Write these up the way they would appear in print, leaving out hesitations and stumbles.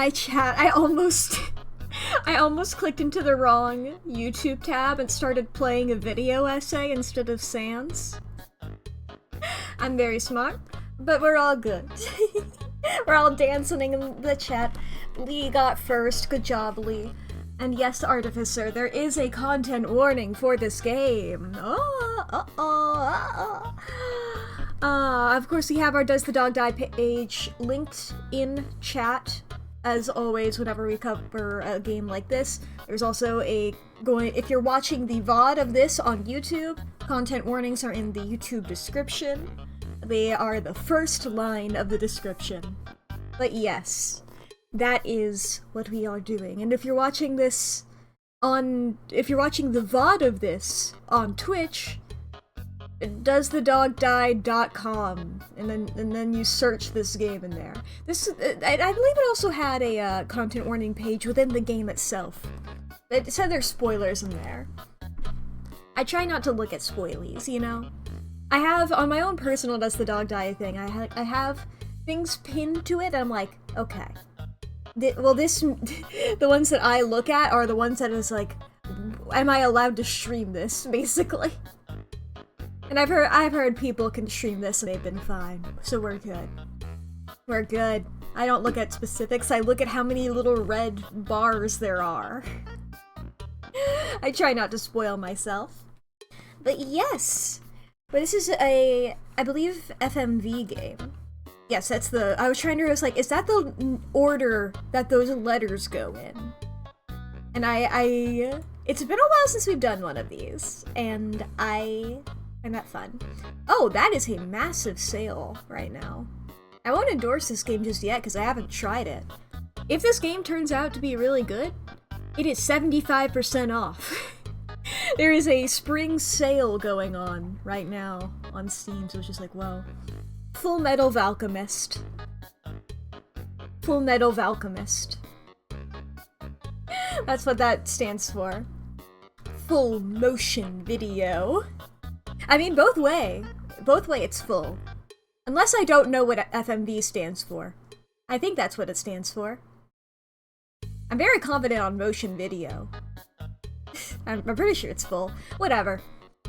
I almost I almost clicked into the wrong YouTube tab and started playing a video essay instead of Sans. I'm very smart, but we're all good. We're all dancing in the chat. Lee got first. Good job, Lee. And yes, Artificer, there is a content warning for this game. Of course, we have our Does the Dog Die page linked in chat. As always, whenever we cover a game like this, there's also if you're watching the VOD of this on YouTube, content warnings are in the YouTube description. They are the first line of the description. But yes, that is what we are doing. And if you're watching this if you're watching the VOD of this on Twitch, doesthedogdie.com, and then you search this game in there. I believe it also had a content warning page within the game itself. It said there's spoilers in there. I try not to look at spoilies, you know? I have, on my own personal Does the Dog Die thing, I have things pinned to it, and I'm like, okay. The ones that I look at are the ones that is like, am I allowed to stream this, basically? And I've heard people can stream this and they've been fine, so we're good. We're good. I don't look at specifics, I look at how many little red bars there are. I try not to spoil myself. But yes! But this is I believe, FMV game. Yes, I was trying to, I was like, is that the order that those letters go in? And it's been a while since we've done one of these, and I find that fun. Oh, that is a massive sale right now. I won't endorse this game just yet, because I haven't tried it. If this game turns out to be really good, it is 75% off. There is a spring sale going on right now on Steam, so it's just like, whoa. Full Metal Alchemist. Full Metal Alchemist. That's what that stands for. Full motion video. I mean, both way it's full. Unless I don't know what FMV stands for. I think that's what it stands for. I'm very confident on motion video. I'm pretty sure it's full. Whatever.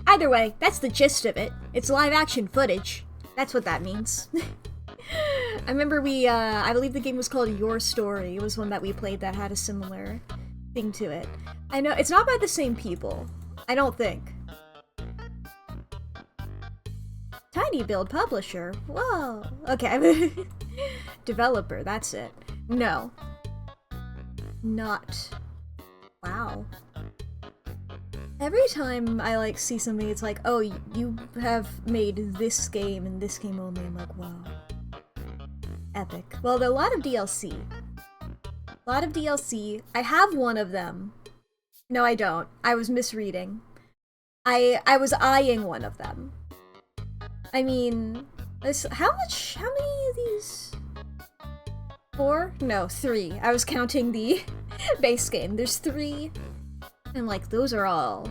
Either way, that's the gist of it. It's live action footage. That's what that means. I remember I believe the game was called Your Story. It was one that we played that had a similar thing to it. I know, it's not by the same people. I don't think. Tiny Build Publisher. Whoa. Okay. Developer, that's it. No. Not. Wow. Every time I see something, it's like, oh, you have made this game and this game only. I'm like, wow. Epic. Well, there are a lot of DLC. A lot of DLC. I have one of them. No, I don't. I was misreading. I was eyeing one of them. I mean, how many of these? 4? No, 3. I was counting the base game. There's 3. And those are all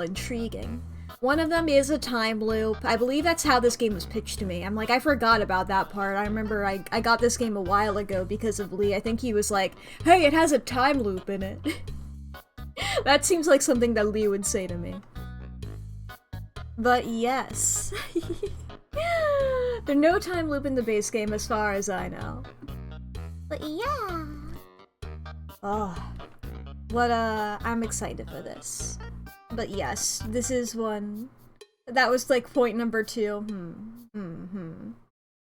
intriguing. One of them is a time loop. I believe that's how this game was pitched to me. I'm like, I forgot about that part. I remember I got this game a while ago because of Lee. I think he was like, hey, it has a time loop in it. That seems like something that Lee would say to me. But yes. There's no time loop in the base game as far as I know. But yeah. Oh. I'm excited for this. But yes, this is one. That was point number 2.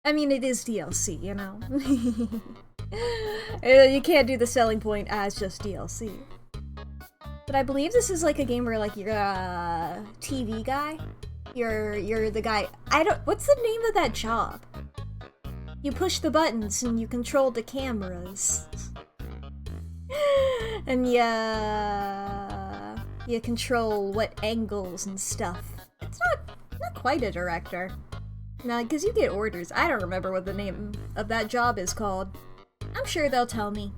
I mean, it is DLC, you know? You can't do the selling point as just DLC. But I believe this is a game where you're a TV guy. You're the guy. What's the name of that job? You push the buttons and you control the cameras. And you control what angles and stuff. It's not quite a director. No, because you get orders. I don't remember what the name of that job is called. I'm sure they'll tell me.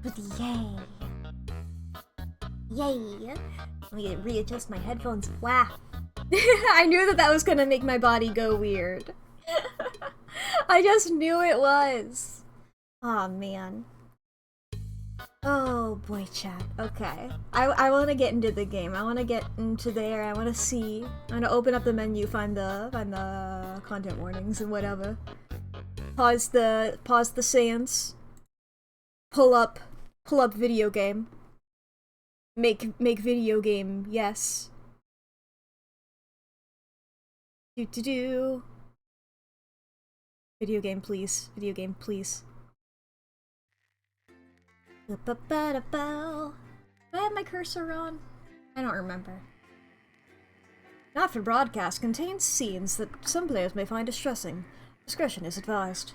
But yay. Yay. Let me readjust my headphones. Wow. I knew that was gonna make my body go weird. I just knew it was. Aw, man. Oh boy, chat. Okay. I want to get into the game. I want to get into there. I want to see. I'm gonna open up the menu, find the content warnings and whatever. Pause the seance. Pull up video game. Make video game. Yes. Do. Video game, please. Video game, please. Do I have my cursor on? I don't remember. Not for broadcast contains scenes that some players may find distressing. Discretion is advised.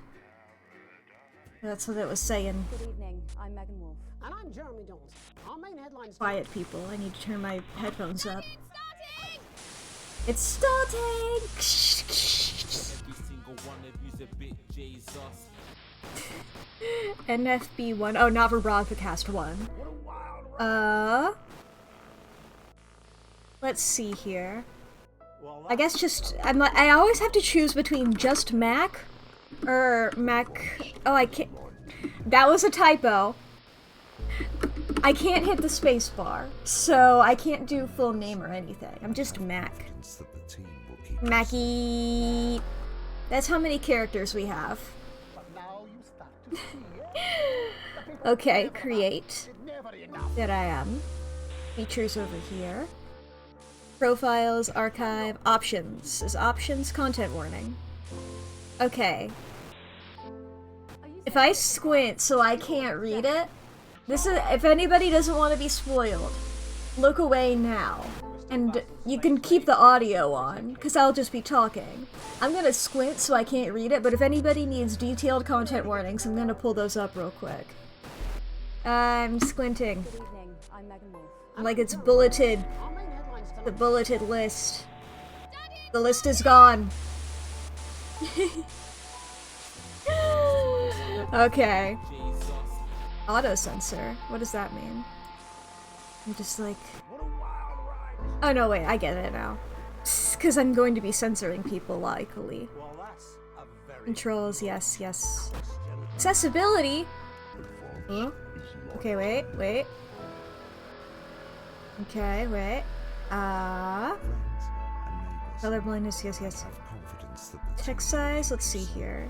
That's what it was saying. Good evening, I'm Megan Wolf. And I'm Jeremy Jones. Our main headlines. Quiet, people. I need to turn my headphones up. Starting! It's starting! Every single one of you's a bit Jesus. NFB1. Oh, not for broadcast 1. Let's see here. I guess just I always have to choose between just Mack or Mack. Oh, I can't. That was a typo. I can't hit the space bar, so I can't do full name or anything. I'm just Mack. Mackie. That's how many characters we have. Okay, create. There I am. Features over here. Profiles, archive, options. Is options content warning? Okay. If I squint so I can't read it, this is if anybody doesn't want to be spoiled, look away now. And you can keep the audio on, because I'll just be talking. I'm gonna squint so I can't read it, but if anybody needs detailed content warnings, I'm gonna pull those up real quick. I'm squinting. Good evening, I'm Megan Wolf. Like it's bulleted. The bulleted list. The list is gone. Okay. Auto censor. What does that mean? I'm just like... Oh no, wait, I get it now. Because I'm going to be censoring people likely. Controls, yes, yes. Accessibility? Huh? Okay, wait. Okay, wait. Color blindness, yes. Text size, let's see here.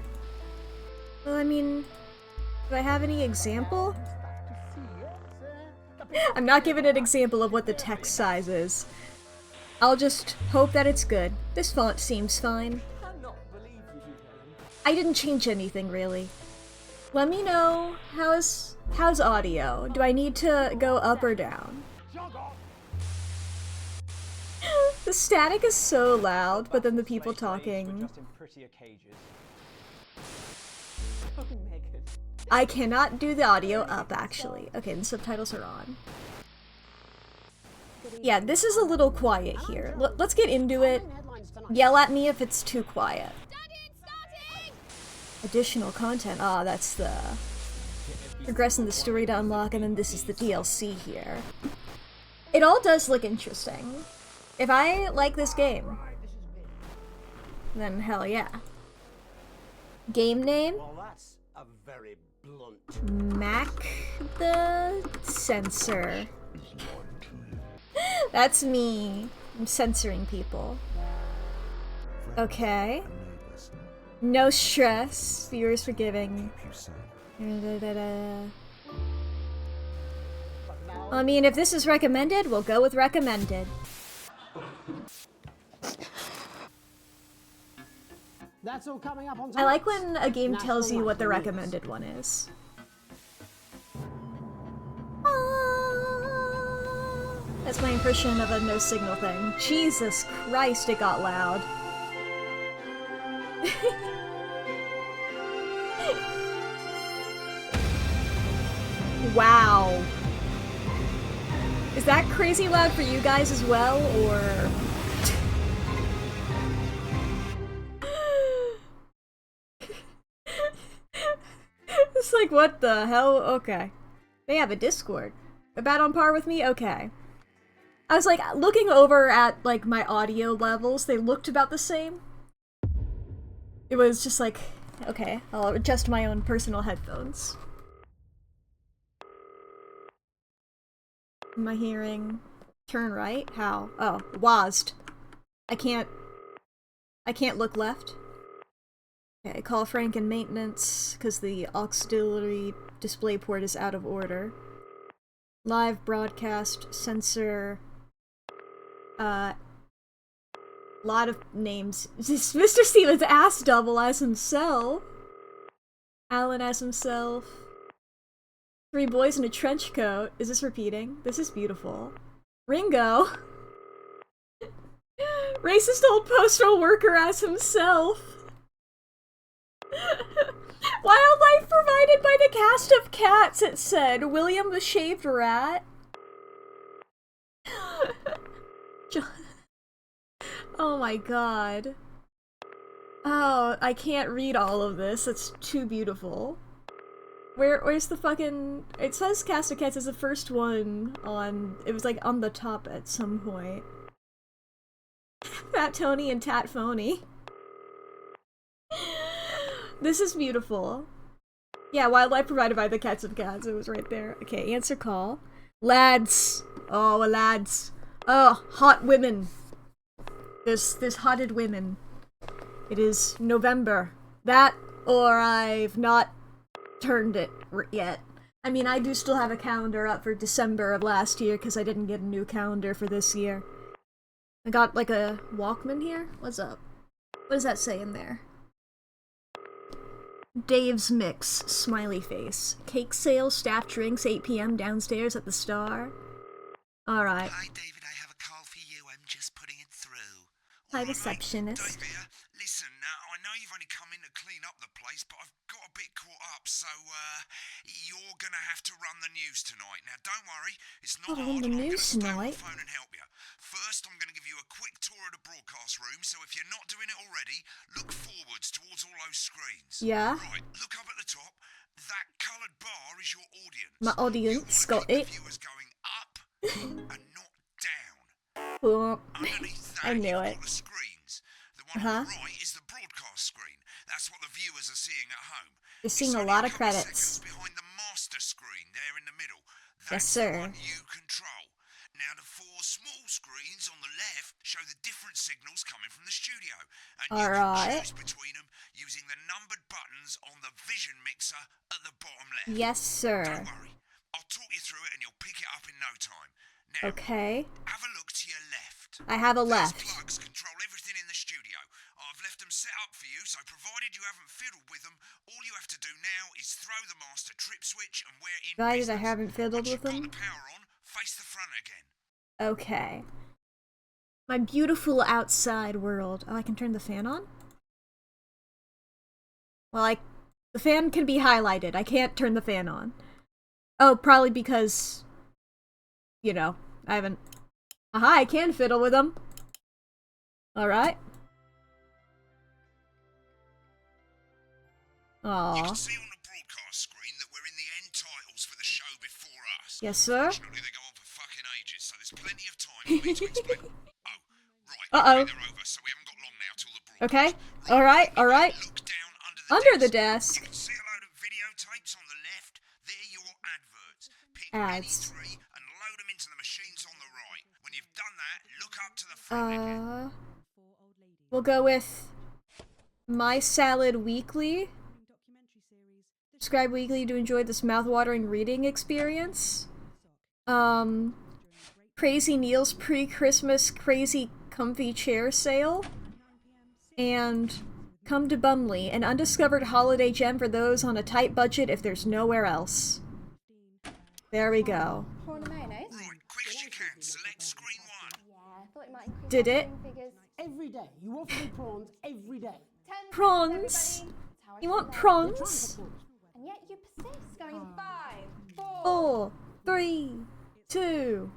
Well, I mean, do I have any example? I'm not giving an example of what the text size is. I'll just hope that it's good. This font seems fine. I didn't change anything, really. Let me know, how's audio? Do I need to go up or down? The static is so loud, but then the people talking... I cannot do the audio up, actually. Okay, the subtitles are on. Yeah, this is a little quiet here. Let's get into it. Yell at me if it's too quiet. Additional content. Ah, that's the... Progressing the story to unlock, and then this is the DLC here. It all does look interesting. If I like this game, then hell yeah. Game name? Mack the Censor. That's me. I'm censoring people. Okay. No stress. Viewers forgiving. I mean, if this is recommended, we'll go with recommended. That's all coming up on I like when a game tells you what the recommended one is. That's my impression of a no signal thing. Jesus Christ, it got loud. Wow. Is that crazy loud for you guys as well, or... It's like, what the hell? Okay. They have a Discord. About on par with me? Okay. I was like, looking over at, like, my audio levels, they looked about the same. It was just like, Okay, I'll adjust my own personal headphones. Am I hearing turn right? How? Oh, WASD. I can't look left. Okay, call Frank in maintenance, because the auxiliary display port is out of order. Live broadcast, censor, lot of names. Mr. Stevens ass double as himself. Alan as himself. 3 boys in a trench coat. Is this repeating? This is beautiful. Ringo. Racist old postal worker as himself. Wildlife provided by the cast of Cats, it said. William the Shaved Rat. Oh my god. Oh, I can't read all of this. It's too beautiful. Where's the fucking... It says Cast of Cats is the first one on... It was like on the top at some point. Fat Tony and Tat Phony. This is beautiful. Yeah, wildlife provided by the Cats of Cats. It was right there. Okay, answer call. Lads. Oh, lads. Oh, hot women. There's hotted women. It is November. That, or I've not turned it yet. I mean, I do still have a calendar up for December of last year because I didn't get a new calendar for this year. I got like a Walkman here. What's up? What does that say in there? Dave's Mix, smiley face. Cake sale, staff drinks, 8 p.m. downstairs at the Star. Alright. Hi, David, I have a call for you. I'm just putting it through. Hi, All right, receptionist. Dave here. Listen, I know you've only come in to clean up the place, but I've got a bit caught up, so, you're gonna have to run the news tonight. Now, don't worry, it's not Oh, hard. run the I'm gonna news stay on tonight? the phone and help you. First, I'm gonna give you a quick tour of the broadcast room, so if you're not doing it already, look forwards towards all those screens. Yeah. Right, look up at the top. That coloured bar is your audience. My audience You wanna got keep it. the viewers going up and not down. Cool. Underneath I that, knew you've it. got the screens. The one Uh-huh. on the right is the broadcast screen. That's what the viewers are seeing at home. You're seeing It's a only lot of couple credits. seconds behind the master screen there in the middle. Yes, That's sir. the one you control. Now, the 4 small screens on the left show the different signals coming from the studio. And you Alright. can choose between them using the numbered buttons on the vision mixer at the bottom left. Yes, sir. Don't worry. I'll talk you through it and you'll pick it up in no time. Now, Okay. have a look to your left. I have a Those left. plugs control everything in the studio. I've left them set up for you, so provided you haven't fiddled with them, all you have to do now is throw the master trip switch and we're in Provided I business. haven't fiddled Once with you've them. got the power on, face the front again. Okay. My beautiful outside world. Oh, I can turn the fan on? Well, the fan can be highlighted. I can't turn the fan on. Oh, probably because, you know, I haven't... Aha, I can fiddle with them. Alright. You Aww. can see on the broadcast screen that we're in the end titles for the show before us. Yes, sir? Fortunately, they go on for fucking ages, so there's plenty of time for me to explain. Oh, right. Uh-oh. Okay, they're over, so we haven't got long now till the broadcast. Okay. Right, Alright, alright. Look down Under the You desk. can see a load of videotapes on the left. They're your adverts. Pick Ads. any 3 and load them into the machines on the right. When you've done that, look up to the front again. We'll go with My Salad Weekly. Subscribe weekly to enjoy this mouth-watering reading experience. Crazy Neil's pre-Christmas crazy comfy chair sale. And Come to Bumley, an undiscovered holiday gem for those on a tight budget if there's nowhere else. There we go. Prawn and mayonnaise? Right, quick as you can. Select screen 1. Yeah, I thought it might increase Did our it? viewing figures. Every day. You offer me prawns every day. 10 Prawns? everybody. That's how I You feel want now. prawns? And yet you persist, going 5, 4. 4, 3, 2.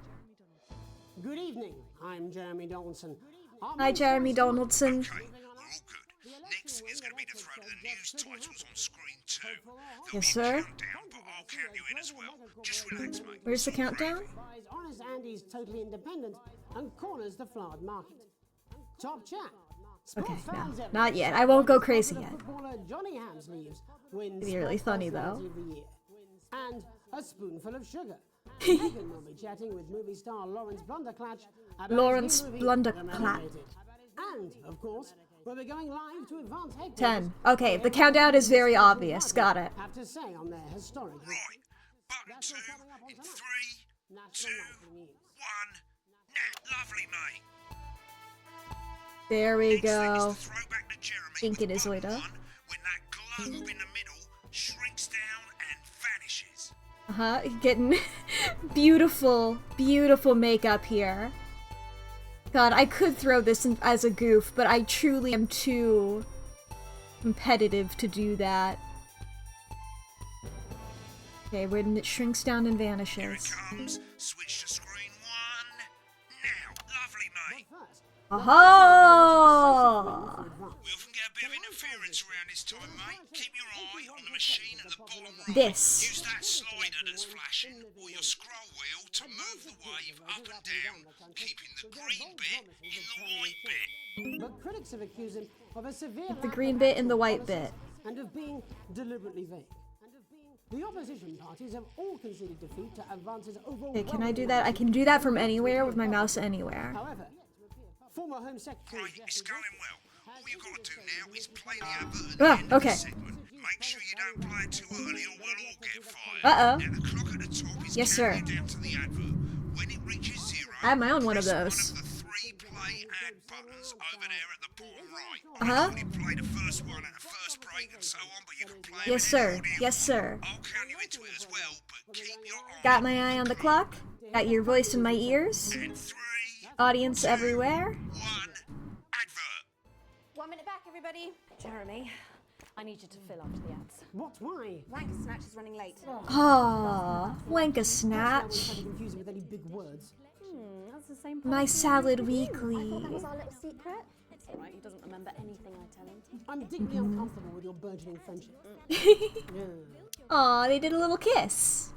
Good evening. I'm Jeremy Donaldson. Hi, Jeremy Donaldson. Okay, we're all good. Next is going to be to throw to the news titles on screen 2. There'll Yes, be a sir. countdown, but I'll count you in as well. Just relax, mate. Where's the countdown? Buys Honest Andy's Totally Independent and corners the flowered market. Top chat. Okay, no, not yet. I won't go crazy yet. Footballer Johnny Hams leaves, wins It'd be really funny, Personality though. of the Year. And a spoonful of sugar. Megan will be chatting with movie star Lawrence Blunderclatch about Lawrence his new movie, Blunderclatch. The Medicated. And, of course, we'll be going live to Advance Headquarters. 10. Okay, the countdown is very obvious. Got it. Have to say on their historic Right, button That's 2 all coming up on in tonight. 3, 2, National Nightly News. 1. Nah, lovely, mate. There we Next thing go. is to throw back to Jeremy Think with it is button Oida. 1, when that globe in the middle shrinks down and vanishes. Getting beautiful, beautiful makeup here. God, I could throw this in as a goof, but I truly am too competitive to do that. Okay, when it shrinks down and Here it vanishes. comes. Switch to screen 1. Now, lovely, mate. Aha! We often get a bit of interference around this time, mate. Keep your eye on the machine at the bottom right. This. Use that slider that's flashing, or your scroll wheel to move the wave up and down, keeping the green bit in the white bit. But critics have accused him of a severe The lack green of bit and the actual white policies bit. and of being deliberately vague. The opposition parties have all conceded defeat to Advance's overwhelming. Okay, can I do that? I can do that from anywhere with my mouse anywhere. However, former Home Secretary Right, it's Jeffrey going well. All you've got to do now is play the advert at Ah, the end of okay. the segment. Make sure you don't play it too early or we'll all get fired. Uh-oh. Now the clock at the top is Yes, sir. counting down to the advert. When it reaches 0, I have my own one of press those. one of the 3 play ad buttons over there at the bottom right. Uh-huh. You can only play the first one at the first break and so on, but you can play Yes, them in sir. any order you Yes, want. sir. I'll count you into it as well, but keep your eye Got my eye on the clock. Got your voice in my ears. in 3, Audience everywhere. 1, advert. 1 minute back, everybody. Jeremy, I need you to fill after the ads. What? Why? Wanker Snatch is running late. Aw, wank a Now we snatch. try to confuse him with any big words. That's the same My salad That weekly. was our little secret. It's all right, he doesn't remember anything I tell him. I'm deeply uncomfortable with your burgeoning friendship. Aw, they did a little kiss.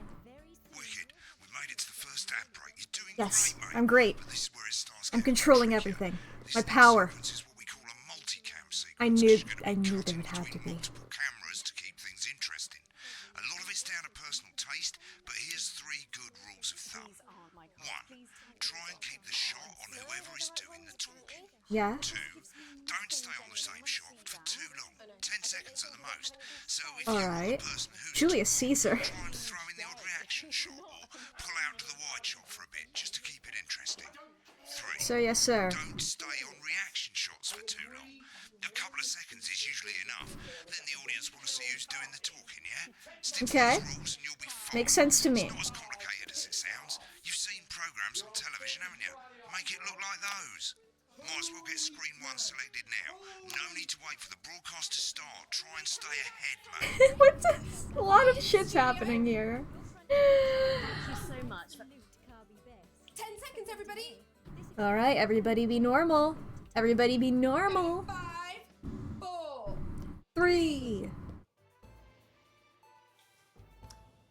Wicked. We made it to the first ad break. You're doing Yes, great, mate. I'm great. But this is where it starts I'm getting controlling trickier. everything. This My next power. sequence is what we call a multicam sequence. I knew- 'cause you're gonna I be knew there cutting would have to between be. multiple cameras to keep things interesting. A lot of it's down to personal taste, but here's 3 good rules of thumb. 1. Try and keep the shot on whoever is doing the talking. Yeah. 2. Don't stay on the same shot for too long. 10 seconds at the most. So if All you're right. the person who's Julius talking, Caesar. try and throw in the odd reaction shot or pull out to the wide shot for a bit just to keep it interesting. 3. Sir, yes, sir. Don't stay on reaction shots for too long. A couple of seconds is usually enough. Then the audience want to see who's doing the talking, yeah? Stick Okay. to these rules and you'll be fine. Makes sense to me. It's not as complicated as it sounds. You've seen programs on television, haven't you? Make it look like those. Might as well get screen 1 selected now. No need to wait for the broadcast to start. Try and stay ahead, mate. What's this? A lot of shit's happening here. Thank you so much. 10 seconds, everybody. Alright, everybody be normal. Everybody be normal. 5, 4. 3.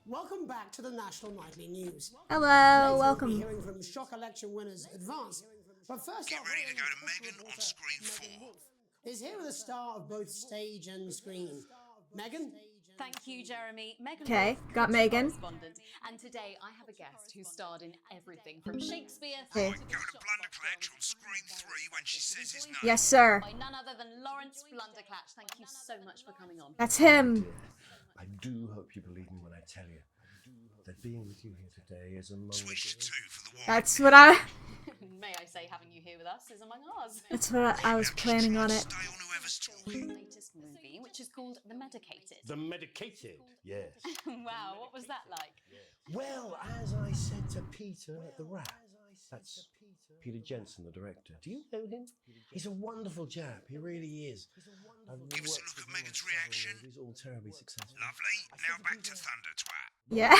Welcome back to the National Nightly News. Hello, Later, we'll be welcome. hearing from shock election winners Advance. But first, Get our ready to very go own to Megan political on author, screen Megan 4. Wolf, is here with a star of both stage and screen. Megan? Thank you, Jeremy. Megan. Okay, Wolf, got culture Megan. correspondent. And today I have a guest who starred in everything from Shakespeare Okay. to Go to Blunderclatch on screen 3 when she says his name. Yes, sir. by none other than Lawrence Blunderclatch. Thank you so much for coming on. That's him. I do hope you believe me when I tell you that being with you here today is among Switch to the 2 for the wide. That's what I. May I say, having you here with us is among ours. That's what I was planning on it. Stay on whoever's talking. Latest movie, which is called The Medicated. The medicated, yes. Wow, what was that like? Well, as I said to Peter at the Wrap, that's Peter Jensen, the director. Do you know him? He's a wonderful chap. He really is. I've Give us a worked look at with Megan's him on reaction. several, He's all terribly successful. Lovely. Now back to Thunder Twat. Yeah,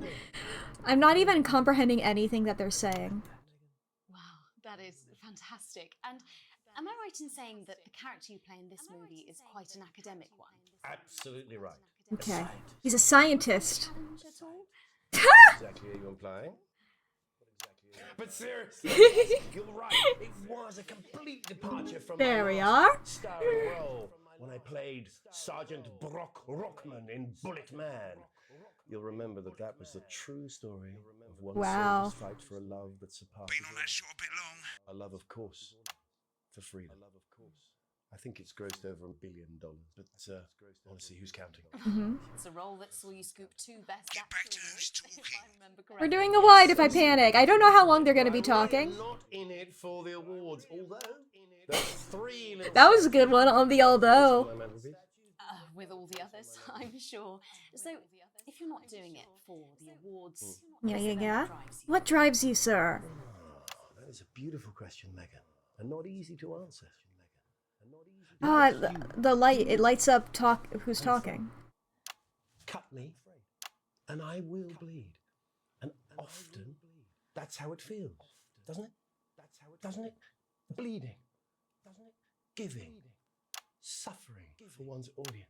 Thunderfun. I'm not even comprehending anything that they're saying. Wow, that is fantastic. And am I right in saying that the character you play in this movie is quite an academic one? Absolutely right. Okay. He's a scientist. Challenge at all? Exactly are you implying? But seriously, you're right. It was a complete departure from There my we last are. starring role when I played Sergeant Brock Rockman in Bullet Man. You'll remember that was the true story of one Wow. soldier's fight for a love that surpasses Been on that shot a bit long. a love, of course, for freedom. I think it's grossed over $1 billion, but honestly, who's counting? It's a role that saw you scoop 2 best Get back to actor who's awards, if talking. I remember We're correctly. doing a wide if I panic. I don't know how long they're gonna be talking. I'm not in it for the awards, although there's 3 little That was a good one on the although. With all the others, I'm sure. So, if you're not doing it for the awards, Yeah. What drives you, sir? That is a beautiful question, Megan, and not easy to answer. The light, it lights up who's talking. Cut me, and I will bleed. And often, that's how it feels, doesn't it? Doesn't it? Bleeding. Giving. Suffering for one's audience.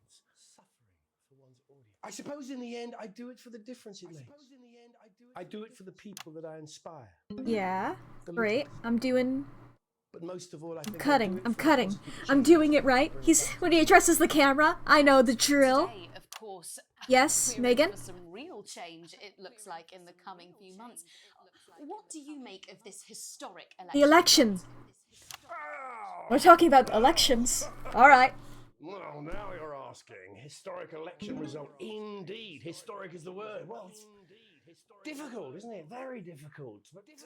I suppose in the end, I do it for the difference it makes. I do it for the people that I inspire. Yeah. Great. I'm doing... But most of all, I think I'm cutting. I'm doing it right. When he addresses the camera, I know the drill. today, of course, Yes, we're Megan? in for some real change, it looks like, in the coming few months. What do you make of this historic election? The election. We're talking about elections. Alright. Well, now you're asking. Historic election result. Indeed. Historic is the word. Well, it's difficult, isn't it? Very difficult. But, Remember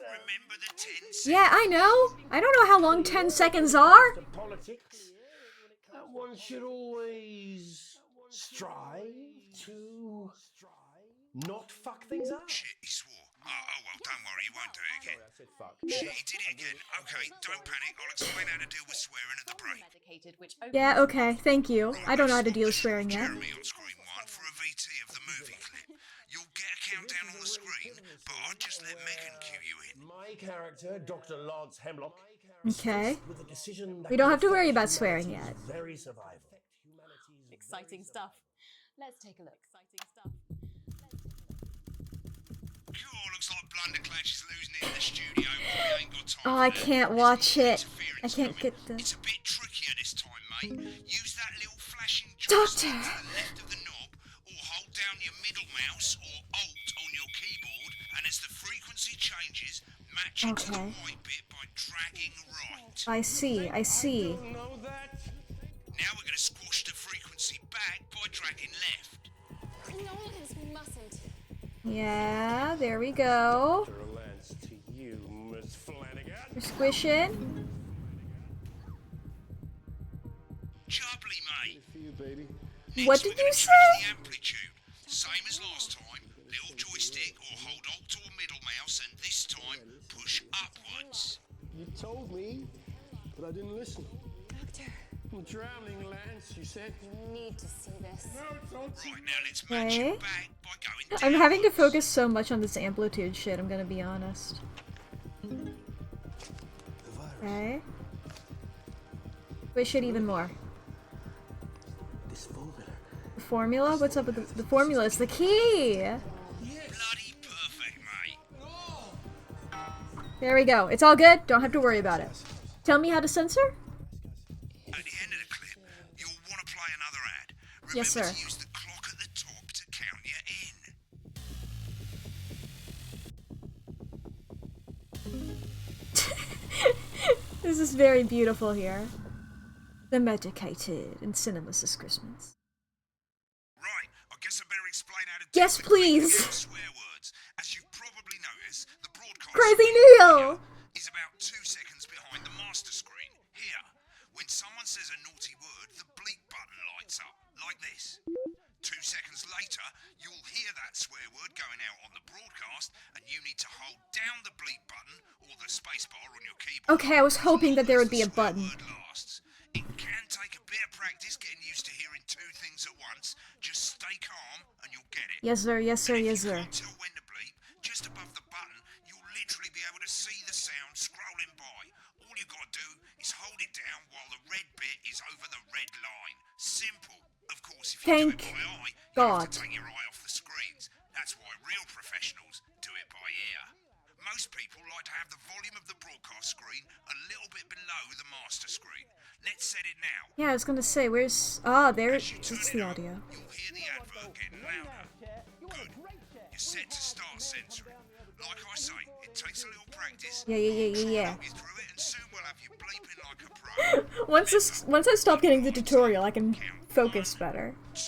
the 10 seconds? Yeah, I know. I don't know how long 10 seconds are. to politics, one should always strive to not fuck things up. Shit, he swore. Oh, well, don't worry, he won't do it again. I said fuck. Shit, he did it again. Okay, don't panic. I'll explain how to deal with swearing at the break. Medicated, which Yeah, okay, thank you. I don't know how to deal with swearing yet. Jeremy on screen 1 for a VT of the movie clip. You'll get a countdown on the screen, but I'll just let Megan cue you in. My character, Dr. Lance Hemlock, Okay. with a decision that We don't have to could worry affect about swearing humanity's yet. Very survival. exciting stuff. Let's take a look. Cool, looks like Blunderclatch is losing it in the studio. We ain't got time Oh, for I that. can't There's watch more it. I interference can't coming. get the... It's a bit trickier this time, mate. Use that little flashing Doctor! joystick to the left of the knob, or hold down your middle mouse or Alt on your keyboard, and as the frequency changes, match it to the Okay. white bit by dragging right. I see. Know that? Now we're going to squash the frequency back by dragging left. Nolans mustn't. Yeah, there we go. Dr. Lance to you, Miss Flanagan. We're squishing. Jubbly, mate. For you, baby. What Next, did we're gonna you change say? the amplitude. Same as last time. Little joystick or hold Alt or middle mouse, and this time push upwards. You told me, but I didn't listen. Doctor, I'm drowning, Lance, you said. you need to see this. Right, now let's match Okay. it back by going down. I'm having to focus so much on this amplitude shit, I'm gonna be honest. Okay. Squish it even more. This formula. The formula? What's up with the formula? It's the key! Bloody perfect, mate. There we go. It's all good. Don't have to worry about it. Tell me how to censor? At the end of the clip, you'll want to play another ad. Remember Yes, sir. to use the clock at the top to count you in. This is very beautiful here. The medicated in cinema subscriptions. Right, I guess I better explain how to do Yes, the please. swear words. As you've probably noticed, the broadcast Crazy screen Neil! is about 2 seconds behind the master screen. Here, when someone says a naughty word, the bleep button lights up, like this. 2 seconds later, you'll hear that swear word going out on the broadcast, and you need to hold down the bleep button or the space bar on your keyboard. Okay, I was hoping that there would be a As the swear button. word lasts. It can take a bit of practice getting used to hearing 2 things at once. Just stay calm and you'll get it. Yes, sir. Yes, sir. And Yes, if you sir. can't tell when to bleep, just above the button, you'll literally be able to see the sound scrolling by. All you gotta do is hold it down while the red bit is over the red line. Simple. Of course, if you do it Thank by eye, you God. have to take your eye off the screens. That's why real professionals do it by ear. Most people like to said it now. Yeah, I was gonna say, where's... Ah, there... As you turn It's it the up, audio. you'll hear the advert getting louder. Good. You're set to start censoring. Like I say, it takes a little practice. Yeah. Help you through it, and soon we'll have you bleeping like a pro. Once I stop getting the tutorial, I can focus better. 2,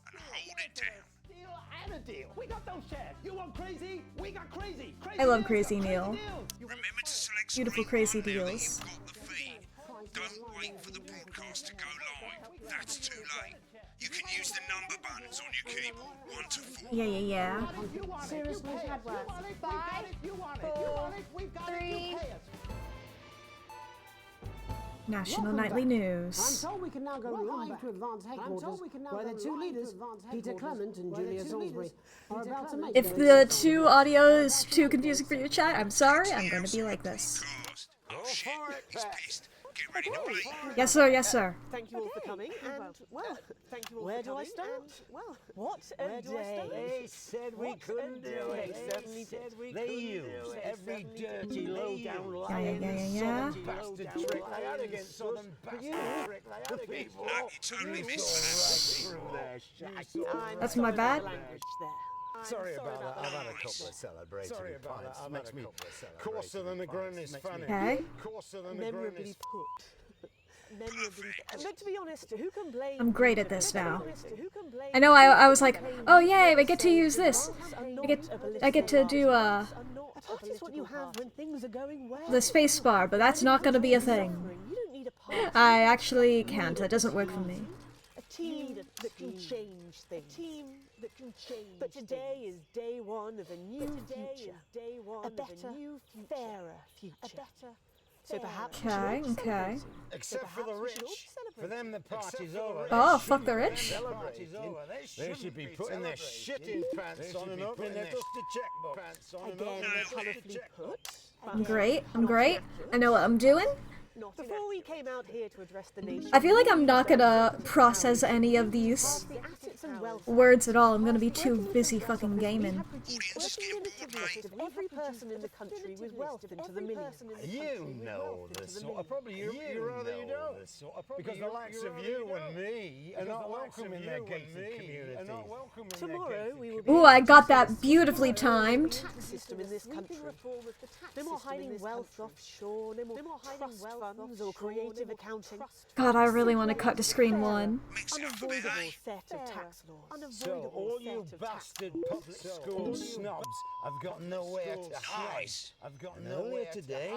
and hold it down. Deal and a deal. We got those chairs. You want crazy? We got crazy. I love Crazy Neil. Remember to select Beautiful screen crazy 1 now that deals. you've got the feed. Don't wait for the broadcast to go live. That's too late. You can use the number buttons on your keyboard, 1 to 4. Yeah. Seriously, had worse. 5, 4, 3. National Welcome Nightly back. News. I'm told we can now go live to Advance Headquarters, where the two leaders, Peter Clement and Julia Salisbury, are about to make If their the two audio is too confusing for you to chat, I'm sorry, I'm gonna be like this. Cast. Oh shit, he's pissed. Get ready to bleep. Yes, sir, yes, sir. Thank you all for coming, and well, thank you all where do I start? Well, what a day! They said we couldn't do it. They certainly did. They used every dirty, low-down lying Yeah. bastard trick they had against us. But you, the people, No, you totally missed that. That's my bad. Language there. Sorry about that. I've had a couple of celebratory pints. Makes me coarser than a granny's fanny. Okay. Coarser than a Memorably granny's. put. Memorably. But to be honest, who can blame? I'm great at this now. Who can blame? I know I was like, oh yay, I get to use this. I get to do A party is what you have when things are going well. the space bar, but that's not gonna be a thing. You don't need a party. I actually can't. That doesn't work for me. A team that can change things. A team that can change. But today is day one of a new future. Day one of a new, fairer future. So perhaps we should all Okay, okay. celebrate. Except for the Perhaps we should all rich. celebrate. For them, the party's over. Oh, fuck the rich. They should be putting their shitting pants on and up in their dusty checkbook. Again, they're colourfully put. I'm great. I know what I'm doing. Before we came out here to address the nation, I feel like I'm not gonna process any of these the assets and wealth words at all. I'm gonna be too busy fucking gaming. Audience get bored, mate. of every person in the country with wealth into the millions. You know this sort of probably you rather you don't. Because the likes of you and me are not welcome in their gated community. Tomorrow we will be Ooh, I got that beautifully timed. tax system in this country. No more hiding wealth offshore. No more trust funds or creative accounting. God, I really want to cut to screen 1. Mix it up a bit, Unavoidable eh? set of tax laws. So all you bastard public school snobs have got nowhere to hide. Nice. I've got nowhere today.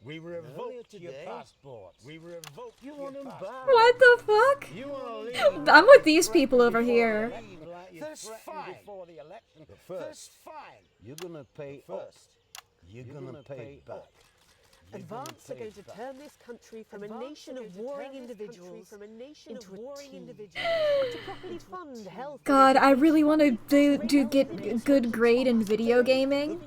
We revoked your passport. We revoked you want them back. What the fuck? You want to leave? I'm with these people over here. That's fine. Before the election. First, fine. You're gonna pay first. You're gonna pay back. Advance are going to turn this country from a nation of warring individuals into a team. To properly fund health. God, I really want to get a good grade in video gaming.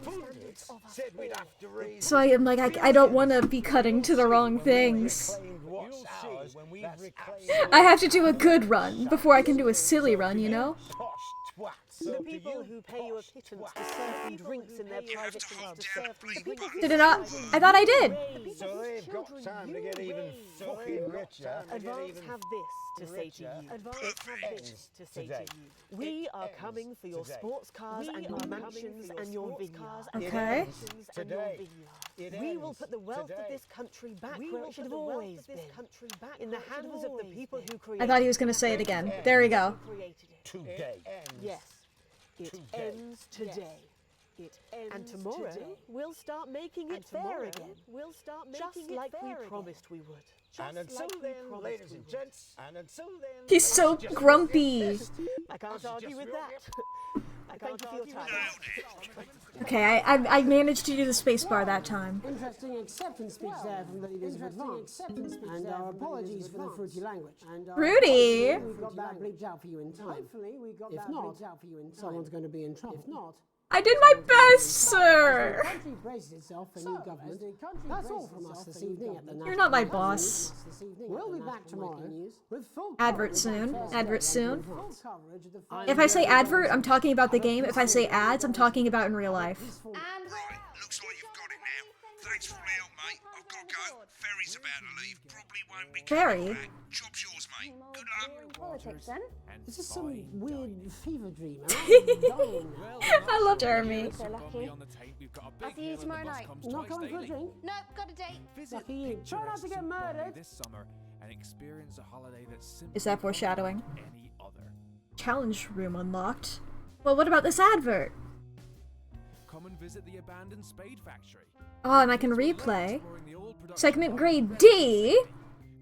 Said we'd have to raise. So I am like, I don't want to be cutting to the wrong things. You'll see when we've reclaimed I have to do a good run before I can do a silly run, you know? posh twats. The people who pay you a pittance to serve them drinks in their private clubs. Did it not? I thought I did. So they've got time to get even fucking richer. Advance have this to say to you. Advance have this to say to you. We are coming for your sports cars and your mansions and your vineyards. Okay. Today. We will put the wealth of this country back where it should have always been. In the hands of the people who created I thought he was going to say it again. There we go. Today. Yes. It ends today. It ends and tomorrow we'll start making it fair again. We'll start making just like we promised we would. And until then, ladies and gents, and until then... He's so grumpy. I can't argue with that. I can't feel tired. Okay, I managed to do the spacebar that time. Interesting acceptance speech there from the leaders of Advance. And our apologies for the fruity language. Rudy! We got that bleeped out for you in time. Hopefully we got that bleeped out for you in time. Someone's going to be in trouble. If not, I did my best, sir. the country braces itself for new government. That's all from us this evening at the You're not my boss. We'll be back tomorrow with full Advert soon. Advert soon. full coverage of the final If I say advert, I'm talking about the game. If I say ads, I'm talking about in real life. And Right, looks like you've got it now. Thanks for all the help, mate. I've got to go. Ferry's about to leave. Probably won't be Ferry? coming back. Job's yours, mate. Good luck. Politics then. Is this some weird fever dream? Am I dying now? I love Jeremy. So lucky. I'll see you tomorrow night. Not coming for a drink? No, got a date. Lucky you. Try not to get murdered. This summer and experience a holiday that's simply Is that foreshadowing? unlike any other. Challenge room unlocked. Well, what about this advert? Come and visit the abandoned spade factory. Oh, and I can replay. Exploring the old production Segment plant grade of D?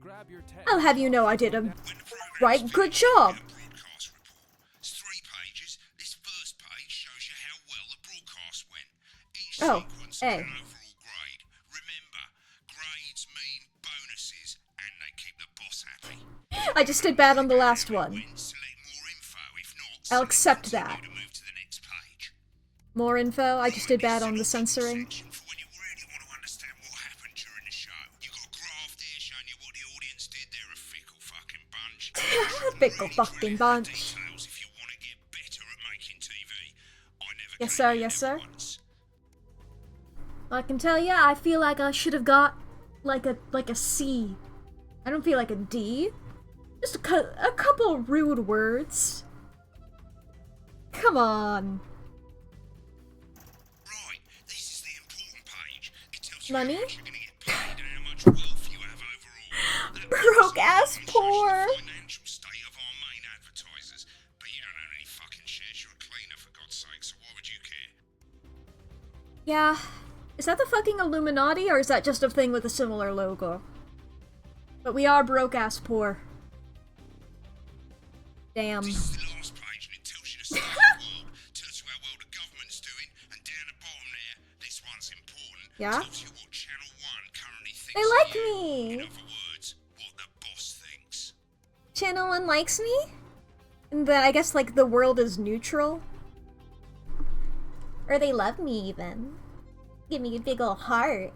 Grab your I'll have you know I did a When the programme's right good job. broadcast report. It's 3 pages. This first page shows you how well the broadcast went. Each Oh, sequence A. has an overall grade. Remember, grades mean bonuses, and they keep the boss happy. I just did bad on the last one. When select more info. If not, I'll select accept continue that. to move to the next page. More info. I just did bad on the censoring. Section for when you really want to understand what happened during the show. You got a graph there showing you what the audience did. They're a fickle fucking bunch. Fickle fucking bunch. Details if you want to get better at making TV. I never Yes, gave sir, you yes, never sir. once. I can tell ya, I feel like I should have got like a C. I don't feel like a D. Just a couple rude words. Come on. Right, this is the important page. It tells you Money? how much you're going to get paid and how much wealth you have overall. That Broke ass shows you poor. the financial state of our main advertisers. But you don't own any fucking shares. You're a cleaner, for God's sake, so why would you care? Yeah. Is that the fucking Illuminati, or is that just a thing with a similar logo? But we are broke ass poor. Damn. This is the last page, and it tells you the state of the world, tells you how well the government's doing, and down the bottom there, this one's important, Yeah? tells you what Channel 1 currently thinks They of like you. me. In other words, what the boss thinks. Channel 1 likes me? And then I guess like the world is neutral? Or they love me even. Give me a big ol' heart.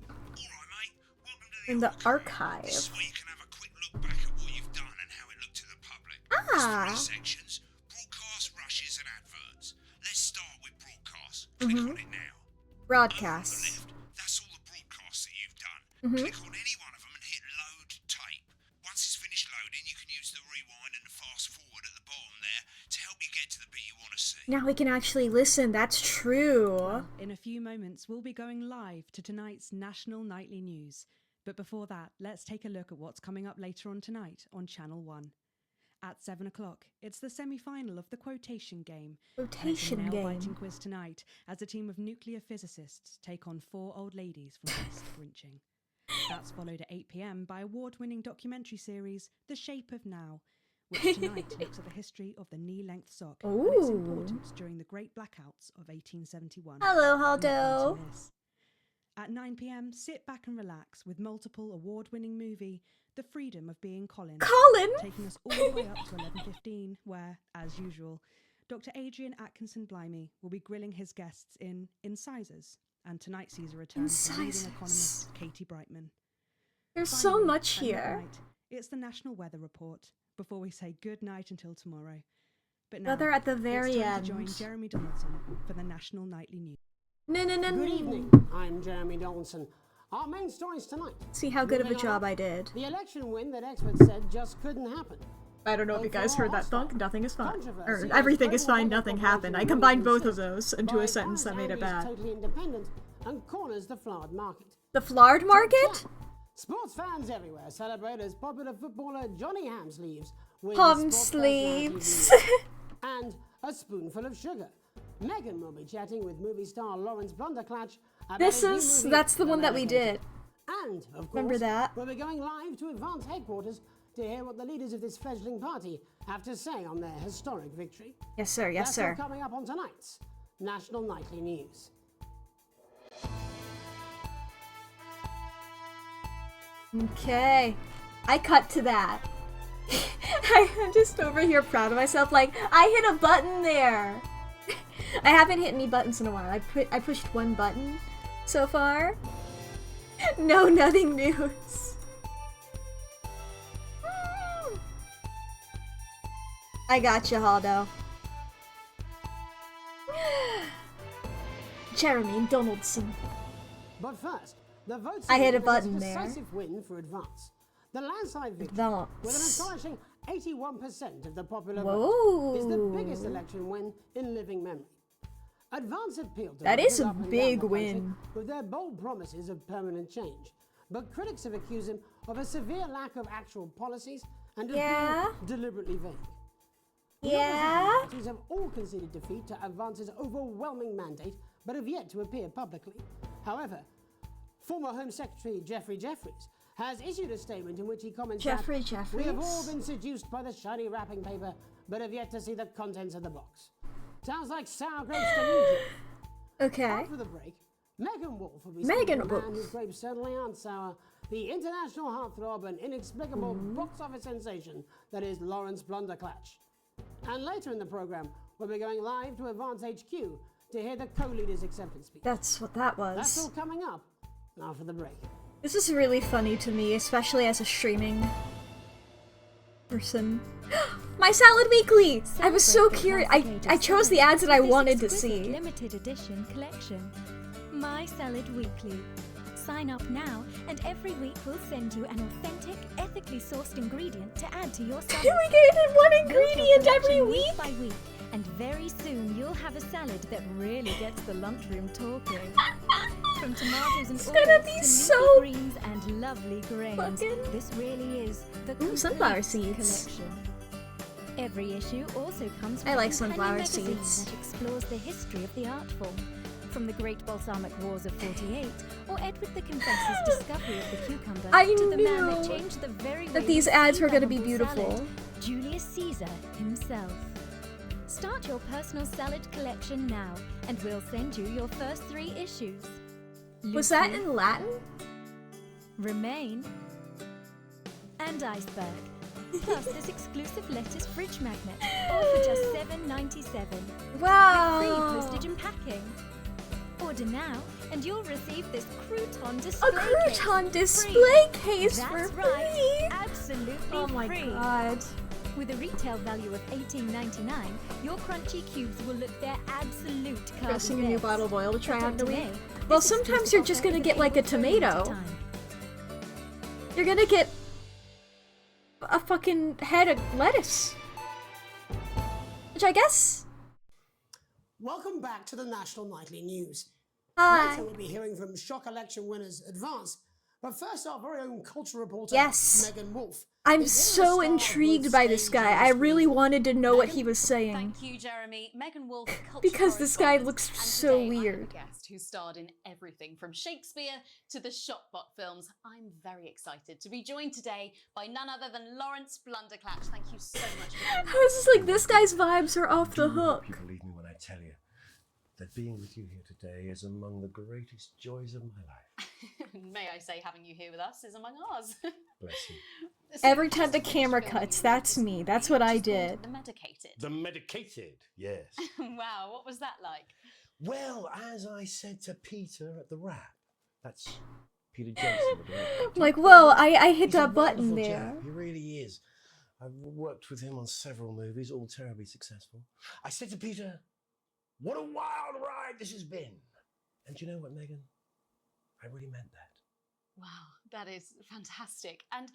Alright, mate, welcome to the In the archive. archive. This is where you can have a quick look back at what you've done and how it looked to the public. Ah. There's 3 sections, broadcast, rushes, and adverts. Let's start with broadcast. Click on it now. Over on the Broadcasts. left, that's all the broadcasts that you've done. Mhm. Click on any one of them and hit load tape. Once it's finished loading, you can use the rewind and the fast forward at the bottom there to help you get to the bit you want to see. Now we can actually listen, that's true. In a few moments, we'll be going live to tonight's National Nightly News. But before that, let's take a look at what's coming up later on tonight on Channel 1. At 7 o'clock, it's the semi-final of the quotation game. Quotation and it's a nail-biting game. quiz tonight as a team of nuclear physicists take on 4 old ladies from West Grinching. That's followed at 8 p.m. by award-winning documentary series The Shape of Now, which tonight looks at the history of the knee-length sock and its Ooh. importance during the Great Blackouts of 1871. Hello, Not one to Haldo. miss. At 9 p.m, sit back and relax with multiple award-winning movie The Freedom of Being Colin, Colin? taking us all the way up to 11:15, where, as usual, Dr. Adrian Atkinson Blimey will be grilling his guests in Incisors, and tonight sees a return from leading Incisors. economist Katie Brightman. There's so Finally, much at here. midnight, it's the National Weather Report before we say good night until tomorrow. But now, Weather at the very it's time to join end. Jeremy Donaldson for the National Nightly News. No, no, no, Good no. evening. I'm Jeremy Donaldson. Our main stories tonight. See how good of a Moving job on. I did. The election win that experts said just couldn't happen. I don't know if you guys heard that thunk. Nothing is fine. Controversy Or as everything is global fine, weather nothing corporation happened. I rules combined and both of says those into by a sentence that Paris made it Abbey's bad. Totally independent and corners the flowered market. The Flard Market? Sports fans everywhere celebrate as popular footballer Johnny Ham Sleeves wins Palm Sports sleeves. Personality of the Year. And a spoonful of sugar. Megan will be chatting with movie star Lawrence Blunderclatch about This his new is, movie, that's the one that we American. did. And, of course, Remember that? we'll be going live to Advance headquarters to hear what the leaders of this fledgling party have to say on their historic victory. Yes, sir, yes, That's sir. all coming up on tonight's National Nightly News. Okay. I cut to that. I'm just over here proud of myself, like, I hit a button there! I haven't hit any buttons in a while. I pushed one button so far. No, nothing news. I got you, Haldo. Jeremy Donaldson. But first, the votes I hit a is button there. decisive win for Advance. The landslide victory, Advance. with an astonishing 81% of the popular Whoa. vote, is the biggest election win in living memory. Advance appealed to That voters is a up and down big the country win. with their bold promises of permanent change. But critics have accused him of a severe lack of actual policies and of Yeah. being deliberately vague. The Yeah. opposition parties have all conceded defeat to Advance's overwhelming mandate, but have yet to appear publicly. However, former Home Secretary Geoffrey Jeffries has issued a statement in which he comments Jeffrey that we have all Jeffries? been seduced by the shiny wrapping paper, but have yet to see the contents of the box. Sounds like sour grapes to me, Jeff. Okay. After the break, Megan Wolf will be Megan speaking to the man Wolf. whose grapes certainly aren't sour, the international heartthrob and inexplicable box office sensation that is Lawrence Blunderclatch. And later in the program, we'll be going live to Advance HQ to hear the co-leader's acceptance speech. That's what that That's all was. coming up after the break. This is really funny to me, especially as a streaming person. My Salad Weekly! I was so curious. I chose the ads that I wanted to see. Limited edition collection. My Salad Weekly. Sign up now, and every week we'll send you an authentic, ethically sourced ingredient to add to your salad. We get one Build your ingredient every collection week? by week, and very soon you'll have a salad that really gets the lunchroom talking. From tomatoes and It's olives gonna be to leafy so greens and lovely grains, fucking- this really is the Ooh, sunflower complete seeds. collection. Every issue also comes with I like a companion sunflower magazine seeds. that explores the history of the art form. From the Great Balsamic Wars of 48, or Edward the Confessor's discovery of the cucumber, I to the man that knew changed the very way that these we ads see were gonna be vegetable beautiful. salad, Julius Caesar himself. Start your personal salad collection now, and we'll send you your first 3 issues. Was that Lucy, in Latin? Remain, and Iceberg. Plus this exclusive lettuce fridge magnet, all for just $7.97. Wow. With free postage and packing. Order now, and you'll receive this crouton display A crouton case display free. case That's for right, free. absolutely Oh my free. god. With a retail value of $18.99, your crunchy cubes will look their absolute carby Pressing a new best. bottle of oil to try But out the today, week. this Well, sometimes exclusive you're just offer gonna is get like a available for a limited tomato. time. You're gonna get a fucking head of lettuce. Which I guess. Welcome back to the National Nightly News. Hi. Later we'll be hearing from shock election winners Advance. But first, our very own culture reporter, Yes. Megan Wolf. I'm is so here to start intrigued both by this stage guy. and I screen. really wanted to know what Megan? he was saying. Thank you, Jeremy. Megan Wolf, culture Because this guy correspondent, looks and so today I have weird. a guest who starred in everything from Shakespeare to the Shotbot films. I'm very excited to be joined today by none other than Lawrence Blunderclatch. Thank you so much for I being was just like, this guy's vibes are off the hook. You believe me when I tell you that being with you here today is among the greatest joys of my life. May I say, having you here with us is among ours. Bless you. So Every time just the finished camera filming cuts, your that's latest me. That's movie, what I which is called did. The Medicated. The medicated, yes. Wow, what was that like? Well, as I said to Peter at the wrap, that's Peter Jensen, the director. Like, whoa, I hit He's a that button wonderful there. chap, he really is. I've worked with him on several movies, all terribly successful. I said to Peter, what a wild ride this has been. And you know what, Megan? I really meant that. Wow, that is fantastic. And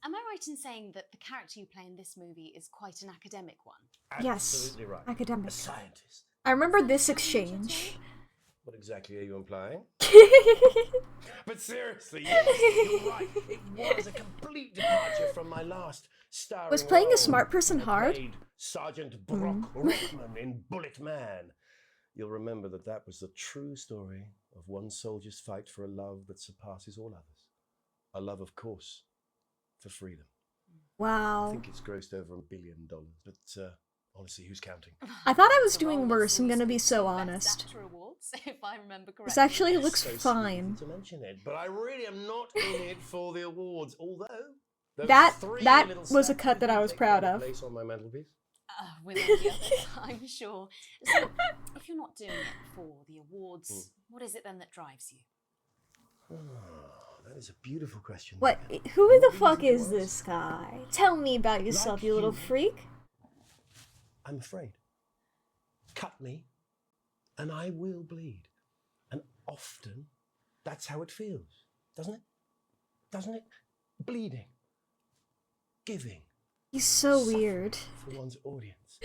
am I right in saying that the character you play in this movie is quite an academic one? Yes. Absolutely right. Academic. A scientist. I remember this exchange. What exactly are you implying? But seriously, yes, you're right. It was a complete departure from my last starring Was playing a role. smart person I hard? played Sergeant Brock Rickman in Bullet Man. You'll remember that that was the true story of one soldier's fight for a love that surpasses all others. A love, of course, for freedom. I Wow. think it's grossed over $1 billion, but honestly, who's counting? I thought I was The role doing that worse, I'm saw gonna us be win so 2 Best honest. Actor awards, if I remember correctly. This actually looks So sweet fine. to mention it, but I really am not in it for the awards. Although those That 3 that little was a statues cut that I do was take proud quite a of. place on my mantelpiece. With all the others, I'm sure. So, if you're not doing it for the awards, what is it then that drives you? Oh, that is a beautiful question. What? Megan. Who What the do you fuck think it is was? this guy? Tell me about yourself, Like you little you. freak. I'm afraid. Cut me, and I will bleed. And often, that's how it feels, doesn't it? Doesn't it? Bleeding. Giving. He's so weird. For one's audience.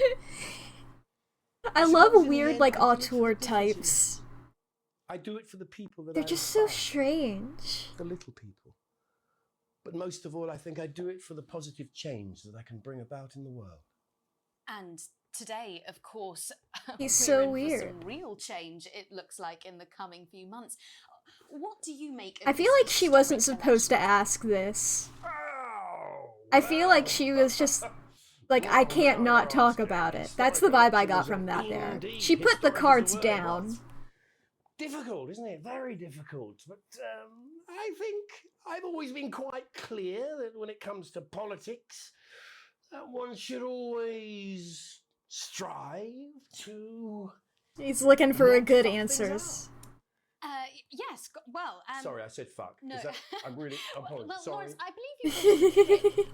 I love weird, like, auteur types. I do it for the people that They're I just so inspire. strange. The little people. But most of all, I think I do it for the positive change that I can bring about in the world. And today, of course, He's we're so in for weird. some real change, it looks like, in the coming few months. What do you make of I feel this like she wasn't historic supposed to election? ask this. I feel like she was just like, I can't not talk about it. That's the vibe I got from that there. She put the cards down. Difficult, isn't it? Very difficult. But I think I've always been quite clear that when it comes to politics, that one should always strive to... He's looking for a good fuck things answers. Yes, well, Sorry, I said fuck. no. I'm really... Well, sorry. Lawrence, I believe you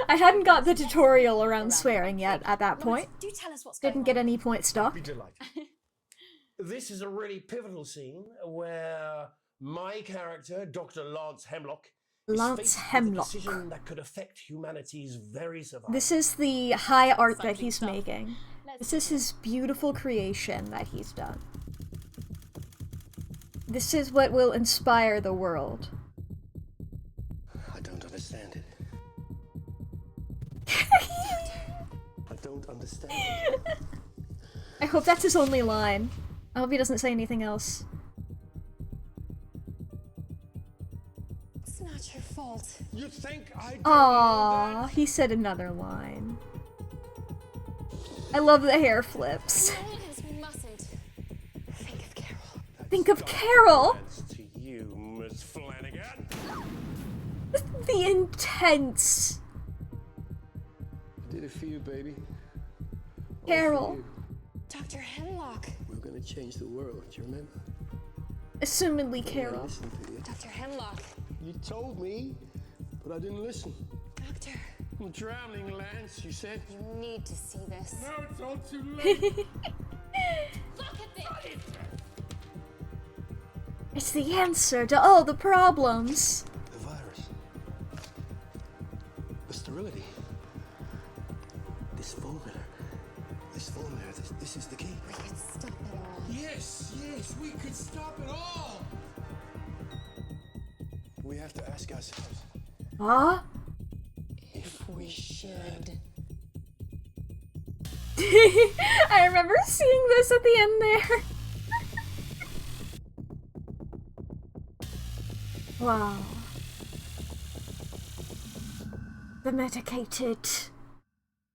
I hadn't got the tutorial around swearing yet at that point. Do tell us what's going Didn't on. get any points Be docked. delighted. This is a really pivotal scene where my character, Dr. Lance Hemlock, is Lance faced with a Hemlock. decision that could affect humanity's very survival. This is the high art that he's making. This is his beautiful creation that he's done. This is what will inspire the world. I don't understand it. I don't understand it. I hope that's his only line. I hope he doesn't say anything else. It's not your fault. You think I Aww, he said another line. I love the hair flips. We mustn't. Think of Carol. Think of Carol! That's to you, Miss Flanagan. The intense I did it for you, baby. Carol. Dr. Hemlock. We're gonna change the world, do you remember? Assumedly Carol. Listen to you. Dr. Hemlock. You told me, but I didn't listen. Doctor, I'm drowning, Lance, you said. you need to see this. No, it's all too late. Look at this! It's the answer to all the problems. The virus. The sterility. This formula. This is the key. We can stop it all. Yes, we could stop it all. We have to ask ourselves Huh? If we should. I remember seeing this at the end there. Wow. The medicated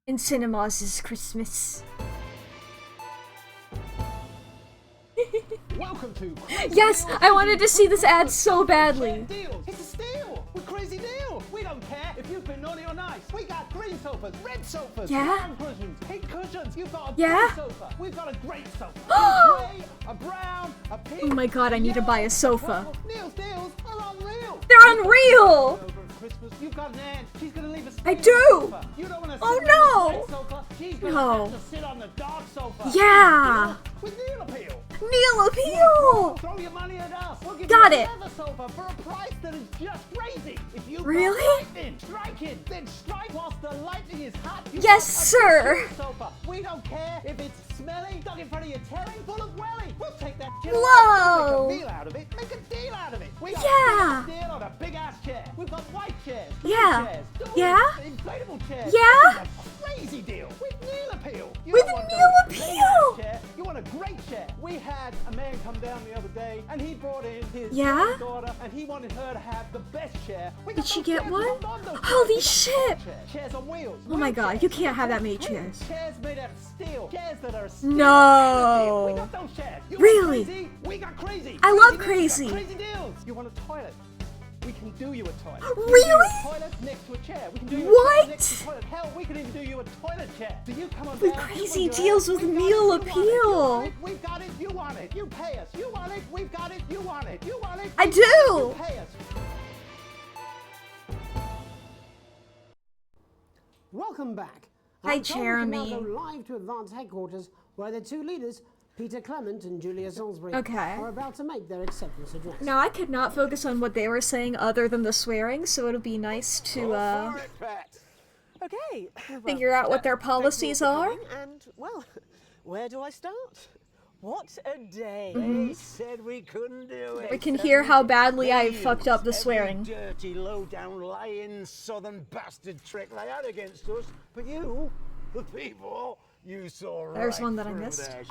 in cinemas this Christmas. Welcome to Yes, I wanted to see this ad so badly. Deals. It's a steal. We're crazy deal. We don't care if you've been naughty or nice. We got green sofas, red sofas, Yeah? brown cushions, pink cushions. You've got a Yeah? blue sofa. We've got a great sofa. A grey, a brown, a pink. Oh my god, I need to buy a yellow, sofa. purple. Neil's deals are unreal. They're unreal! Over at Christmas, you've got an aunt. She's gonna leave a I space do! on the sofa. You don't want to Oh, sit no! on the red sofa. She's gonna No. have to sit on the dark sofa. Yeah. With Neil appeal. Neil Appeal! Throw your money at us. We'll give Got you it. another sofa for a price that is just crazy. If you Really? got lightning, strike it. Then strike whilst the lightning is hot. You Yes, got a sir. cheap sofa. We don't care if it's smelly, stuck in front of your telly, full of welly. We'll take that shit. Whoa. Make a meal out of it. Make a deal out of it. We got Yeah. a big deal on a big ass chair. We've got white chairs. blue Yeah. Chairs, double Yeah. Inflatable chairs. Yeah. This is a crazy deal with Neil Appeal. You With don't want Neil no Appeal. lazy-ass chair. You want a great chair. We had a man come down the other day and he brought in his Yeah? daughter and he wanted her to have the best chair. We Did got she those get chairs. one? We got those chairs. Holy We got shit. Chairs on wheels. Oh my god, you can't have that many chairs. Chairs made out of steel. Chairs that are steel. No. We got those chairs. You Really? Want crazy? We got crazy. I love deals. crazy. Crazy deals. You want a toilet? We can do you a toilet. Really? A toilet next to a chair. We can do you What? a toilet next to a toilet. Hell, we can even do you a toilet chair. Do you come on The down? crazy You want deals your with ass? We got Neil it, you want Appeal. it, you want it. We've got it. You want it. You pay us. You want it. We've got it. You want it. You want it. I You do. pay us. Welcome back. Hi, I'm told we can now Jeremy. go live to Advance headquarters, where the two leaders, Peter Clement and Julia Salisbury, Okay. are about to make their acceptance address. Now, I could not focus on what they were saying other than the swearing, so it'll be nice to, Okay. figure out what their policies are. And, well, where do I start? What a day. They said we couldn't do it. We can hear how badly I fucked up the swearing. Dirty, low-down, lying, southern bastard trick they had against us. But you, the people, you saw right There's one that I through missed. their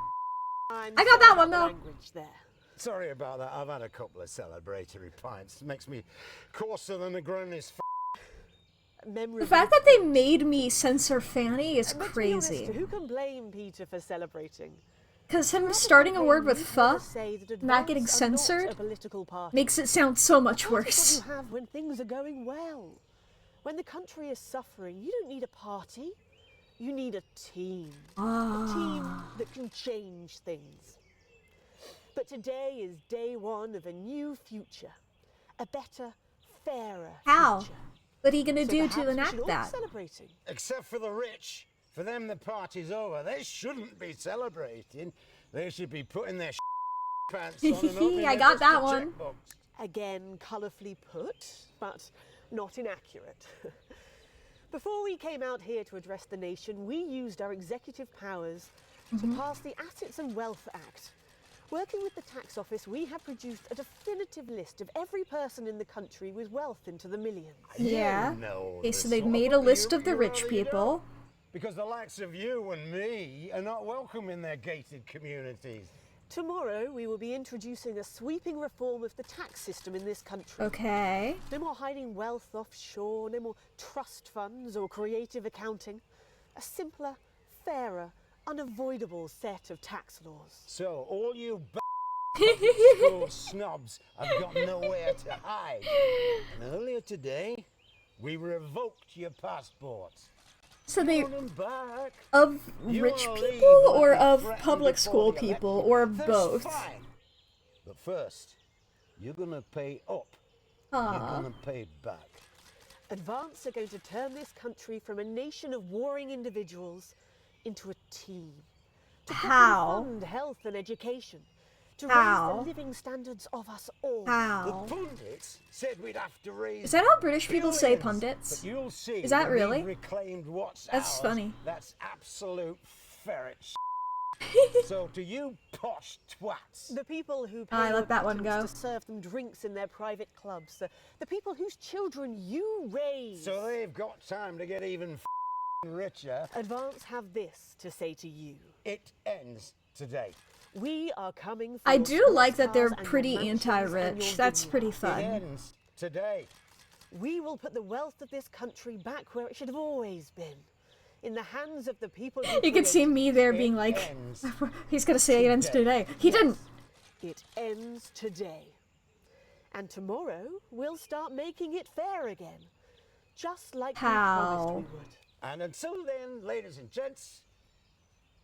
I'm I got that sorry one, about though. the language there. Sorry about that. I've had a couple of celebratory pints. Makes me coarser than a granny's Memory The of fact you. that they made me censor Fanny is But to be honest, crazy. who can blame Peter for celebrating? Because him starting a word with You'd "fa" rather say that not getting Advance are not censored a political party. makes it sound so much Part of worse. what you have when things are going well. When the country is suffering, you don't need a party. You need a team. A team that can change things. But today is day one of a new future. A better, fairer How? future. What are you gonna So do perhaps to we should enact all be that? celebrating. Except for the rich. For them, the party's over. They shouldn't be celebrating. They should be putting their pants on and opening I their got that busted one. checkbooks. Again, colourfully put, but not inaccurate. Before we came out here to address the nation, we used our executive powers to pass the Assets and Wealth Act. Working with the tax office, we have produced a definitive list of every person in the country with wealth into the millions. Yeah. know Okay, this so they've sort made of- a list you- of the you rich really people. don't. Because the likes of you and me are not welcome in their gated communities. Tomorrow, we will be introducing a sweeping reform of the tax system in this country. Okay. No more hiding wealth offshore, no more trust funds or creative accounting. A simpler, fairer, unavoidable set of tax laws. So, all you school snobs have got nowhere to hide. And earlier today, we revoked your passports. So they Want 'em back. of You rich wanna leave people like or you of threatened public before school the people election. or That's both? fine. But first, you're gonna pay up. Aw. You're gonna pay back. Advance are going to turn this country from a nation of warring individuals into a team. To How? fund health and education. To How? raise the living standards of us all. How? The pundits said we'd have to raise. Is that how British people say billions, pundits? But you'll see. Is that when really? we've reclaimed what's That's ours, funny. That's absolute ferret. So to you posh twats. The people who pay I let your that one patrons go. to serve them drinks in their private clubs. The people whose children you raise. So they've got time to get even richer. Advance have this to say to you. It ends today. We are coming for I your do sports like that cars they're and your pretty mansions and anti-rich. your That's vineyards. pretty It fun. ends today. We will put the wealth of this country back where it should have always been. In the hands of the people who You can see created me there It being like, ends he's gonna say it ends today. He didn't. it. It ends today. And tomorrow, we'll start making it fair again. Just like we How? promised we would. And until then, ladies and gents,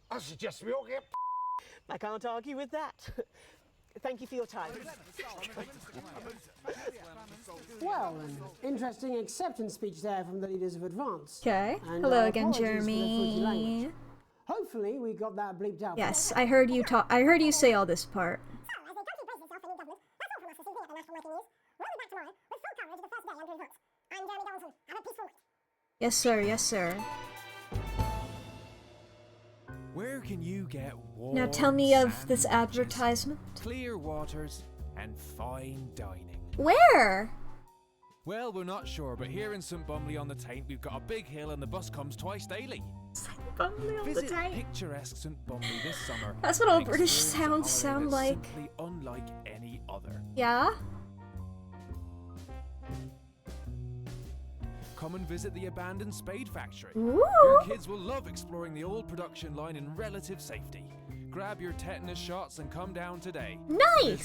I suggest we all get. I can't argue with that. Thank you for your time. Well, an interesting acceptance speech there from the leaders of Advance. Okay. And Hello our again, apologies for the fruity Jeremy. language. Hopefully, we got that bleeped out. Yes, I heard you talk. I heard you say all this part. Yes, sir. Yes, sir. Where can you get warm Now tell me of sand this beaches, advertisement. clear waters, and fine dining? Where? Well, we're not sure, but here in St Bumley on the Taint, we've got a big hill and the bus comes twice daily. Bumley on the Visit Taint. picturesque St Bumley this summer. That's what all and British experience a sounds holiday sound that's like. Simply unlike any other. Yeah. Come and visit the abandoned spade factory. Ooh. Your kids will love exploring the old production line in relative safety. Grab your tetanus shots and come down today. There's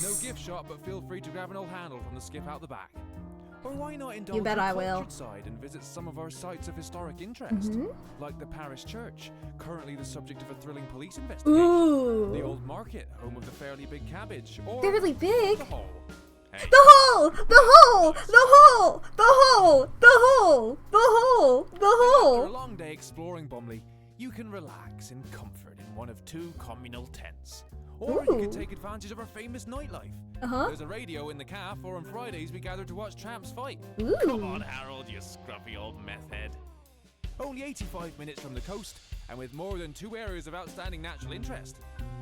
no Nice. gift shop, but feel free to grab an old handle from the skip out the back. Or why not indulge bet in I will. countryside and visit some of our sites of historic interest, Mhm. like the parish church, currently the subject of a thrilling police investigation. Ooh. The old market, home of the fairly big cabbage, or They're really big. the hall. Hey, The hole! The hole! The hole! The hole! The hole! The hole! The after a hole! long day exploring Bumley, You can relax in comfort in one of 2 communal tents. Or you can take advantage of our famous nightlife. There's a radio in the calf, or on Fridays we gather to watch tramps fight. Come on, Harold, you scruffy old meth head. Only 85 minutes from the coast, and with more than 2 areas of outstanding natural interest.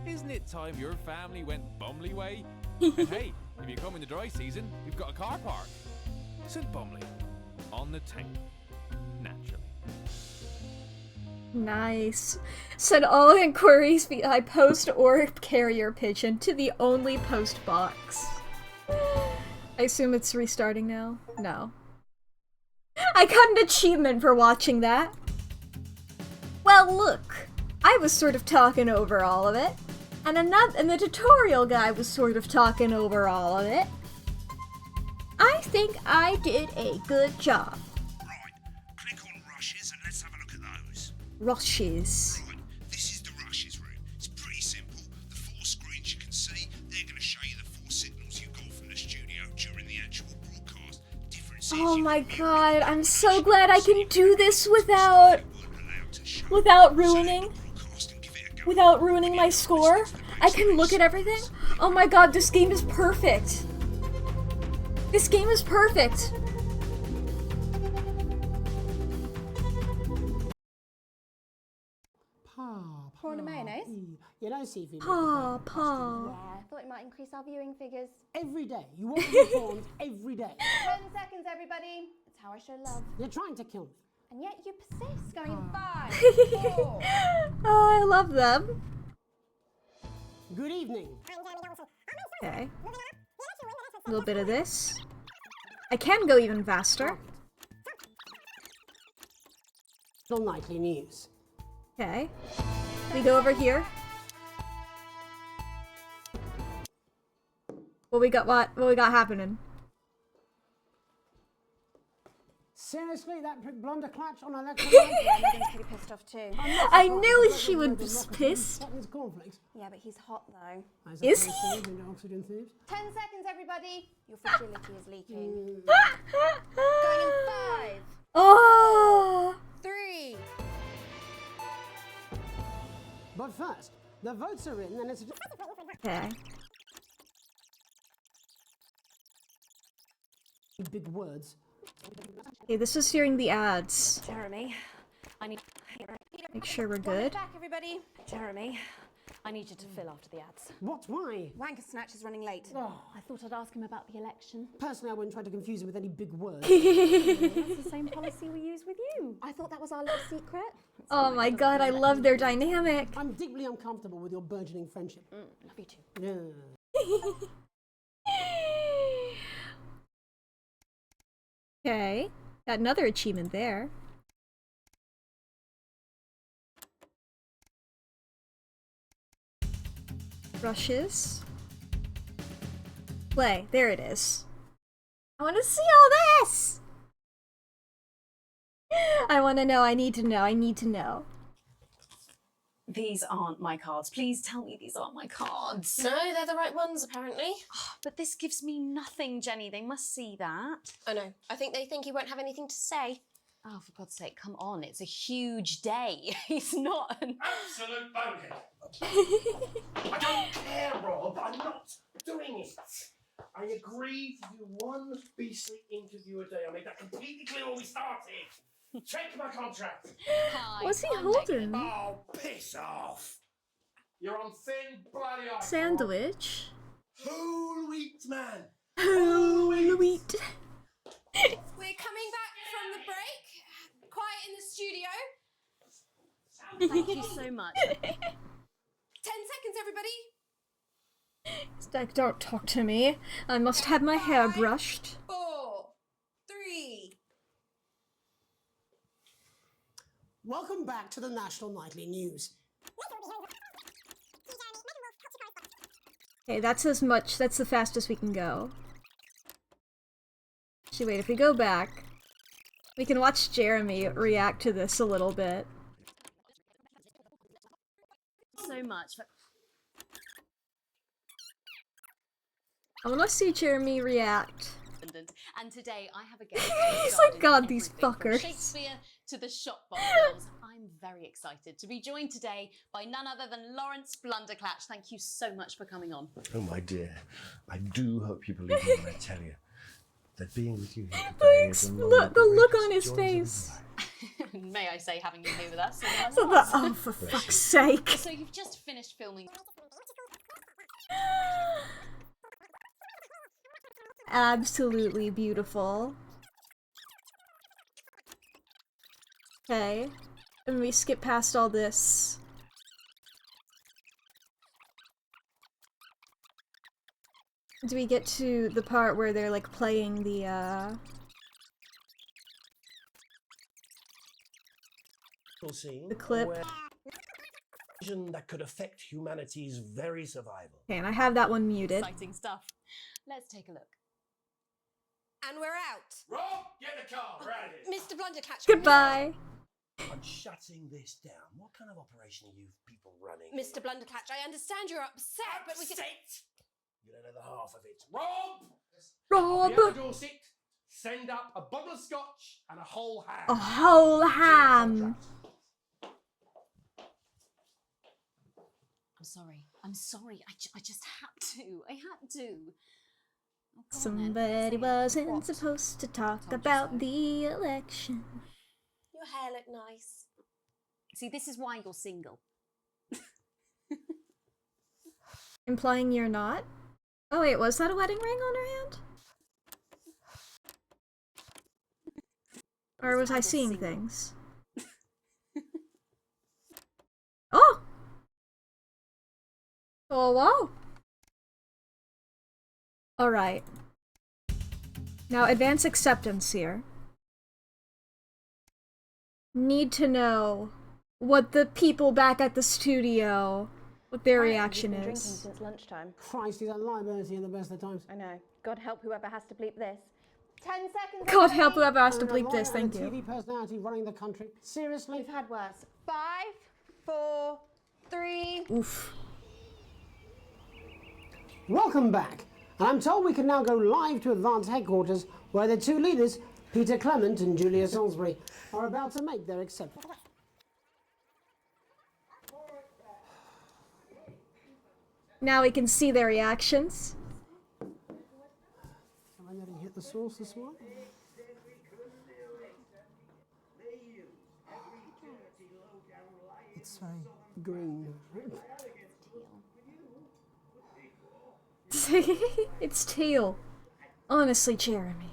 Isn't it time your family went Bumley way? And hey, if you come in the dry season, we've got a car park. St. Bumley, on the Tame, naturally. Nice. Send all inquiries via post or carrier pigeon to the only post box. I assume it's restarting now? No. I got an achievement for watching that. Well, look. I was sort of talking over all of it. And the tutorial guy was sort of talking over all of it. I think I did a good job. Click on rushes and let's have a look at those. Rushes. Right, this is the rushes room. It's pretty simple. The 4 screens you can see, they're going to show you the 4 signals you got from the studio during the actual broadcast. Differences Oh my god, I'm so glad I can do this without ruining my score. I can look at everything. Oh my god, this game is perfect. This game is perfect. Prawn and mayonnaise? You know, seafood. Paw. Yeah, I thought it might increase our viewing figures. Every day. You want more prawns every day. 10 seconds, everybody. It's how I show love. You're trying to kill me. And yet you persist, going in 5, 4. Oh, I love them. Good evening. Okay. A little bit of this. I can go even faster. Nightly news. Okay. We go over here. What we got happening? Seriously, that blunder clutch on election Megan's pretty pissed off too. I knew she would be pissed. Yeah, but he's hot though. Is he? 10 seconds, everybody. Your fragility is leaking. Going in 5. Oh! 3. But first, the votes are in, and it's Okay. big words. Okay, this is during the ads. Jeremy, I need. Make sure we're good. Back, everybody. Jeremy, I need you to fill after the ads. What? Why? Wanker Snatch is running late. Oh. I thought I'd ask him about the election. Personally, I wouldn't try to confuse him with any big words. That's the same policy we use with you. I thought that was our little secret. Oh my god, I love their dynamic. I'm deeply uncomfortable with your burgeoning friendship. Love you too. Yeah. Okay. Got another achievement there. Brushes. Play. There it is. I want to see all this! I want to know. I need to know. I need to know. These aren't my cards. Please tell me these aren't my cards. No, they're the right ones, apparently. But this gives me nothing, Jenny. They must see that. Oh no, I think they think you won't have anything to say. Oh, for God's sake, come on. It's a huge day. He's not an... Absolute bonehead. I don't care, Rob. I'm not doing it. I agreed to do one beastly interview a day. I made that completely clear when we started. Check my contract. Hi, What's he I'm holding? Oh, piss off. You're on thin bloody ice. Sandwich. Whole wheat, man. Whole wheat. We're coming back from the break. Quiet in the studio. Thank you so much. 10 seconds, everybody. It's like, don't talk to me. I must have my hair brushed. 4, 3. Welcome back to the National Nightly News. Okay, that's as much. That's the fastest we can go. Actually, wait, if we go back, we can watch Jeremy react to this a little bit. So much. I want to see Jeremy react. And today I have a guest. He's like, God, these From fuckers. Shakespeare to the Shopbot films. I'm very excited to be joined today by none other than Lawrence Blunderclatch. Thank you so much for coming on. Oh, my dear. I do hope you believe me when I tell you that being with you here today is a moment The of look greatest on his joys of face. May I say, having you here with us. Oh, for fuck's sake. So you've just finished filming. Absolutely beautiful. Okay. And we skip past all this. Do we get to the part where they're like playing the clip? That could affect humanity's very survival. Okay, and I have that one muted. Exciting stuff. Let's take a look. And we're out. Rob, get the car, we're out of here. Mr. Blunderclatch. Goodbye. I'm shutting this down. What kind of operation are you people running? Mr. Blunderclatch, I understand you're upset, but we can... You don't know the half of it. Rob! Rob! Be at the door, send up a bottle of scotch and a whole ham. A whole ham. I'm sorry. I just had to. I had to. Oh, Somebody wasn't supposed to talk about the election. Your hair looked nice. See, this is why you're single. Implying you're not? Oh wait, was that a wedding ring on her hand? Or was I seeing things? Oh! Oh wow! Alright. Now advance acceptance here. Need to know what the people back at the studio, what their reaction You've been is. drinking since lunchtime. Christ, is that liability in the best of times? I know. God help whoever has to bleep this. 10 seconds. God help whoever has to And a bleep this, lawyer and thank a you. TV personality running the country. Seriously? We've had worse. 5, 4, 3. Oof. Welcome back. And I'm told we can now go live to Advance Headquarters, where the two leaders, Peter Clement and Julia Salisbury, are about to make their acceptance. Now we can see their reactions. Am I letting hit the source this morning? It's very green. It's teal. Honestly, Jeremy.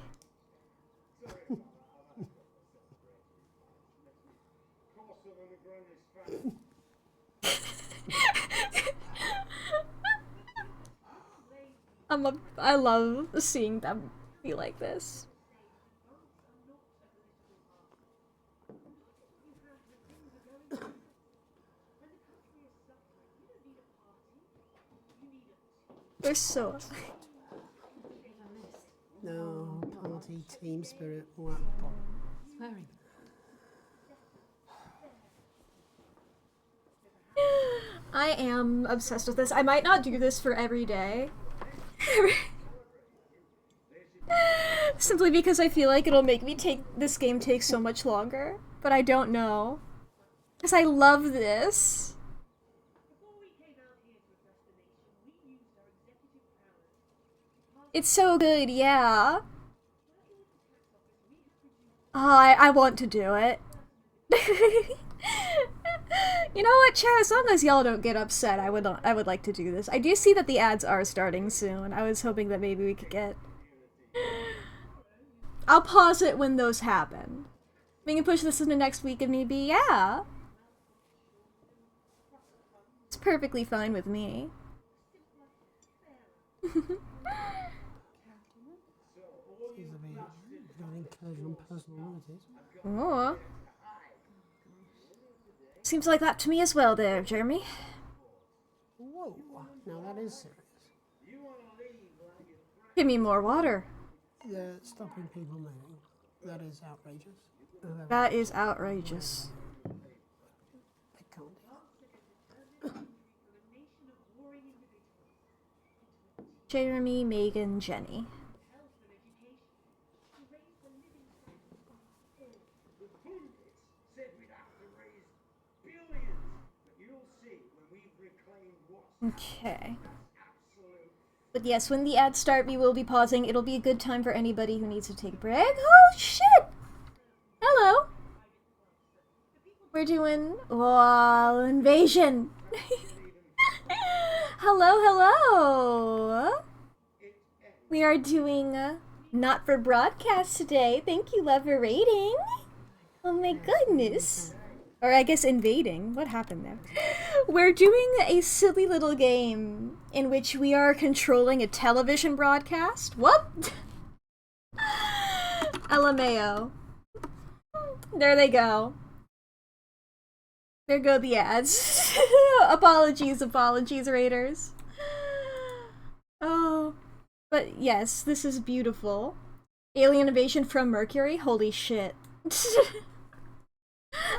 I love seeing them be like this. They're so... No, party, team spirit, all that. Swearing. I am obsessed with this. I might not do this for every day. Simply because I feel like it'll make me this game take so much longer. But I don't know. Because I love this. It's so good, yeah. Oh, I want to do it. You know what, chat? As long as y'all don't get upset, I would like to do this. I do see that the ads are starting soon. I was hoping that maybe we could get... I'll pause it when those happen. We can push this into next week if need be, yeah. It's perfectly fine with me. Oh. Seems like that to me as well there, Jeremy. Whoa, now that is serious. Give me more water. Yeah, stopping people moving. That is outrageous. That is outrageous. They can't do that. Jeremy, Megan, Jenny. Okay. But yes, when the ads start, we will be pausing. It'll be a good time for anybody who needs to take a break. Oh, shit! Hello! We're doing wall invasion. Hello, hello. We are doing not for broadcast today. Thank you, love, for rating. Oh my goodness. Or I guess invading. What happened there? We're doing a silly little game in which we are controlling a television broadcast. What? LMAO. There they go. There go the ads. Apologies, Raiders. Oh. But yes, this is beautiful. Alien invasion from Mercury? Holy shit.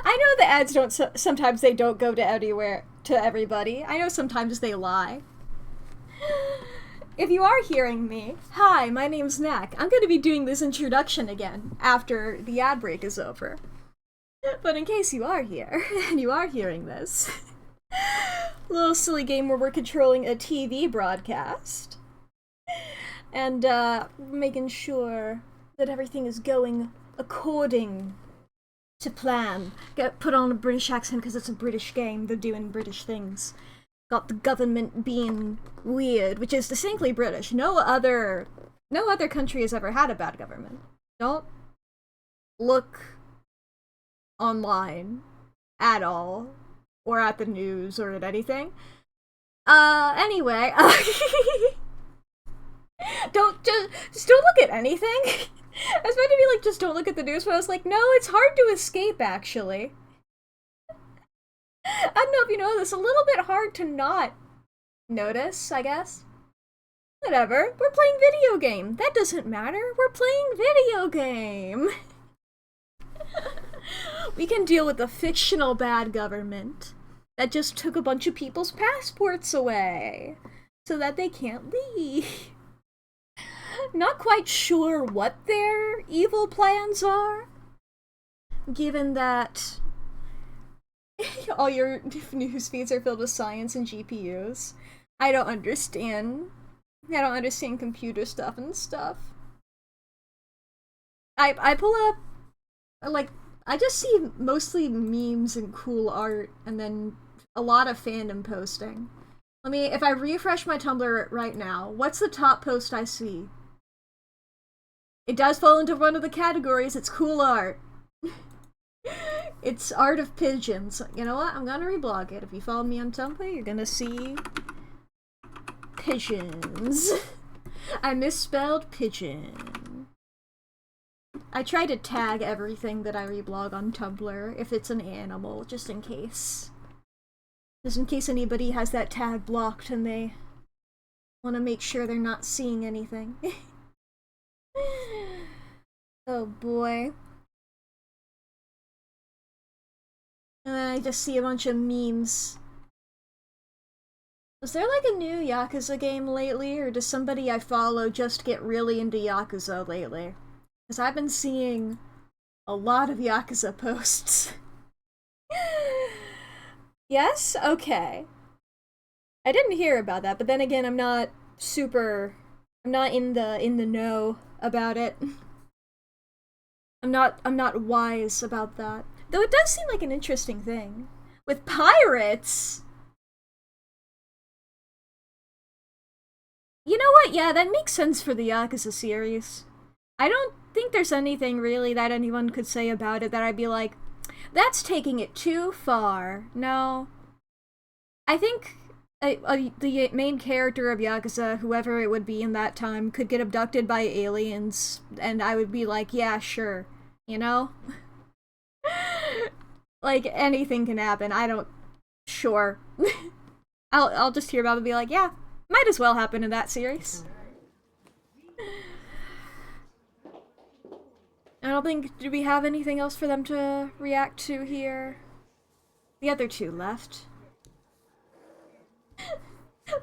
I know the ads don't, sometimes they don't go to anywhere, to everybody. I know sometimes they lie. If you are hearing me, hi, my name's Mack. I'm gonna be doing this introduction again after the ad break is over. But in case you are here, and you are hearing this, little silly game where we're controlling a TV broadcast. And, making sure that everything is going according to plan. Put on a British accent because it's a British game, they're doing British things. Got the government being weird, which is distinctly British. No other country has ever had a bad government. Don't look online at all, or at the news, or at anything. Anyway, just don't look at anything. I was about to be like, just don't look at the news, but I was like, no, it's hard to escape, actually. I don't know if you know this, a little bit hard to not notice, I guess. Whatever, we're playing video game. That doesn't matter, we're playing video game. We can deal with the fictional bad government that just took a bunch of people's passports away so that they can't leave. Not quite sure what their evil plans are, given that all your news feeds are filled with science and GPUs. I don't understand computer stuff and stuff. I pull up, like, I just see mostly memes and cool art, and then a lot of fandom posting. If I refresh my Tumblr right now, what's the top post I see? It does fall into one of the categories, it's cool art. It's art of pigeons. You know what? I'm gonna reblog it. If you follow me on Tumblr, you're gonna see pigeons. I misspelled pigeon. I try to tag everything that I reblog on Tumblr if it's an animal, just in case. Just in case anybody has that tag blocked and they want to make sure they're not seeing anything. Oh boy. And then I just see a bunch of memes. Was there like a new Yakuza game lately, or does somebody I follow just get really into Yakuza lately? Because I've been seeing a lot of Yakuza posts. Yes? Okay. I didn't hear about that, but then again, I'm not in the know about it. I'm not wise about that. Though it does seem like an interesting thing. With pirates! You know what? Yeah, that makes sense for the Yakuza series. I don't think there's anything really that anyone could say about it that I'd be like, that's taking it too far. No. I think the main character of Yakuza, whoever it would be in that time, could get abducted by aliens, and I would be like, yeah, sure. You know? Like, anything can happen. Sure. I'll just hear about it and be like, yeah, might as well happen in that series. I don't think, do we have anything else for them to react to here? The other two left.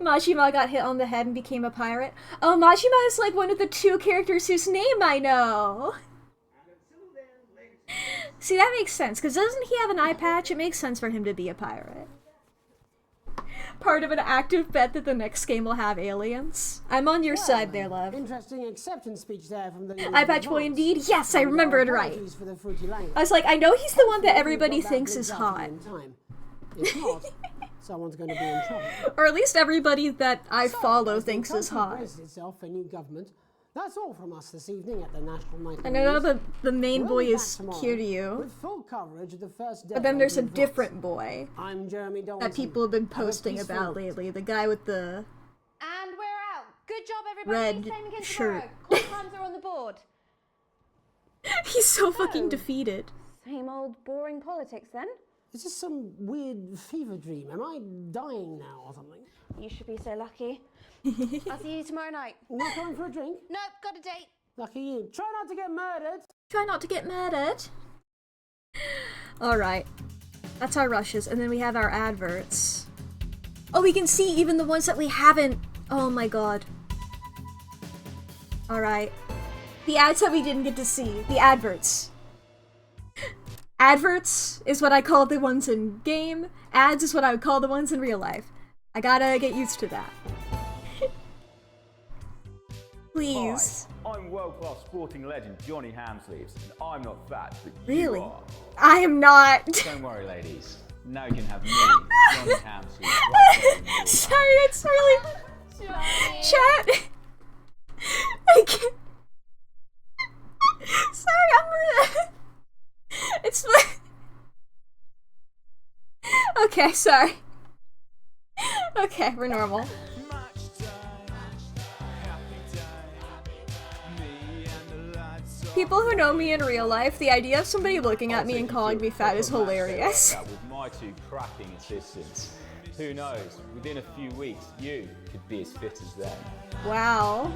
Majima got hit on the head and became a pirate. Oh, Majima is like one of the two characters whose name I know! See, that makes sense, because doesn't he have an eye patch? It makes sense for him to be a pirate. part of an active bet that the next game will have aliens. I'm on your side there, love. Interesting acceptance speech there from the Eye patch boy indeed? Yes, I remembered right. For the fruity language. I was like, I know he's the one that everybody thinks is hot. If not, someone's going to be in trouble. Or at least everybody that I follow thinks is hot. Itself for new government. That's all from us this evening at the National Night. And I know the main boy is cute to you. With full coverage of the first day. But then there's a different boy I'm Jeremy that people have been posting about lately. The guy with the And we're out. Good job, everybody. red Same again shirt. tomorrow. Call times are on the board. He's so fucking defeated. Same old boring politics then. Is this some weird fever dream? Am I dying now or something? You should be so lucky. I'll see you tomorrow night. Not coming for a drink? Nope, got a date. Lucky you. Try not to get murdered. Try not to get murdered. Alright. That's our rushes, and then we have our adverts. Oh, we can see even the ones that we haven't. Oh my god. Alright. The ads that we didn't get to see. The adverts. Adverts is what I call the ones in game. Ads is what I would call the ones in real life. I gotta get used to that. Please. Hi, I'm world-class sporting legend Johnny Hamsleeves, and I'm not fat, but Really? you are. I am not. Don't worry, ladies. Now you can have me, Johnny Hamsleeves. Right. Sorry, it's really... Chat. I can't... Sorry, I'm... It's... Okay, sorry. Okay, we're normal. People who know me in real life, the idea of somebody looking at me and calling me fat is hilarious. With my two cracking assistants. Who knows, within a few weeks, you could be as fit as them. Wow.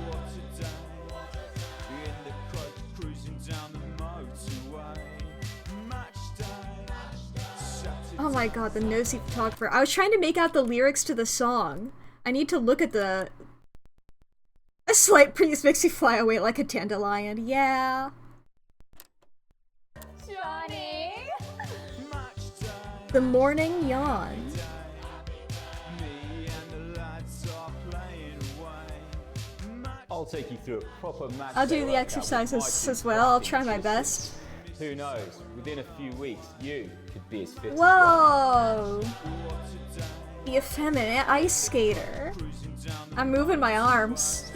Oh my god, the nosy photographer. I was trying to make out the lyrics to the song. I need to look at the... A slight breeze makes you fly away like a dandelion. Yeah. Johnny! The morning yawn. I'll take you through a proper match. I'll do the exercises as well. I'll try my best. Who knows, within a few weeks, you could be as fit as Whoa! The effeminate ice skater. I'm moving my arms.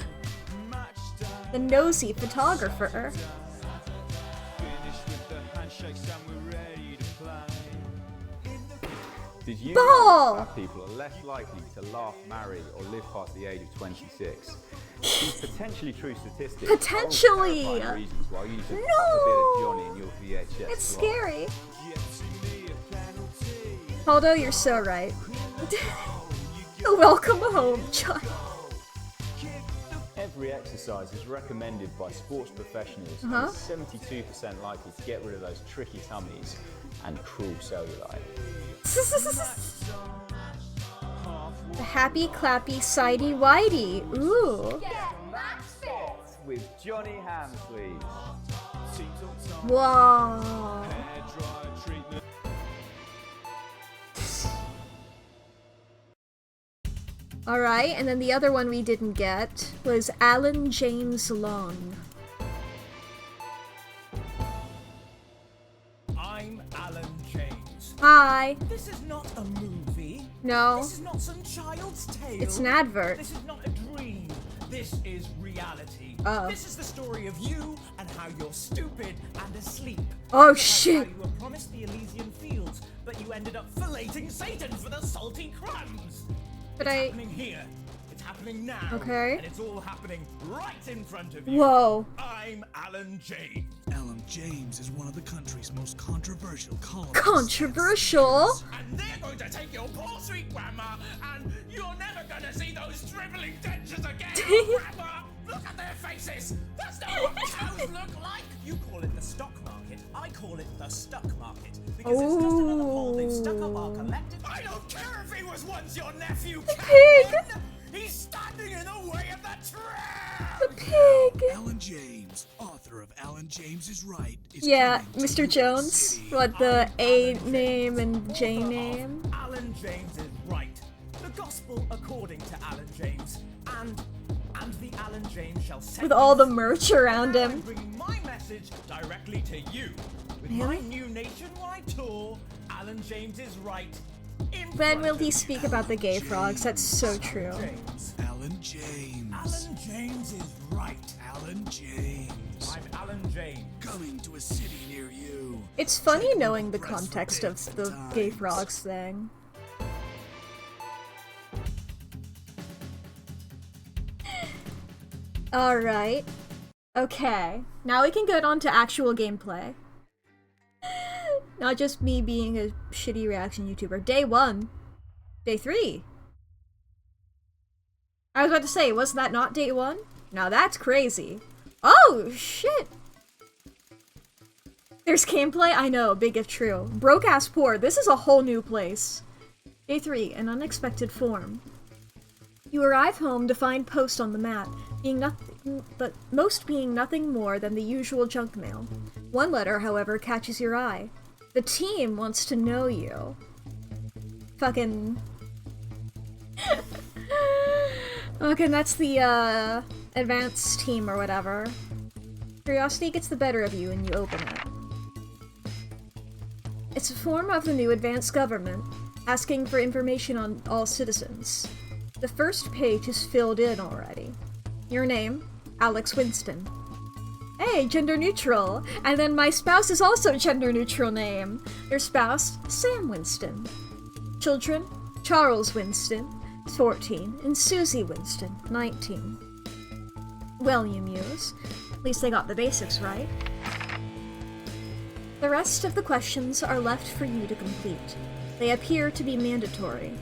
The nosy photographer. Did you Ball! know that people are less likely to laugh, marry, or live past the age of 26? These potentially true statistics. Potentially! Are all terrifying reasons why you need to pop a bit of Johnny in your VHS. It's slot. scary. Holdo, you're so right. Welcome home, John. Every exercise is recommended by sports professionals and is 72% likely to get rid of those tricky tummies and cruel cellulite. The happy, clappy, sidey, whitey. Ooh. Get that fit! With Johnny Hamsleeves. Whoa. Alright, and then the other one we didn't get was Alan James Long. I'm Alan James. Hi. This is not a movie. No. This is not some child's tale. It's an advert. This is not a dream. This is reality. Uh-oh. This is the story of you and how you're stupid and asleep. Oh, That's shit. How you were promised the Elysian fields, but you ended up filleting Satan for the salty crumbs. But It's happening here. It's happening now. Okay. And it's all happening right in front of you. Whoa. I'm Alan James. Alan James is one of the country's most controversial columnists. Controversial? And they're going to take your poor sweet grandma, and you're never going to see those dribbling dentures again. Grandma, look at their faces. That's not what cows look like. You call it the stock market. I call it the stuck market. Because it's just another hole they've stuck up our collective. I don't care if he was once your nephew, pig. Captain. He's standing in the way of the tram. The pig. Alan James, author of Alan James is Right, is Yeah, coming to Mr. your Jones. city. What, the A name and J name? Alan James is right. The guy gospel according to Alan James, and the Alan James shall set With all you the free. merch around And now I'm him. bringing my message directly to you. With my new nationwide tour, Alan James is right. When will he speak about the gay frogs? That's so true. Alan James. Alan James is right. Alan James. I'm Alan James. Coming to a city near you. It's funny knowing the context of the gay frogs thing. Alright. Okay. Now we can get on to actual gameplay. Not just me being a shitty reaction YouTuber. Day 1. Day 3. I was about to say, was that not day 1? Now that's crazy. Oh, shit! There's gameplay? I know, big if true. Broke ass poor, this is a whole new place. Day 3, an unexpected form. You arrive home to find post on the mat, being nothing, but most being nothing more than the usual junk mail. One letter, however, catches your eye. The team wants to know you. Fucking... Okay, that's the, advanced team or whatever. Curiosity gets the better of you and you open it. It's a form of the new advanced government, asking for information on all citizens. The first page is filled in already. Your name, Alex Winston. Hey, gender neutral! And then my spouse is also gender neutral name. Your spouse, Sam Winston. Children, Charles Winston, 14, and Susie Winston, 19. Well, you muse. At least they got the basics right. The rest of the questions are left for you to complete. They appear to be mandatory.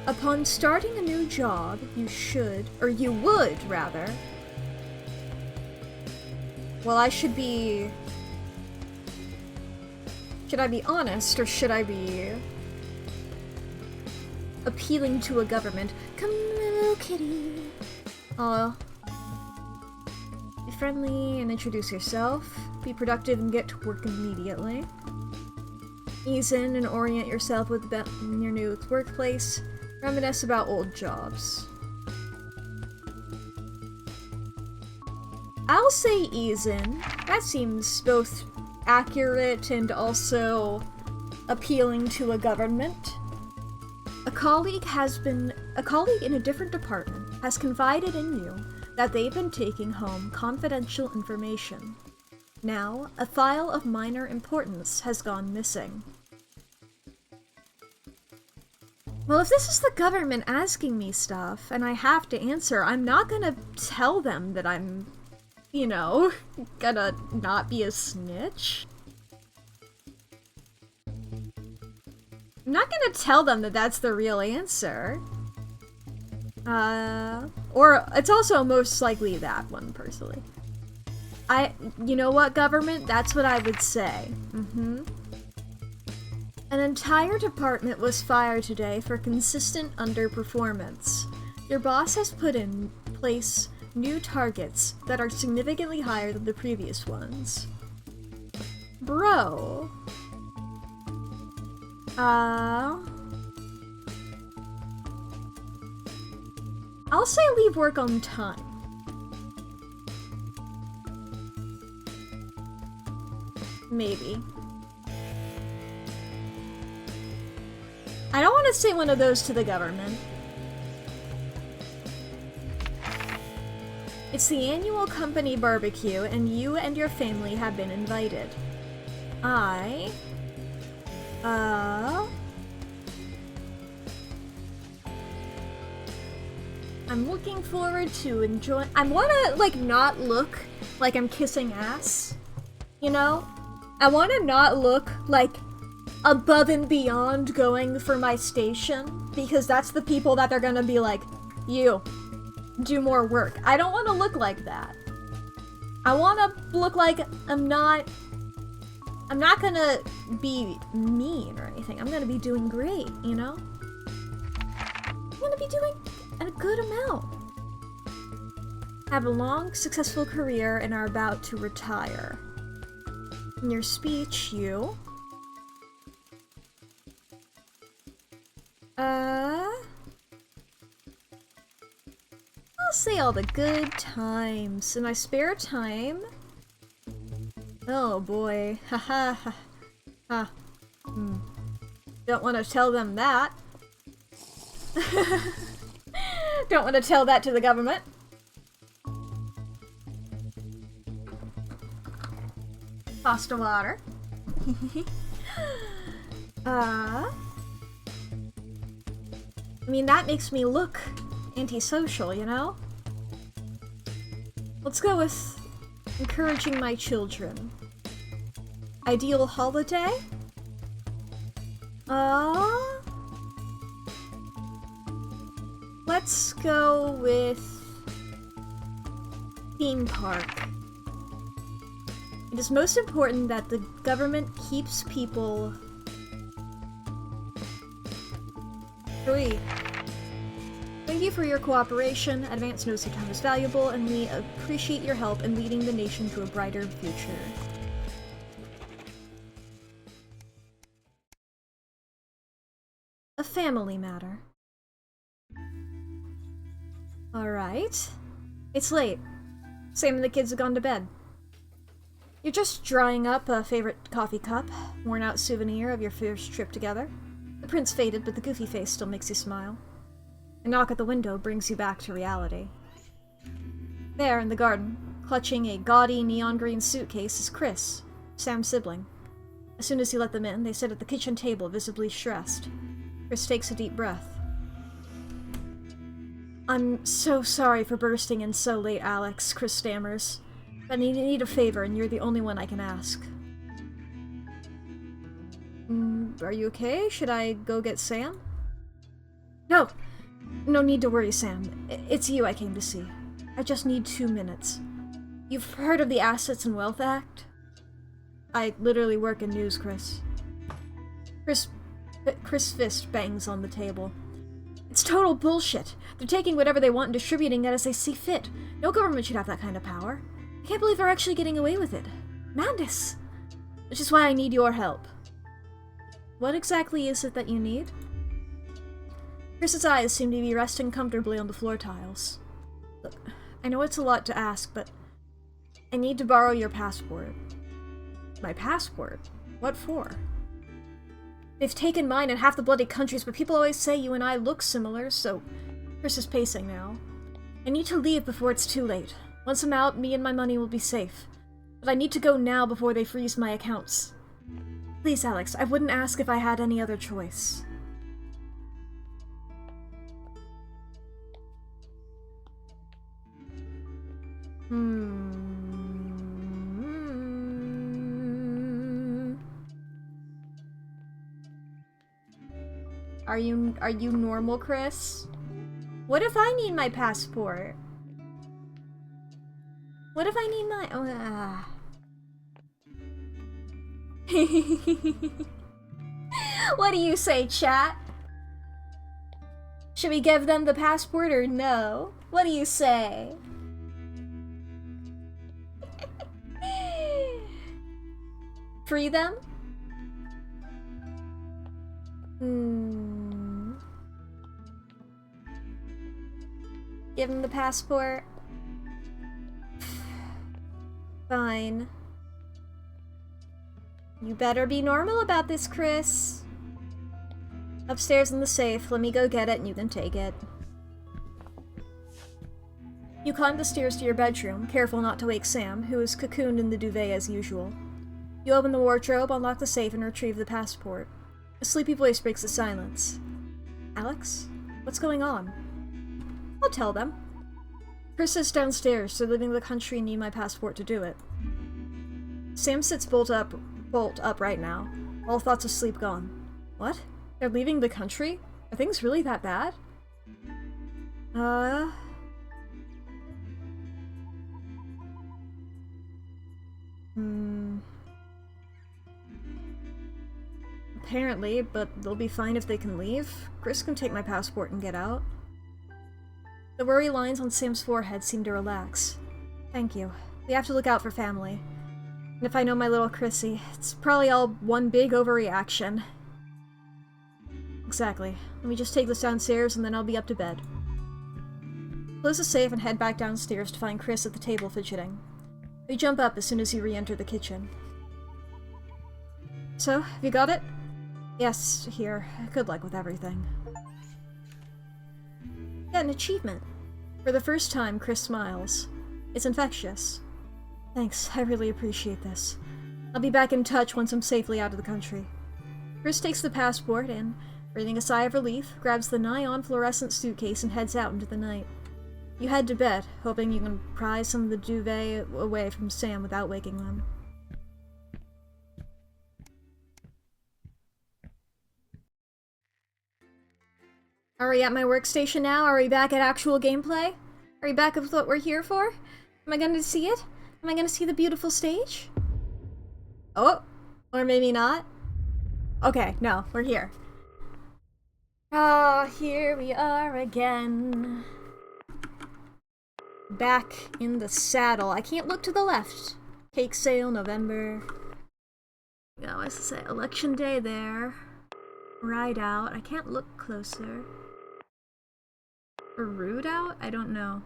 Upon starting a new job, you should, or you would, rather. Well, I should be... Should I be honest, or should I be... appealing to a government? Come, little kitty. Be friendly and introduce yourself. Be productive and get to work immediately. Ease in and orient yourself with your new workplace. Reminisce about old jobs. I'll say ease in. That seems both accurate and also appealing to a government. A colleague in a different department has confided in you that they've been taking home confidential information. Now, a file of minor importance has gone missing. Well, if this is the government asking me stuff, and I have to answer, I'm not gonna tell them that I'm, you know, gonna not be a snitch. I'm not gonna tell them that that's the real answer. Or it's also most likely that one, personally. You know what, government? That's what I would say. An entire department was fired today for consistent underperformance. Your boss has put in place new targets that are significantly higher than the previous ones. Bro. I'll say leave work on time. Maybe. I don't want to say one of those to the government. It's the annual company barbecue, and you and your family have been invited. I'm looking forward to enjoy- I wanna, like, not look like I'm kissing ass. You know? I wanna not look like above and beyond going for my station, because that's the people that they're gonna be like, you, do more work. I don't want to look like that. I want to look like I'm not gonna be mean or anything. I'm gonna be doing great, you know? I'm gonna be doing a good amount. Have a long, successful career and are about to retire. In your speech, you... I'll say all the good times in my spare time. Oh boy. Ha ha ha. Ha. Don't want to tell them that. Don't want to tell that to the government. Pasta water. I mean, that makes me look antisocial, you know? Let's go with encouraging my children. Ideal holiday? Let's go with theme park. It is most important that the government keeps people free. Thank you for your cooperation. Advance knows your time is valuable, and we appreciate your help in leading the nation to a brighter future. A family matter. Alright. It's late. Sam and the kids have gone to bed. You're just drying up a favorite coffee cup, worn out souvenir of your first trip together. The print's faded, but the goofy face still makes you smile. A knock at the window brings you back to reality. There, in the garden, clutching a gaudy neon green suitcase, is Chris, Sam's sibling. As soon as you let them in, they sit at the kitchen table, visibly stressed. Chris takes a deep breath. I'm so sorry for bursting in so late, Alex, Chris stammers. But I need a favor, and you're the only one I can ask. Are you okay? Should I go get Sam? No! No need to worry, Sam. It's you I came to see. I just need 2 minutes. You've heard of the Assets and Wealth Act? I literally work in news, Chris. Chris' fist bangs on the table. It's total bullshit. They're taking whatever they want and distributing it as they see fit. No government should have that kind of power. I can't believe they're actually getting away with it. Madness! Which is why I need your help. What exactly is it that you need? Chris's eyes seem to be resting comfortably on the floor tiles. Look, I know it's a lot to ask, but I need to borrow your passport. My passport? What for? They've taken mine in half the bloody countries, but people always say you and I look similar, so Chris is pacing now. I need to leave before it's too late. Once I'm out, me and my money will be safe. But I need to go now before they freeze my accounts. Please, Alex, I wouldn't ask if I had any other choice. Are you normal, Chris? What if I need my passport? What if I need my... What do you say, chat? Should we give them the passport or no? What do you say? Free them? Give him the passport. Fine. You better be normal about this, Chris. Upstairs in the safe. Let me go get it and you can take it. You climb the stairs to your bedroom, careful not to wake Sam, who is cocooned in the duvet as usual. You open the wardrobe, unlock the safe, and retrieve the passport. A sleepy voice breaks the silence. Alex? What's going on? I'll tell them. Chris is downstairs, so leaving the country and need my passport to do it. Sam sits bolt up right now, all thoughts of sleep gone. What? They're leaving the country? Are things really that bad? Apparently, but they'll be fine if they can leave. Chris can take my passport and get out. The worry lines on Sam's forehead seem to relax. Thank you. We have to look out for family. And if I know my little Chrissy, it's probably all one big overreaction. Exactly. Let me just take this downstairs and then I'll be up to bed. Close the safe and head back downstairs to find Chris at the table fidgeting. We jump up as soon as you re-enter the kitchen. So, have you got it? Yes, here. Good luck with everything. Got an achievement. For the first time, Chris smiles. It's infectious. Thanks, I really appreciate this. I'll be back in touch once I'm safely out of the country. Chris takes the passport and, breathing a sigh of relief, grabs the nigh-on fluorescent suitcase and heads out into the night. You head to bed, hoping you can pry some of the duvet away from Sam without waking them. Are we at my workstation now? Are we back at actual gameplay? Are we back with what we're here for? Am I going to see it? Am I going to see the beautiful stage? Oh, or maybe not. Okay, no, we're here. Ah, here we are again. Back in the saddle. I can't look to the left. Cake sale, November. Yeah, what's it say? Election day there. Ride out. I can't look closer. Or rude out? I don't know.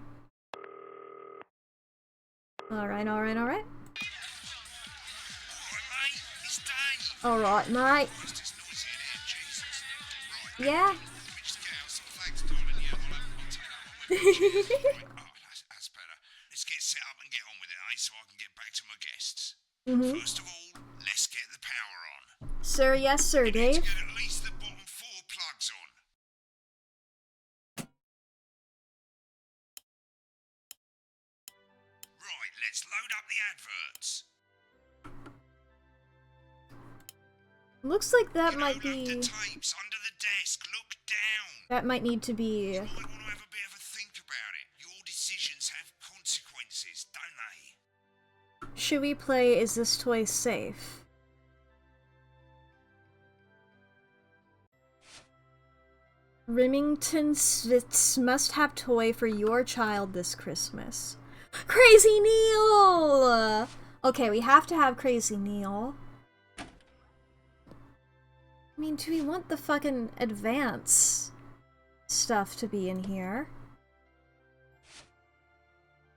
Alright, alright, alright. Alright, mate. Yeah. That's better. Let's get set up and get on with it, so I can get back to my guests. First of all, let's get the power on. Sir, yes, sir, Dave. Get at least the bottom 4 plugs on. Right, let's load up the adverts. Looks like that might be... The tapes under the desk. Look down. That might need to be... You might want to have a bit of a think about it. Your decisions have consequences, don't they? Should we play Is This Toy Safe? Remington Svitz must have toy for your child this Christmas. Crazy Neil! Okay, we have to have Crazy Neil. I mean, do we want the fucking advance stuff to be in here?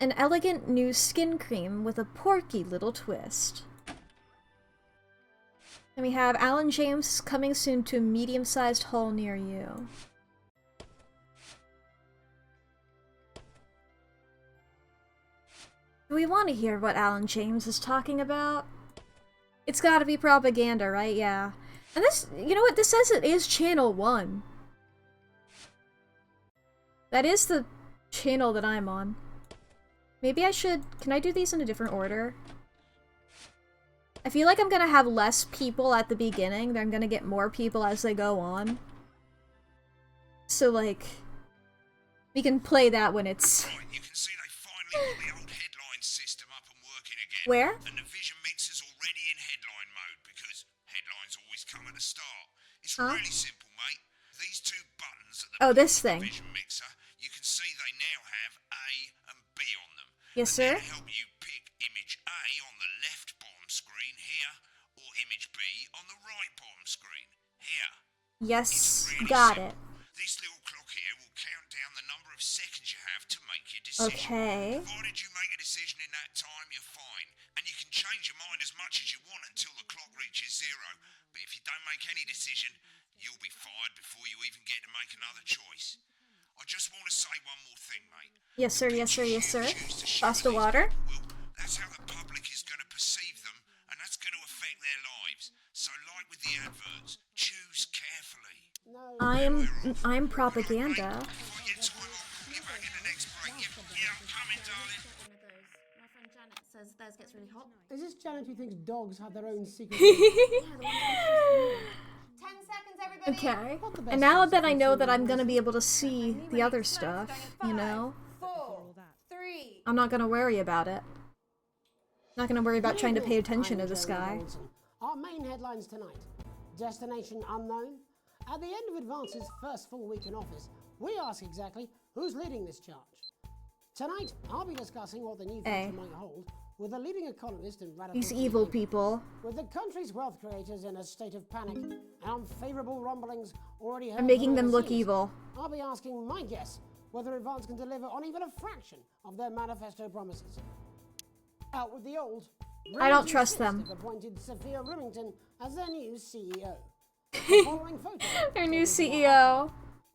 An elegant new skin cream with a porky little twist. And we have Alan James coming soon to a medium-sized hall near you. Do we want to hear what Alan James is talking about? It's gotta be propaganda, right? Yeah. And this, you know what, this says it is channel 1. That is the channel that I'm on. Maybe I should, can I do these in a different order? I feel like I'm gonna have less people at the beginning, then I'm gonna get more people as they go on. So like, we can play that when it's... Right, you can see they finally got the old headline system up and working again. Where? And the vision mixer's already in headline mode because headlines always come at the start. It's really simple, mate. These 2 buttons at the this thing. vision mixer, you can see they now have A and B on them. Yes, sir. They help you pick image A on the left bottom screen here, or image B on the right bottom screen here. Yes, got it. This little clock here will count down the number of seconds you have to make your decision. Okay. Provided you make a decision in that time, you're fine. And you can change your mind as much as you want until the clock reaches 0. But if you don't make any decision, you'll be fired before you even get to make another choice. I just want to say one more thing, mate. Yes, sir, yes, sir, yes, sir. Glass of water. That's how the public is going to perceive them, and that's going to affect their lives. So like with the adverts, choose carefully. I'm propaganda. Says theirs gets really hot. Is this Janet who thinks dogs have their own secret? 10 seconds, everybody. Okay. And now that I know that I'm gonna be able to see the other stuff, you know? 4, 3. I'm not gonna worry about it. Not gonna worry about trying to pay attention to this guy. Our main headlines tonight. Destination unknown. At the end of Advance's first full week in office, we ask exactly who's leading this charge. Tonight, I'll be discussing what the new future might hold, with a leading economist and radical... These evil people. With the country's wealth creators in a state of panic and unfavourable rumblings already heard... I'm making them look overseas, evil. I'll be asking my guess whether Advance can deliver on even a fraction of their manifesto promises. Out with the old. I don't trust them. Have appointed Sophia Remington as their new CEO. The following photo Their new CEO.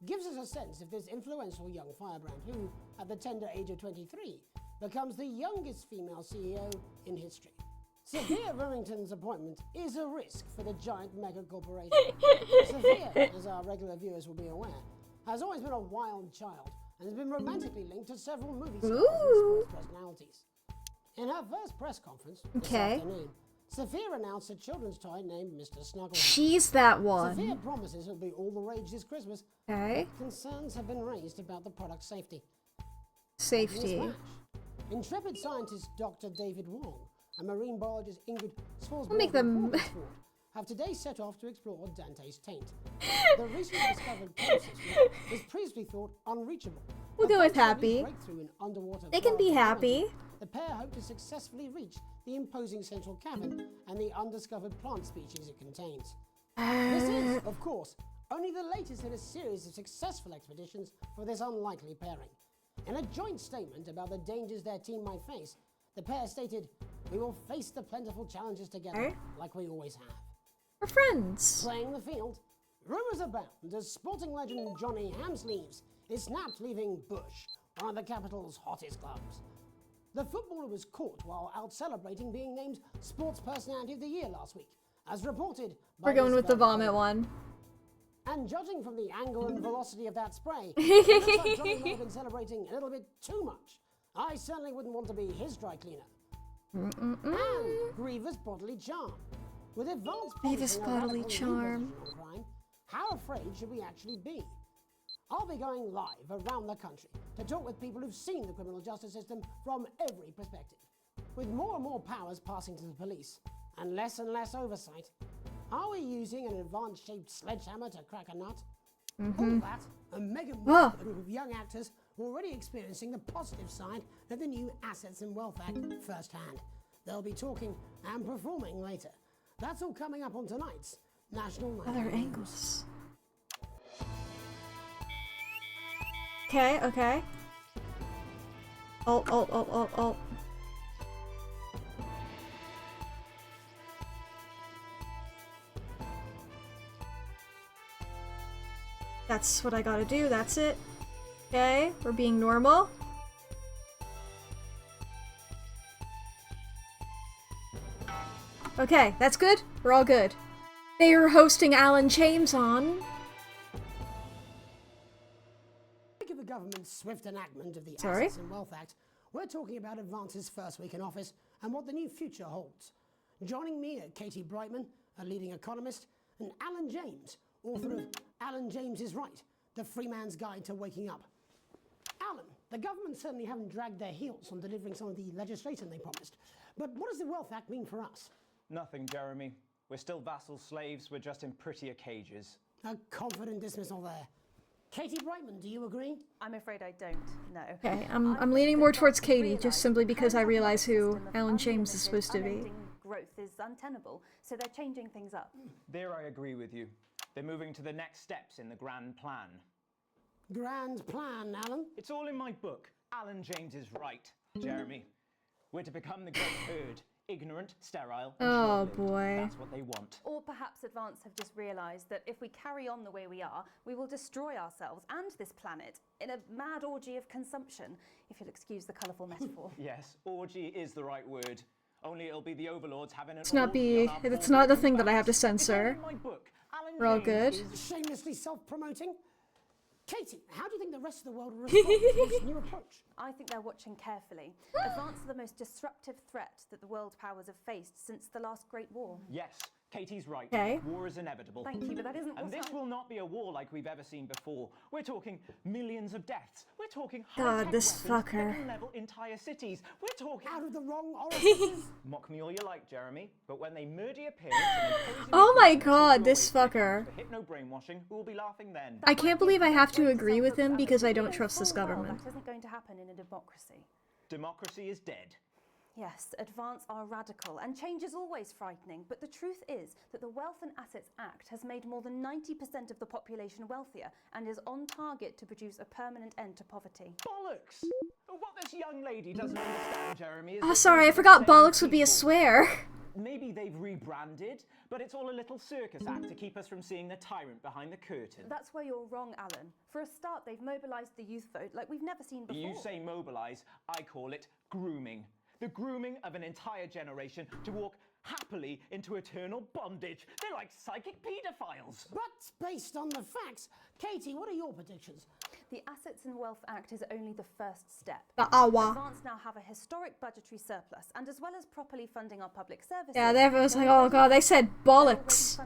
Gives us a sense of this influential young firebrand who, at the tender age of 23, becomes the youngest female CEO in history. Sophia Remington's appointment is a risk for the giant mega corporation. Sophia, as our regular viewers will be aware, has always been a wild child and has been romantically linked to several movie stars and sports personalities. In her first press conference this afternoon, Sophia announced a children's toy named Mr. Snugglehead. She's that one. Sophia promises it'll be all the rage this Christmas. Okay. Concerns have been raised about the product's safety. Safety. Intrepid scientist Dr. David Wong and marine biologist Ingrid Swansborg We'll make them... have today set off to explore Dante's taint. The recently discovered cave system was previously thought unreachable. We'll go with happy. They can be happy. The pair hope to successfully reach the imposing central cavern and the undiscovered plant species it contains. This is, of course, only the latest in a series of successful expeditions for this unlikely pairing. In a joint statement about the dangers their team might face, the pair stated, "We will face the plentiful challenges together, like we always have." We're friends. Playing the field, rumours abound as sporting legend Johnny Hamsleeves is snapped leaving Bush, one of the capital's hottest clubs. The footballer was caught while out celebrating being named Sports Personality of the Year last week, as reported by... We're going with the vomit one. And judging from the angle and velocity of that spray, it looks like Johnny might have been celebrating a little bit too much. I certainly wouldn't want to be his dry cleaner. And grievous bodily charm. With advanced Grievous bodily charm. On crime, how afraid should we actually be? I'll be going live around the country to talk with people who've seen the criminal justice system from every perspective. With more and more powers passing to the police and less oversight, are we using an advanced-shaped sledgehammer to crack a nut? All that, and Megan a group of young actors already experiencing the positive side of the new Assets and Wealth Act firsthand. They'll be talking and performing later. That's all coming up on tonight's National Night. Other angles. Okay, okay. Oh. That's what I gotta do, that's it. Okay, we're being normal. Okay, that's good. We're all good. They are hosting Alan James on. Of the government's swift enactment of the Assets and Wealth Act, we're talking about Advance's first week in office and what the new future holds. Joining me are Katie Brightman, a leading economist, and Alan James, author of Alan James is Right, The Free Man's Guide to Waking Up. Alan, the government certainly haven't dragged their heels on delivering some of the legislation they promised, but what does the Wealth Act mean for us? Nothing, Jeremy. We're still vassal slaves, we're just in prettier cages. A confident dismissal there. Katie Brightman, do you agree? I'm afraid I don't, no. Okay, I'm leaning more towards Katie, just simply because I realize who Alan James is supposed to be. Growth is untenable, so they're changing things up. There I agree with you. They're moving to the next steps in the grand plan. Grand plan, Alan? It's all in my book. Alan James is Right, Jeremy. We're to become the great herd. Ignorant, sterile, and short-lived. Boy. That's what they want. Or perhaps Advance have just realised that if we carry on the way we are, we will destroy ourselves and this planet in a mad orgy of consumption, if you'll excuse the colourful metaphor. Yes, orgy is the right word. Only it'll be the overlords having an It's not the thing that I have to censor. We're all good. Shamelessly self-promoting. Katie, how do you think the rest of the world will respond to this new approach? I think they're watching carefully. Advance are the most disruptive threat that the world powers have faced since the last Great War. Yes, Katie's right. Okay. War is inevitable. Thank you, but that isn't And this will not be a war like we've ever seen before. We're talking millions of deaths. We're talking God, this fucker. that can level entire cities. We're talking out of the wrong orifices. Mock me all you like, Jeremy, but when they murder your parents and Oh my god, this fucker. hypno brainwashing, we'll be laughing then. I can't believe I have to agree with him because I don't trust this government. That isn't going to happen in a democracy. Democracy is dead. Yes, advance are radical, and change is always frightening, but the truth is that the Wealth and Assets Act has made more than 90% of the population wealthier and is on target to produce a permanent end to poverty. Bollocks! What this young lady doesn't understand, Jeremy, is Oh, that sorry, I these are forgot the same bollocks would be a people. swear. Maybe they've rebranded, but it's all a little circus act to keep us from seeing the tyrant behind the curtain. That's where you're wrong, Alan. For a start, they've mobilised the youth vote like we've never seen before. You say mobilise, I call it grooming. The grooming of an entire generation to walk happily into eternal bondage. They're like psychic paedophiles. But based on the facts, Katie, what are your predictions? The Assets and Wealth Act is only the first step. Awa. Advance now have a historic budgetary surplus, and as well as properly funding our public services... Yeah, everyone's like, oh god, they said bollocks.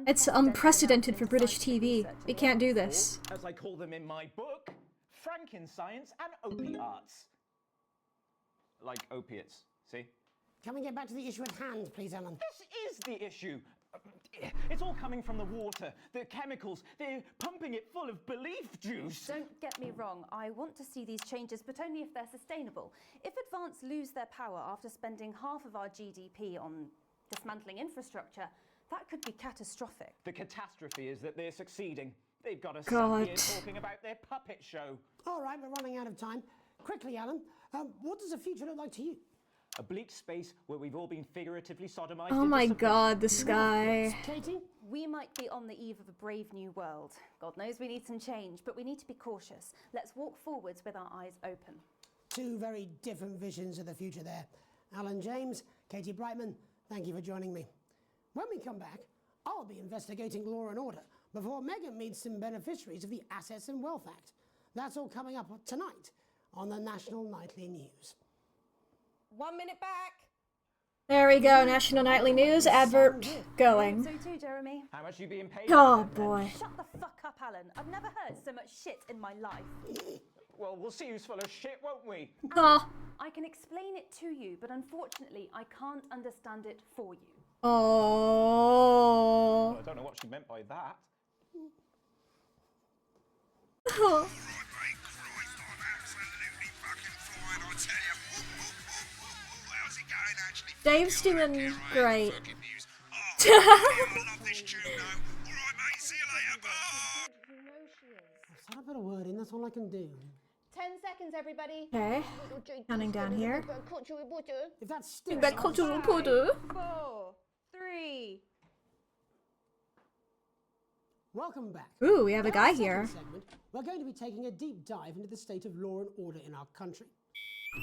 It's unprecedented for British TV. We can't do this. As I call them in my book, Frankenscience and opiates. Like opiates, see? Can we get back to the issue at hand, please, Alan? This is the issue. It's all coming from the water, the chemicals. They're pumping it full of belief juice. Don't get me wrong, I want to see these changes, but only if they're sustainable. If Advance lose their power after spending half of our GDP on dismantling infrastructure, that could be catastrophic. The catastrophe is that they're succeeding. They've got us God. here talking about their puppet show. All right, we're running out of time. Quickly, Alan, what does the future look like to you? A bleak space where we've all been figuratively sodomized. Oh my god, this guy. Katie? We might be on the eve of a brave new world. God knows we need some change, but we need to be cautious. Let's walk forwards with our eyes open. Two very different visions of the future there. Alan James, Katie Brightman, thank you for joining me. When we come back, I'll be investigating law and order before Megan meets some beneficiaries of the Assets and Wealth Act. That's all coming up tonight on the National Nightly News. 1 minute back. There we go, National Nightly News advert going. So too, Jeremy. How much are you being paid? Oh boy. Shut the fuck up, Alan. I've never heard so much shit in my life. Well, we'll see who's full of shit, won't we? Oh. I can explain it to you, but unfortunately, I can't understand it for you. Oh. Well, I don't know what she meant by that. Oh. Dave's doing great. I've had a bit of word in, that's all I can do. 10 seconds, everybody. Okay. Counting down here. If that's still... That cultural puddle. 4, 3. Welcome back. Ooh, we have a guy In our here. second segment, we're going to be taking a deep dive into the state of law and order in our country.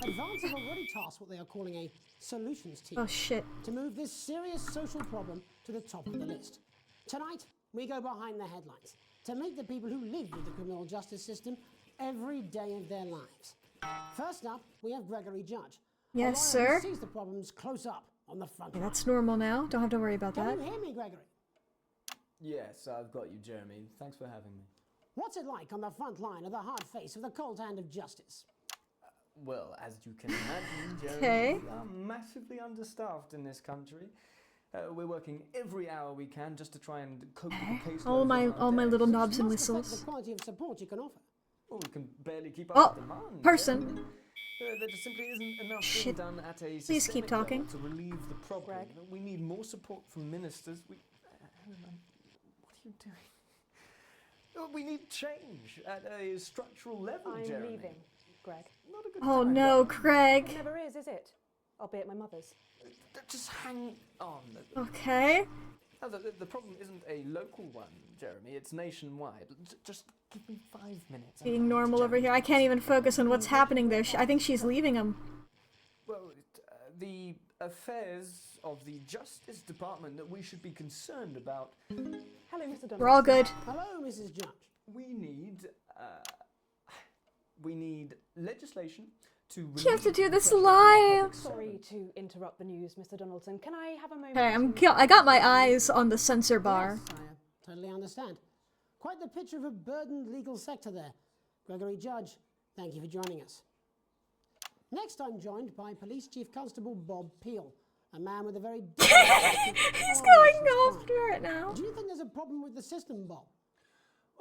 Advance have already tasked what they are calling a solutions team. Oh shit. To move this serious social problem to the top of the list. Tonight, we go behind the headlines to meet the people who live with the criminal justice system every day of their lives. First up, we have Gregory Judge. Yes, a lawyer who sir. sees the problems close up on the front Yeah, line. that's normal now. Don't have to worry about that. Can you hear me, Gregory? Yes, I've got you, Jeremy. Thanks for having me. What's it like on the front line of the hard face of the cold hand of justice? Well, as you can imagine, Jeremy, Okay. we are massively understaffed in this country. We're working every hour we can just to try and cope with the case. All my little knobs and Must affect whistles. the quality of support you can offer. Well, we can barely keep up Oh, with demand. person. Jeremy. There just simply isn't enough Shit. being done at a Please keep systemic talking. level to relieve the problem. We need more support from ministers. What are you doing? We need change at a structural level, I'm Jeremy. leaving, Greg. Not a good Oh time. no, Craig. It never is it? I'll be at my mother's. Just hang on. Okay. No, the problem isn't a local one, Jeremy. It's nationwide. Just give me 5 minutes. Being normal over here. I can't even focus on what's happening there. I think she's leaving him. Well, the affairs of the Justice Department that we should be concerned about. Hello, Mr. Donald. We're all good. Hello, Mrs. Judge. We need legislation to. She has to do this live. Sorry to interrupt the news, Mr. Donaldson. Can I have a moment? Okay, I got my eyes on the censor bar. Yes, I totally understand. Quite the picture of a burdened legal sector there. Gregory Judge, thank you for joining us. Next, I'm joined by Police Chief Constable Bob Peel, a man with a very... He's going off right now. Do you think there's a problem with the system, Bob?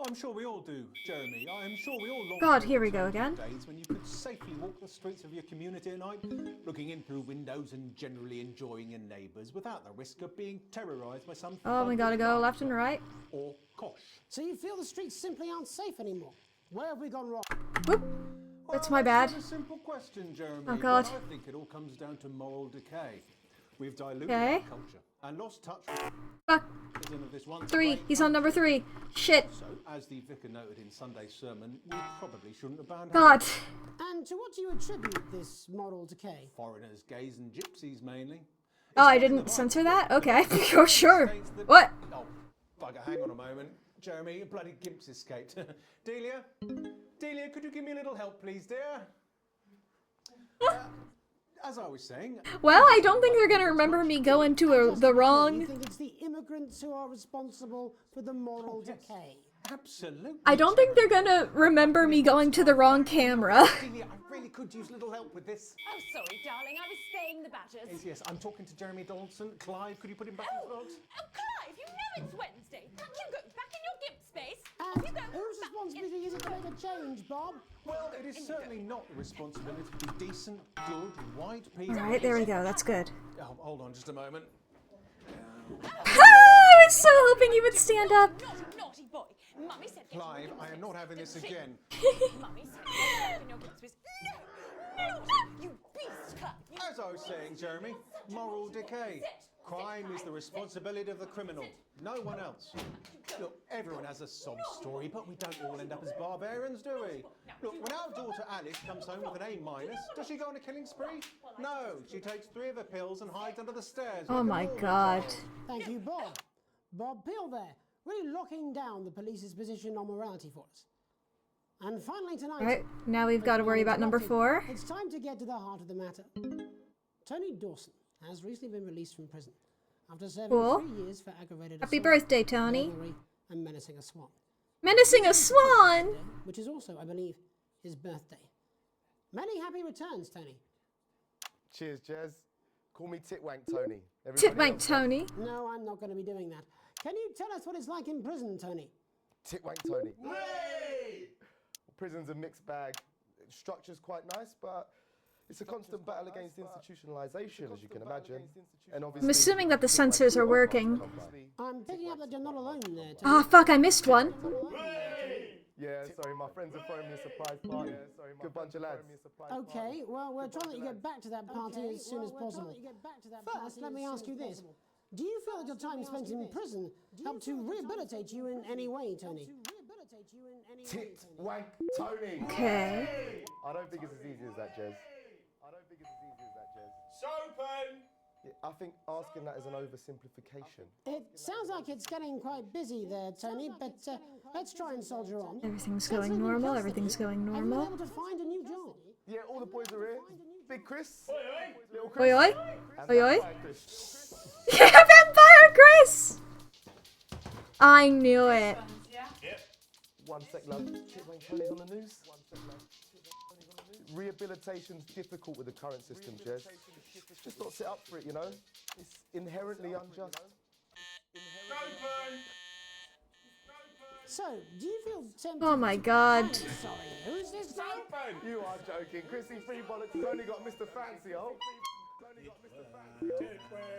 I'm sure we all do, Jeremy. I'm sure we all long God, for here we the go again. days when you could safely walk the streets of your community at night, looking in through windows and generally enjoying your neighbours without the risk of being terrorised by some... Oh, we gotta go left and right. Or kosh. So you feel the streets simply aren't safe anymore? Where have we gone wrong? Whoop. That's my bad. That's a simple question, Jeremy. Oh, God. But I think it all comes down to moral decay. We've diluted Okay. our culture and lost touch with Fuck. of this one 3. He's on number 3. Shit. So, as the vicar noted in Sunday's sermon, we probably shouldn't have banned God. And to what do you attribute this moral decay? foreigners, gays and gypsies mainly. Oh, I didn't censor that? Okay. Oh, sure. What? Oh, bugger, hang on a moment. Jeremy, your bloody gimps escaped. Delia? Delia, could you give me a little help, please, dear? As I was saying... Well, I don't think they're gonna remember me going to the You wrong... think it's the immigrants who are responsible for the moral decay? Absolutely. I don't think they're gonna remember me going to the wrong camera. Delia, I really could use a little help with this. Oh, sorry, darling. I was staying the Badgers. Yes, I'm talking to Jeremy Donaldson. Clive, could you put him back in the box? Oh, Clive, you know it's Wednesday. Back you go. Back in your gimp space. And you go. whose responsibility is it to make a change, Bob? Well, it is certainly not the responsibility of decent, good, white people. Alright, there we go. That's good. Oh, hold on just a moment. I was so hoping you would stand up. Naughty boy. Mummy said. Clive, I am not having this again. Mummy said. In your gimp space. No, you beast, Clive. As I was saying, Jeremy, moral decay. Crime is the responsibility of the criminal, no one else. Look, everyone has a sob story, but we don't all end up as barbarians, do we? Look, when our daughter Alice comes home with an A-, does she go on a killing spree? No, she takes 3 of her pills and hides under the stairs. Oh my God. Thank you, Bob. Bob Peel there, really locking down the police's position on morality for us. And finally tonight... Alright, now we've got to worry about number 4. It's time to get to the heart of the matter. Tony Dawson has recently been released from prison after serving Cool. 3 years for aggravated Happy assault, birthday, Tony. burglary, and menacing a swan. Menacing a swan? Which is also, I believe, his birthday. Many happy returns, Tony. Cheers, Jez. Call me Titwank Tony. Titwank Tony. No, I'm not going to be doing that. Can you tell us what it's like in prison, Tony? Titwank Tony. Prison's a mixed bag. Structure's quite nice, but it's a constant battle against institutionalization, as you can imagine. And obviously, I'm assuming that the sensors are working. I'm picking up that you're not alone there, Tony. Ah, fuck, I missed one. Yeah, sorry, my friends are throwing me a surprise party. Good bunch of lads. Okay, well, we're trying to let you get back to that party as soon as possible. First, let me ask you this. Do you feel that your time spent in prison helped to rehabilitate you in any way, Tony? Titwank Tony. Okay. I don't think it's as easy as that, Jez. Sopen! Yeah, I think asking that is an oversimplification. It sounds like it's getting quite busy there, Tony, but let's try and soldier on. Everything's going normal. Everything's going Have you been normal. able to find a new job? Yeah, all the boys are here. Big Chris. Little Oi Chris. oi. and Oi oi. Vampire Chris. Yeah, Vampire Chris! I knew it. One sec, love. Titwank Tony's on the news. Rehabilitation's difficult with the current system, Jez. Just not set up for it, you know? It's inherently unjust. So, do you feel tempted? Oh my God. I'm sorry, who's this? You are joking. Chrissy Free Bollocks has only got Mr. Fancy, oh.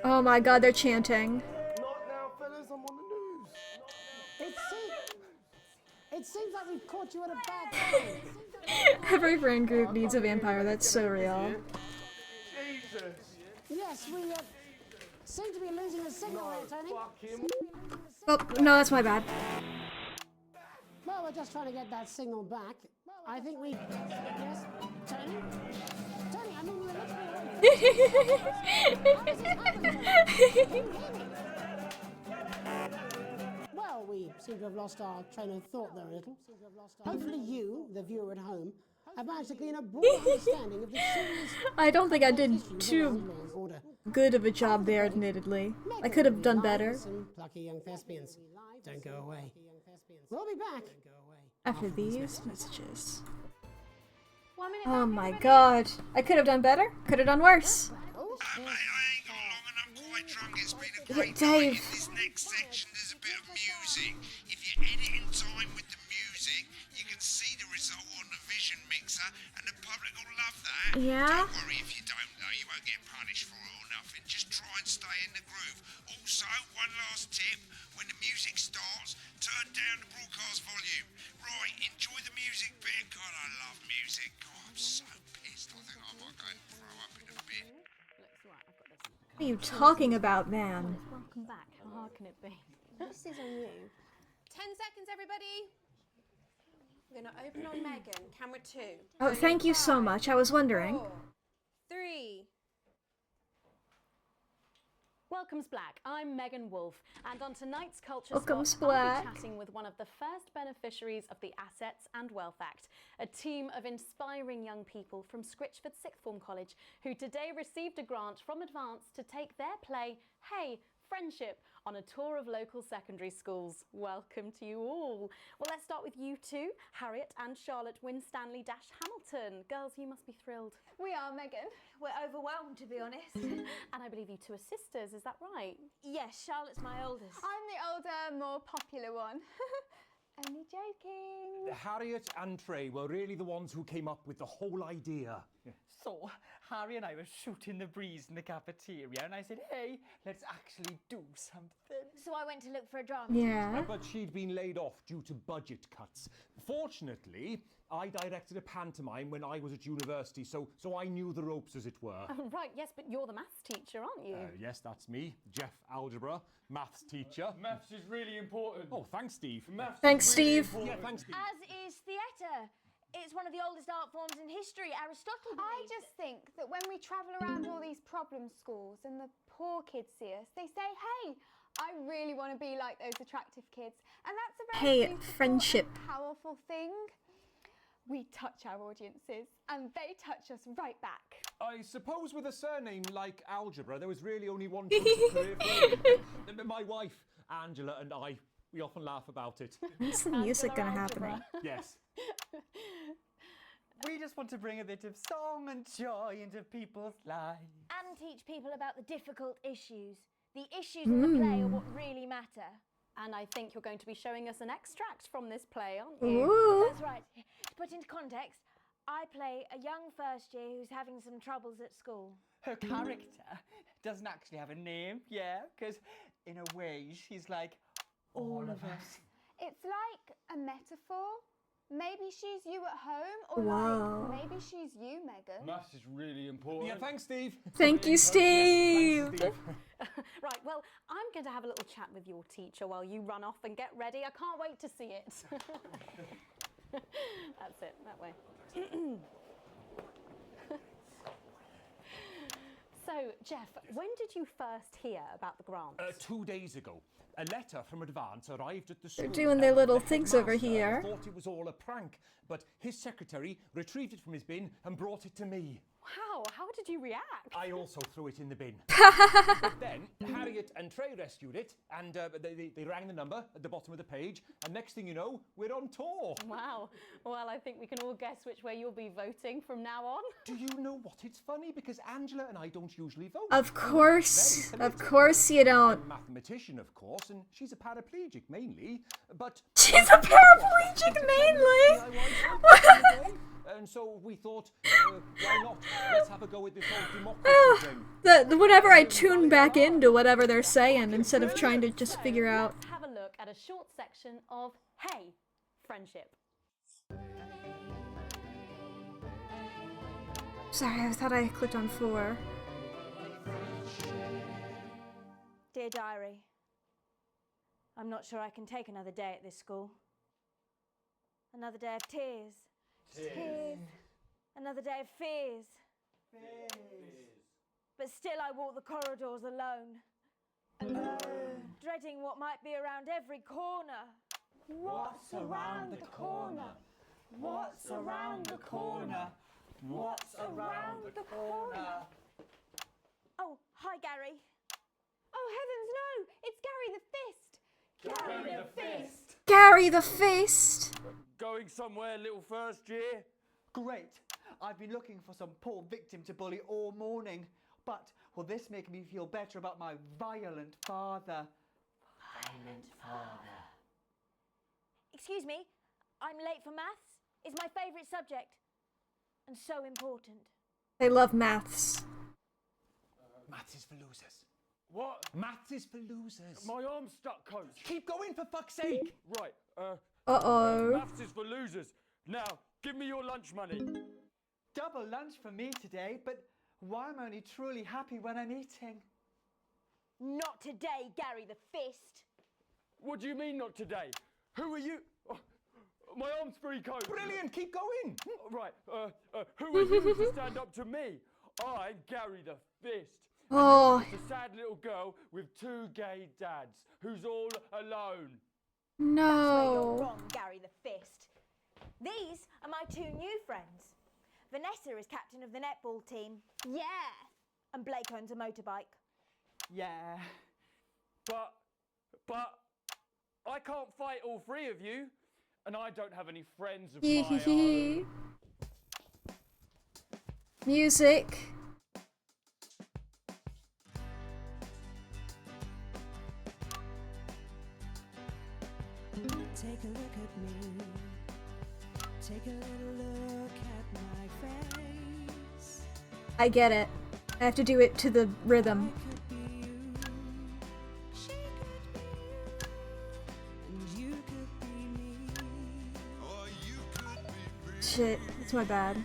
Oh my God, they're chanting. Not now, fellas. I'm on the news. It seems like we've caught you at a bad time. Every friend group needs a vampire. That's so real. Jesus. Yes, we seem to be losing the signal there, Tony. Oh, no, that's my bad. Well, we're just trying to get that signal back. I think we... Yes, Tony? Tony, I mean, we're literally... Well, we seem to have lost our train of thought there a little. Hopefully you, the viewer at home, have managed to glean a broad understanding of the serious... I don't think I did too good of a job there, admittedly. I could have done better. Some plucky young thespians. Don't go away. We'll be back. After these messages. Oh my God. I could have done better. Could have done worse. Dave. This next section there's a bit of music. If you edit in time with the music, you can see the result on the vision mixer, and the public will love that. Yeah? Don't worry if you don't, though. You won't get punished for it or nothing. Just try and stay in the groove. Also, one last tip. When the music starts, turn down the broadcast volume. Right, enjoy the music bit. God, I love music. God, I'm so pissed. I think I might go and throw up in a bit. What are you talking about, man? Welcome back. How hard can it be? This is on you. 10 seconds, everybody. We're going to open on Megan. Camera 2. Oh, thank you so much. I was wondering. 4, 3. Welcome's Black. I'm Megan Wolfe, and on tonight's Culture Welcome's Spot, I'll Black. be chatting with one of the first beneficiaries of the Assets and Wealth Act, a team of inspiring young people from Scritchford Sixth Form College who today received a grant from Advance to take their play, Hey, Friendship, on a tour of local secondary schools. Welcome to you all. Well, let's start with you two, Harriet and Charlotte Winstanley-Hamilton. Girls, you must be thrilled. We are, Megan. We're overwhelmed, to be honest. And I believe you two are sisters, is that right? Yes, Charlotte's my oldest. I'm the older, more popular one. Only joking. Harriet and Trey were really the ones who came up with the whole idea. So, Harry and I were shooting the breeze in the cafeteria, and I said, hey, let's actually do something. So I went to look for a drama Yeah. But she'd been laid off due to budget cuts. Fortunately, I directed a pantomime when I was at university, so I knew the ropes, as it were. Right, yes, but you're the maths teacher, aren't you? Yes, that's me, Jeff Algebra, maths teacher. Maths is really important. Oh, thanks, Steve. Maths Thanks, is really Steve. important. Yeah, thanks, Steve. As is theatre. It's one of the oldest art forms in history. Aristotle I believed just think that when we travel around all these problem schools and the poor kids see us, they say, hey, I really want to be like those attractive kids. And that's a very Hey, beautiful friendship. and powerful thing. We touch our audiences and they touch us right back. I suppose with a surname like Algebra, there was really only one choice of career for me. My wife, Angela, and I, we often laugh about it. When's the music gonna happen? Yes. We just want to bring a bit of song and joy into people's lives. and teach people about the difficult issues. The issues in the play are what really matter. And I think you're going to be showing us an extract from this play, aren't you? Ooh. That's right. To put into context, I play a young first year who's having some troubles at school. Her character doesn't actually have a name, yeah, because in a way she's like all of us. It's like a metaphor. Maybe she's you at home, or Wow. like maybe she's you, Megan. Maths is really important. Yeah, thanks, Steve. Thank you, Steve. Thanks, Steve. Right, well, I'm going to have a little chat with your teacher while you run off and get ready. I can't wait to see it. That's it, that way. So, Jeff, when did you first hear about the grant? 2 days ago. A letter from Advance arrived at the school. They're doing their little The things over headmaster here. thought it was all a prank, but his secretary retrieved it from his bin and brought it to me. Wow, how did you react? I also threw it in the bin. But then Harriet and Trey rescued it, and they rang the number at the bottom of the page, and next thing you know, we're on tour. Wow. Well, I think we can all guess which way you'll be voting from now on. Do you know what? It's funny because Angela and I don't usually vote. Of course you don't. I'm a mathematician, of course, and she's a paraplegic mainly, but... She's a paraplegic mainly? And so we thought, why not? Let's have a go with this whole democracy thing. Whenever I tune back into whatever they're saying instead of trying to just figure out. Let's have a look at a short section of Hey, Friendship. Sorry, I thought I clicked on 4. Dear Diary, I'm not sure I can take another day at this school. Another day of tears. Tears. Another day of fears. But still I walk the corridors alone. Dreading what might be around every corner. What's around the corner? What's around the corner? What's around the corner? Oh, hi Gary. Oh heavens no! It's Gary the Fist! Gary the Fist! Gary the Fist! Going somewhere, little first year? Great. I've been looking for some poor victim to bully all morning. But will this make me feel better about my violent father? Violent father. Excuse me, I'm late for maths. It's my favourite subject. And so important. I love maths. Maths is for losers. What? Maths is for losers. My arm's stuck, coach. Keep going, for fuck's sake. Right, Uh-oh. Maths is for losers. Now, give me your lunch money. Double lunch for me today, but why am I only truly happy when I'm eating? Not today, Gary the Fist. What do you mean not today? Who are you? Oh, my arm's free, coach. Brilliant, keep going. Right, who are you to stand up to me? I'm Gary the Fist. Oh. And it's a sad little girl with 2 gay dads who's all alone. No. That's where you're wrong, Gary the Fist. These are my 2 new friends. Vanessa is captain of the netball team. Yeah. And Blake owns a motorbike. Yeah. But I can't fight all 3 of you, and I don't have any friends of my own. Music. Take a look at me. Take a little look at my face. I get it. I have to do it to the rhythm. Shit, it's my bad.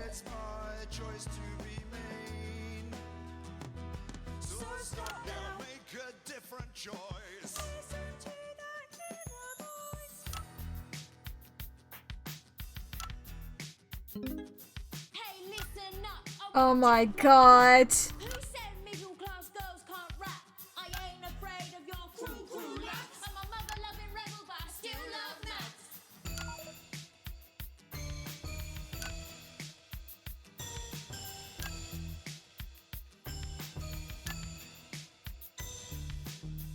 It's my choice to be made. So stop now, make a different choice. Hey, listen up. Oh my god. Who said middle class girls can't rap? I ain't afraid of your crew laps. I'm a mother loving rebel, but I still love maths.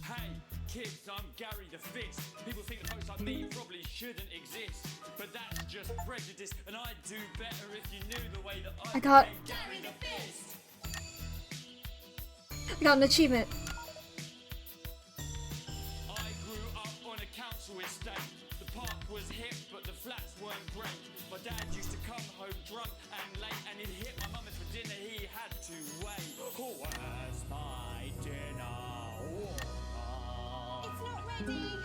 Hey, kids, I'm Gary the Fist. People think that folks like me probably shouldn't exist, but that's just prejudice, and I'd do better if you knew the way that I got became Gary the Fist. I got an achievement. I grew up on a council estate. The park was hip, but the flats weren't great. My dad used to come home drunk and late, and he'd hit my mum if for dinner he had to wait. Where's my dinner? It's not ready.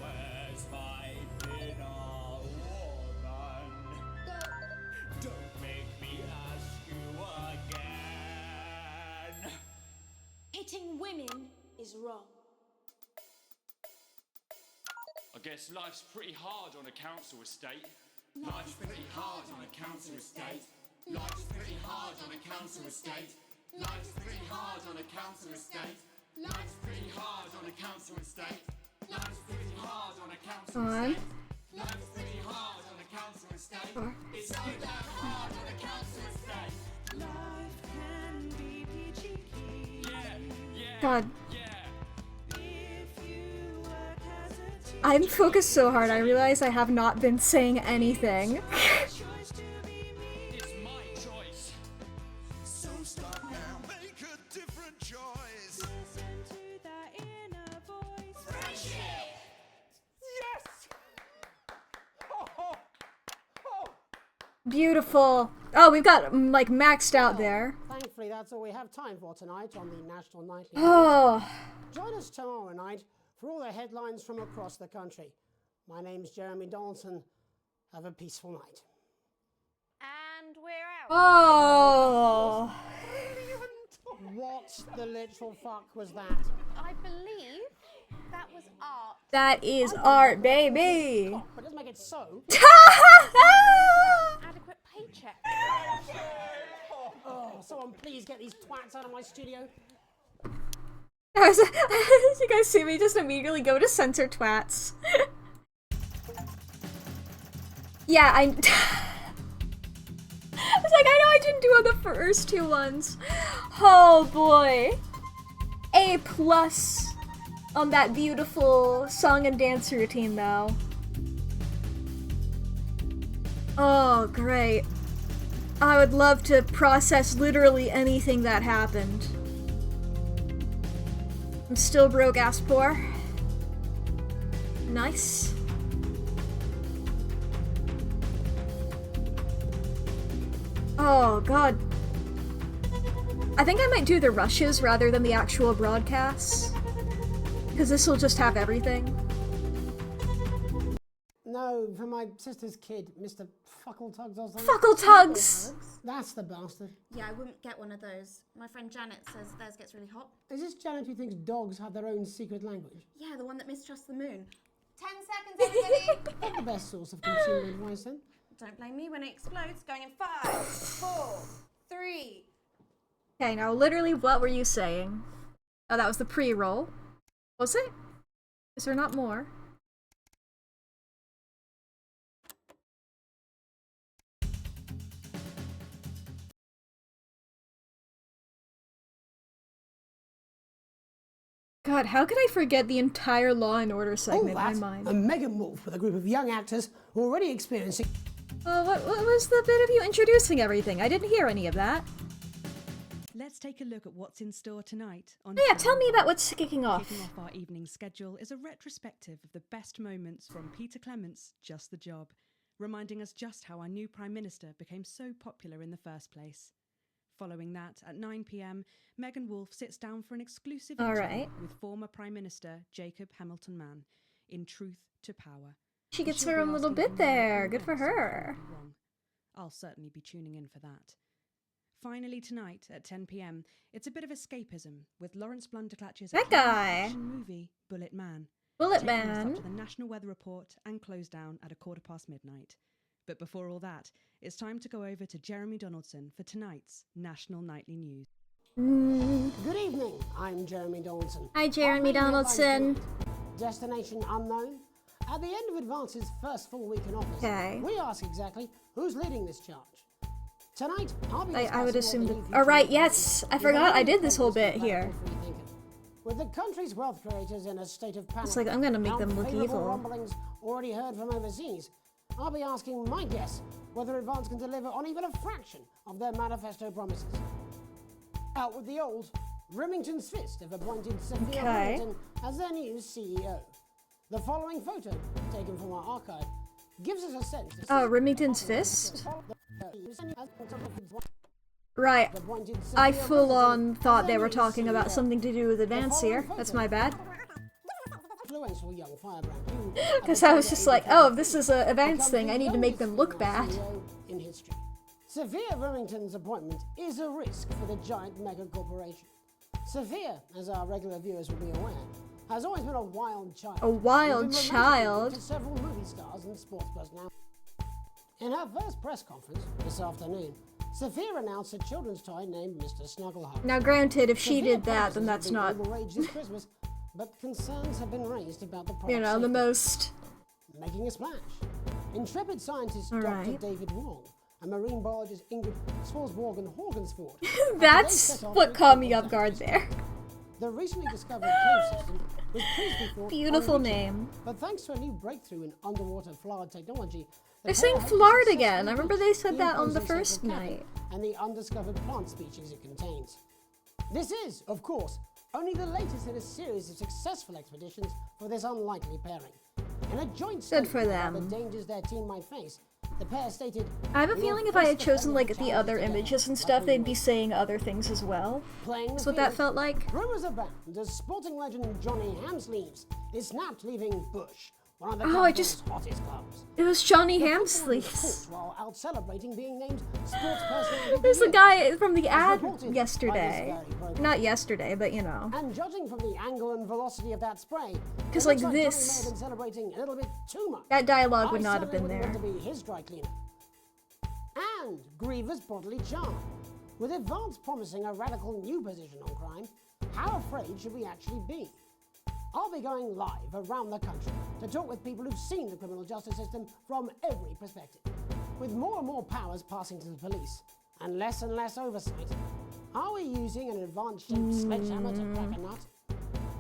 Where's my dinner, woman? Don't make me ask you again. Hitting women is wrong. I guess life's pretty hard on a council estate. Life's pretty hard on a council estate. Life's pretty hard on a council estate. Life's pretty hard on a council estate. Life's pretty hard on a council estate. Life's pretty hard on a council estate. Life's pretty hard on a council estate. It's so damn hard on a council estate. Life can be peachy keen. Yeah. God. If you work as a team. I'm focused so hard, I realize I have not been saying anything. It's my choice. So stop now, make a different choice. Listen to that inner voice. Friendship! Yes! Oh. Beautiful. Oh, we've got like maxed out there. Thankfully, that's all we have time for tonight on the National Nightly. Oh. Join us tomorrow night for all the headlines from across the country. My name's Jeremy Donaldson. Have a peaceful night. And we're out. Oh. What the literal fuck was that? I believe that was art. That is art, baby. But it doesn't make it so. Adequate paycheck. Oh, someone please get these twats out of my studio. You guys see me just immediately go to censor twats. Yeah, I was like, I know I didn't do on the first 2 ones. Oh boy. A+ on that beautiful song and dance routine though. Oh, great. I would love to process literally anything that happened. I'm still broke ass poor. Nice. Oh god. I think I might do the rushes rather than the actual broadcasts. Because this will just have everything. No, for my sister's kid, Mr. Fuckletugs or something. Fuckletugs! That's the bastard. Yeah, I wouldn't get one of those. My friend Janet says theirs gets really hot. Is this Janet who thinks dogs have their own secret language? Yeah, the one that mistrusts the moon. 10 seconds, everybody. Not the best source of consumer advice, then. Don't blame me when it explodes. Going in 5, 4, 3. Okay, now literally what were you saying? Oh, that was the pre-roll. Was it? Is there not more? God, how could I forget the entire Law and Order segment in my mind? A mega move with a group of young actors already experiencing... What was the bit of you introducing everything? I didn't hear any of that. Let's take a look at what's in store tonight. Oh yeah, tell me about what's kicking off. Kicking off our evening schedule is a retrospective of the best moments from Peter Clement's Just the Job, reminding us just how our new Prime Minister became so popular in the first place. Following that, at 9 p.m, Megan Wolfe sits down for an exclusive interview with former Prime Minister Jacob Hamilton Mann in Truth to Power. She gets her own little bit there. Good for her. I'll certainly be tuning in for that. Finally tonight at 10 p.m, it's a bit of escapism with Lawrence Blunderclatch's action movie Bullet Man. Bullet taking us Man. up to the National Weather Report and close down at midnight. But before all that, it's time to go over to Jeremy Donaldson for tonight's National Nightly News. Good evening, I'm Jeremy Donaldson. Hi, Jeremy Donaldson. Destination unknown. At the end of Advance's first full week in office, we ask exactly who's leading this charge. Tonight, I'll be I would assume that... Alright, yes! I forgot I did this whole bit here. With the country's wealth creators in a state of panic, It's like, I'm gonna make them look unfavorable evil. rumblings already heard from overseas, I'll be asking my guess whether Advance can deliver on even a fraction of their manifesto promises. Out with the old, Remington's Fist have appointed Sophia Remington as their new CEO. The following photo, taken from our archive, gives us a sense... Oh, Remington's Fist? Right. I full-on thought they were talking about something to do with Advance here. That's my bad. Because I was just like, oh, if this is an Advance thing, I need to make them look bad. In history. Sophia Remington's appointment is a risk for the giant mega corporation. Sophia, as our regular viewers will be aware, has always been a wild child. A wild child? To several movie stars and sports personalities. In her first press conference this afternoon, Sophia announced a children's toy named Mr. Snuggleheart. Now granted, if she did that, then that's not... this Christmas, but concerns have been raised about the You know, the most... Making a splash. Intrepid scientist Dr. David Wong and marine biologist Ingrid Swarsborgen-Horgensford. That's what caught me off guard there. The recently discovered cave system was previously thought Beautiful unreachable, name. but thanks to a new breakthrough in underwater FLARD technology, They're saying FLARD again. I remember they said that on the first night. And the undiscovered plant species it contains. This is, of course, only the latest in a series of successful expeditions for this unlikely pairing. In a joint Good for statement about them. the dangers their team might face, the pair stated, I have a feeling if I had chosen, like, the other images and stuff, they'd be saying other things as well. That's what that felt like. Rumours abound as sporting legend Johnny Hamsleeves is snapped leaving Bush, one of the Oh, I country's just... hottest clubs. It was Johnny The Ham footballer was Sleeves. caught while out celebrating being named sports personality. There's the guy from the ad reported by yesterday. this very program. Not yesterday, but you know. And judging from the angle and velocity of that spray, 'Cause, it like, looks this- Johnny may have been celebrating a little bit too much. That dialogue would I not have been certainly there. wouldn't want to be his dry cleaner. And Griever's bodily charm. With Advance promising a radical new position on crime, how afraid should we actually be? I'll be going live around the country to talk with people who've seen the criminal justice system from every perspective. With more and more powers passing to the police, and less oversight, are we using an Advance-shaped sledgehammer to crack a nut?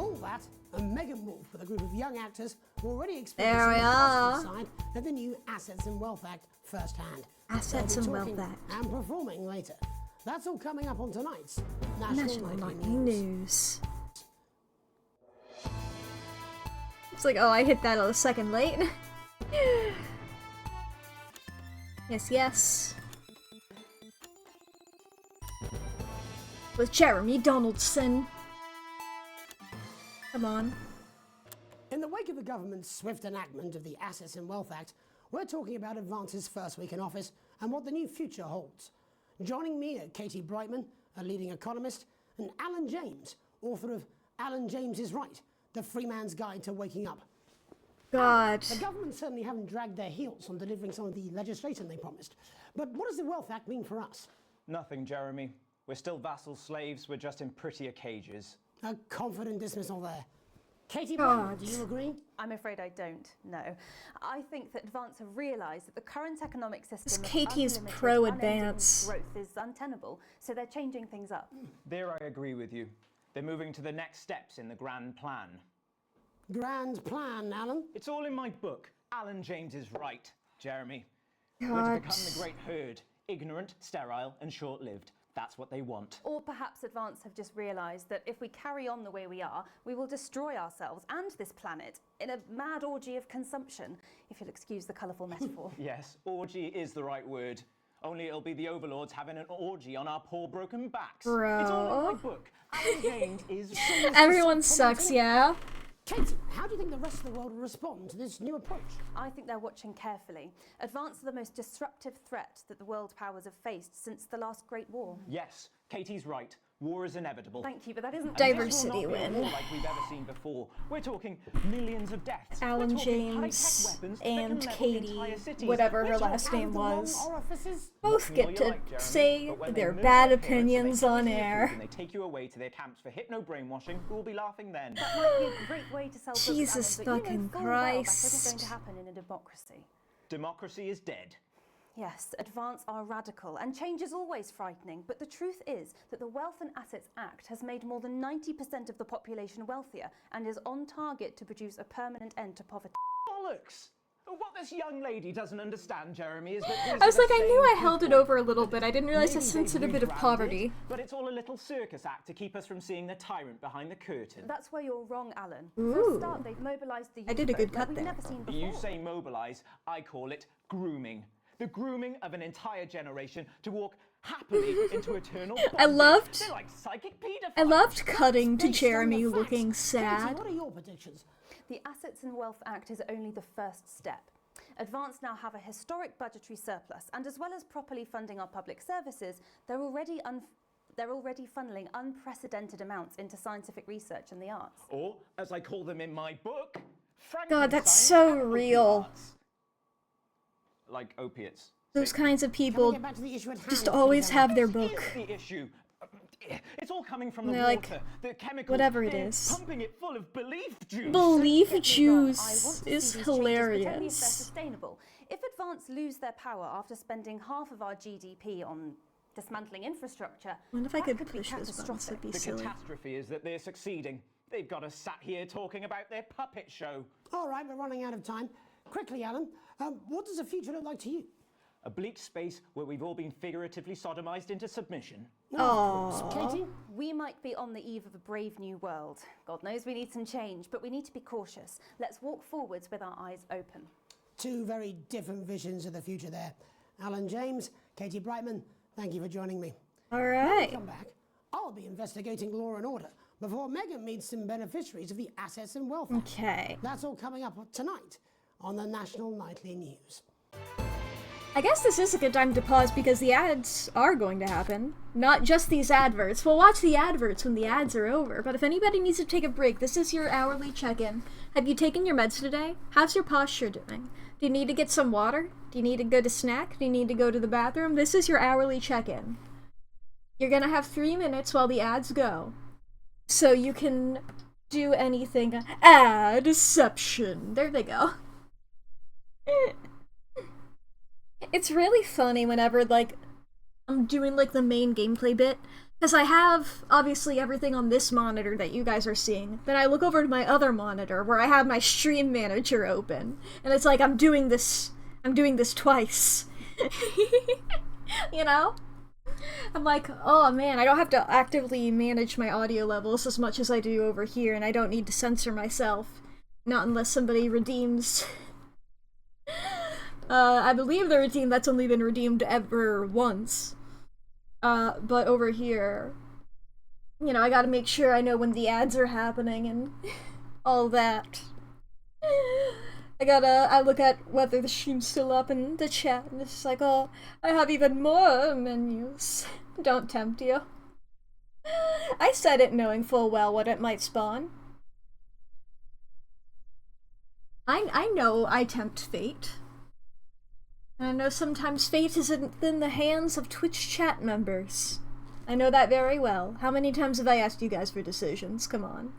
All that, a mega move with a group of young actors who already experienced There we the are. positive side of the new Assets and Wealth Act firsthand. Assets They'll be and Wealth talking Act. and performing later. That's all coming up on tonight's National Nightly News. It's like, oh, I hit that a second late. Yes, yes. With Jeremy Donaldson. Come on. In the wake of the government's swift enactment of the Assets and Wealth Act, we're talking about Advance's first week in office and what the new future holds. Joining me are Katie Brightman, a leading economist, and Alan James, author of Alan James is Right, The Free Man's Guide to Waking Up. God. The government certainly haven't dragged their heels on delivering some of the legislation they promised. But what does the Wealth Act mean for us? Nothing, Jeremy. We're still vassal slaves, we're just in prettier cages. A confident dismissal there. Katie Brightman, do you agree? I'm afraid I don't, no. I think that Advance have realised that the current economic system of Katie's unlimited, pro unending Advance. growth is untenable, so they're changing things up. There I agree with you. They're moving to the next steps in the grand plan. Grand plan, Alan? It's all in my book. Alan James is Right, Jeremy. God. We're to become the great herd. Ignorant, sterile, and short-lived. That's what they want. Or perhaps Advance have just realised that if we carry on the way we are, we will destroy ourselves and this planet in a mad orgy of consumption, if you'll excuse the colourful metaphor. Yes, orgy is the right word. Only it'll be the overlords having an orgy on our poor broken backs. Bro. It's all in my book. Alan James is... Everyone sucks, yeah? Katie, how do you think the rest of the world will respond to this new approach? I think they're watching carefully. Advance are the most disruptive threat that the world powers have faced since the last Great War. Yes, Katie's right. War is inevitable. Thank you, but that isn't... Diversity This will not be a win. war like we've ever seen before. We're talking millions of deaths. Alan We're talking James high-tech weapons that and can level Katie, entire cities. whatever We're her talking last name out the long was, orifices. both Nothing get all you to like, Jeremy, say but when their they bad murder parents, opinions they on take you air. and they take you away to their camps for hypno-brainwashing. Who will be laughing then? That might be a great way to sell books, Jesus Alan, but you know fucking full well that isn't Christ. going to happen in a democracy. Democracy is dead. Yes, Advance are radical, and change is always frightening, but the truth is that the Wealth and Assets Act has made more than 90% of the population wealthier and is on target to produce a permanent end to poverty. Bollocks! What this young lady doesn't understand, Jeremy, is that these I was are the like, I same knew I held it people. over a little bit. I didn't realize I Maybe sensed they've a bit of rebranded, poverty. But it's all a little circus act to keep us from seeing the tyrant behind the curtain. That's where you're wrong, Alan. For Ooh. a start, they've mobilised the youth I did a good vote cut like there. we've never seen before. You say mobilise, I call it grooming. The grooming of an entire generation to walk happily into eternal bondage. I loved- They're like psychic pedophiles. I loved cutting to Based on the Jeremy facts. looking Katie, sad. what are your predictions? The Assets and Wealth Act is only the first step. Advance now have a historic budgetary surplus, and as well as properly funding our public services, they're already funneling unprecedented amounts into scientific research and the arts. Or, as I call them in my book, God, that's Frankenstein so and real. opiates. Like opiates. Those kinds of Can we people get back to the issue at hand? just always please, have their Here's book. the issue. It's all coming from the They're water, like, the chemicals. whatever it they're is. pumping it full of belief juice. Belief Don't get me wrong, I juice want to see is these changes, but only if they're hilarious. sustainable. If Advance lose their power after spending half of our GDP on dismantling infrastructure, I wonder if I that could could be push those buttons. catastrophic. That'd be The silly. catastrophe is that they're succeeding. They've got us sat here talking about their puppet show. All right, we're running out of time. Quickly, Alan, what does the future look like to you? A bleak space where we've all been figuratively sodomized into submission. Katie? We might be on the eve of a brave new world. God knows we need some change, but we need to be cautious. Let's walk forwards with our eyes open. Two very different visions of the future there. Alan James, Katie Brightman, thank you for joining me. All When we right. come back, I'll be investigating law and order before Megan meets some beneficiaries of the Assets and Wealth Act. Okay. That's all coming up tonight on the National Nightly News. I guess this is a good time to pause because the ads are going to happen. Not just these adverts. We'll watch the adverts when the ads are over, but if anybody needs to take a break, this is your hourly check-in. Have you taken your meds today? How's your posture doing? Do you need to get some water? Do you need to go to snack? Do you need to go to the bathroom? This is your hourly check-in. You're gonna have 3 minutes while the ads go. So you can do anything. Adception. There they go. It's really funny whenever, like, I'm doing, like, the main gameplay bit, because I have, obviously, everything on this monitor that you guys are seeing. Then I look over to my other monitor, where I have my stream manager open, and it's like, I'm doing this twice. You know? I'm like, oh man, I don't have to actively manage my audio levels as much as I do over here, and I don't need to censor myself. Not unless somebody redeems. I believe the redeem that's only been redeemed ever once. But over here, you know, I gotta make sure I know when the ads are happening and all that. I look at whether the stream's still up in the chat, and it's just like, oh, I have even more menus. Don't tempt you. I said it knowing full well what it might spawn. I know I tempt fate. And I know sometimes fate isn't in the hands of Twitch chat members. I know that very well. How many times have I asked you guys for decisions? Come on.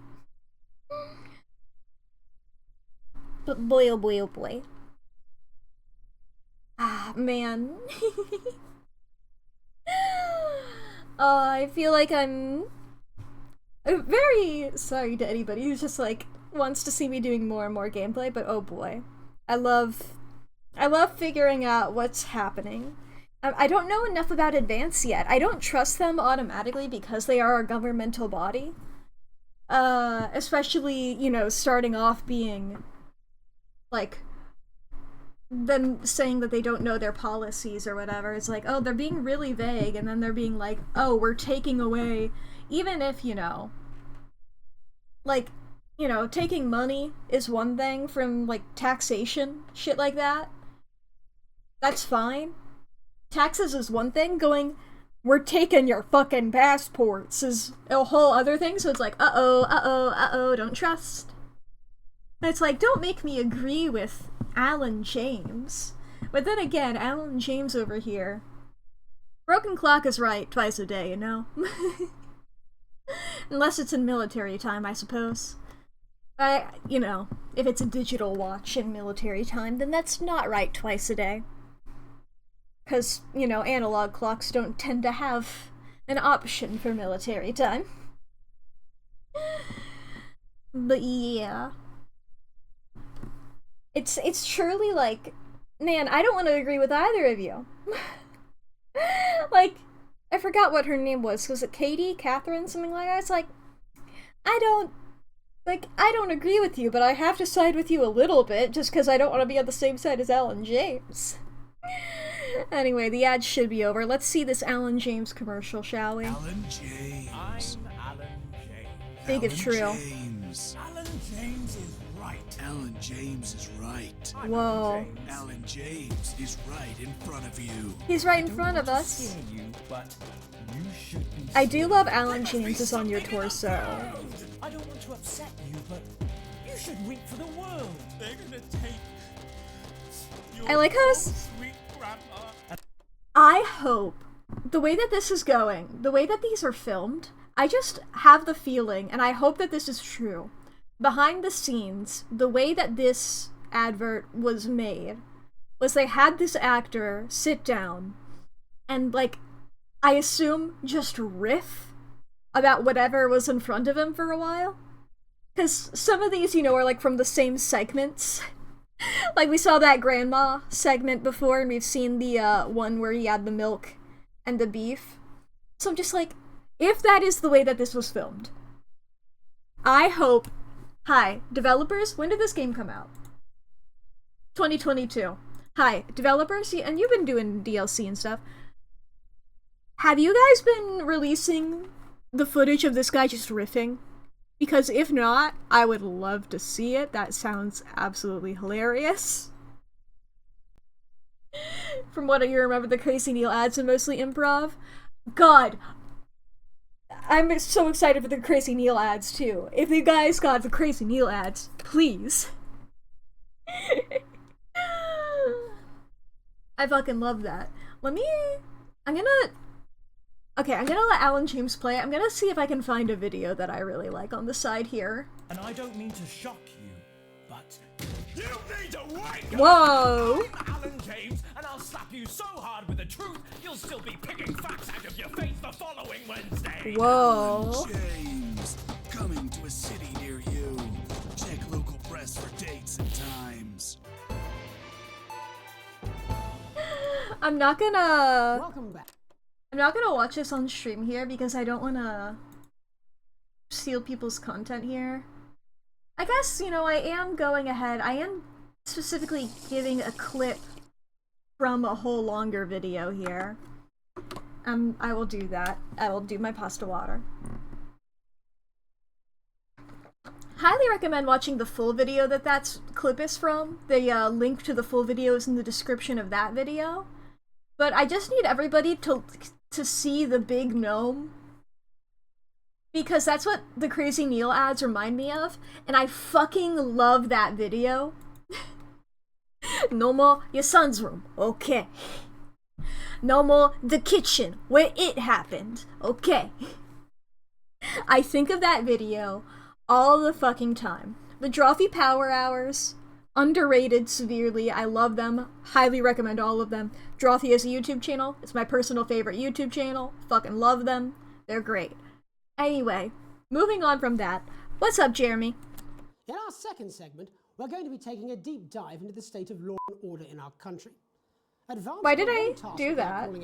But boy oh boy oh boy. Ah, man. I feel like I'm very sorry to anybody who's just like wants to see me doing more and more gameplay, but oh boy. I love figuring out what's happening. I don't know enough about Advance yet. I don't trust them automatically because they are a governmental body. Especially, you know, starting off being like them saying that they don't know their policies or whatever. It's like, oh, they're being really vague, and then they're being like, oh, we're taking away, even if, you know, like, you know, taking money is one thing from, like, taxation, shit like that. That's fine. Taxes is one thing, going, we're taking your fucking passports is a whole other thing, so it's like, uh-oh, don't trust. And it's like, don't make me agree with Alan James. But then again, Alan James over here. Broken clock is right twice a day, you know? Unless it's in military time, I suppose. You know, if it's a digital watch in military time, then that's not right twice a day. Because, you know, analog clocks don't tend to have an option for military time. But yeah. It's truly like, man, I don't want to agree with either of you. Like, I forgot what her name was. Was it Katie? Catherine? Something like that? It's like, I don't agree with you, but I have to side with you a little bit just because I don't want to be on the same side as Alan James. Anyway, the ad should be over. Let's see this Alan James commercial, shall we? Alan James. I'm Alan James. Think it's true. James. Alan James is right. Alan James is right. Whoa. Alan James is right in front of you. He's right in front of us. I do love Alan James is on your torso. I don't want to upset you, but you should reap for the world. They're gonna take your I like how sweet grandma. I hope the way that this is going, the way that these are filmed, I just have the feeling, and I hope that this is true. Behind the scenes, the way that this advert was made was they had this actor sit down and, like, I assume just riff about whatever was in front of him for a while. Because some of these, you know, are like from the same segments. Like we saw that grandma segment before, and we've seen the one where he had the milk and the beef. So I'm just like, if that is the way that this was filmed, I hope... Hi, developers, when did this game come out? 2022. Hi, developers, and you've been doing DLC and stuff. Have you guys been releasing the footage of this guy just riffing? Because if not, I would love to see it. That sounds absolutely hilarious. From what you remember, the Crazy Neil ads are mostly improv. God, I'm so excited for the Crazy Neil ads too. If you guys got the Crazy Neil ads, please. I fucking love that. I'm gonna let Alan James play. I'm gonna see if I can find a video that I really like on the side here. And I don't mean to shock you, but you need to wake up! Whoa! I'm Alan James, and I'll slap you so hard with the truth, you'll still be picking facts out of your face the following Wednesday. Whoa! Alan James, coming to a city near you. Check local press for dates and times. I'm not gonna... Welcome back. I'm not gonna watch this on stream here because I don't wanna steal people's content here. I guess, you know, I am going ahead. I am specifically giving a clip from a whole longer video here. I will do that. I will do my pasta water. Highly recommend watching the full video that clip is from. The link to the full video is in the description of that video. But I just need everybody to see the big gnome. Because that's what the Crazy Neil ads remind me of. And I fucking love that video. No more your son's room. Okay. No more the kitchen where it happened. Okay. I think of that video all the fucking time. The Drawfee Power Hours, underrated severely. I love them. Highly recommend all of them. Drawfee is a YouTube channel. It's my personal favorite YouTube channel. Fucking love them. They're great. Anyway, moving on from that. What's up, Jeremy? In our second segment, we're going to be taking a deep dive into the state of law and order in our country. Why did I do that? Why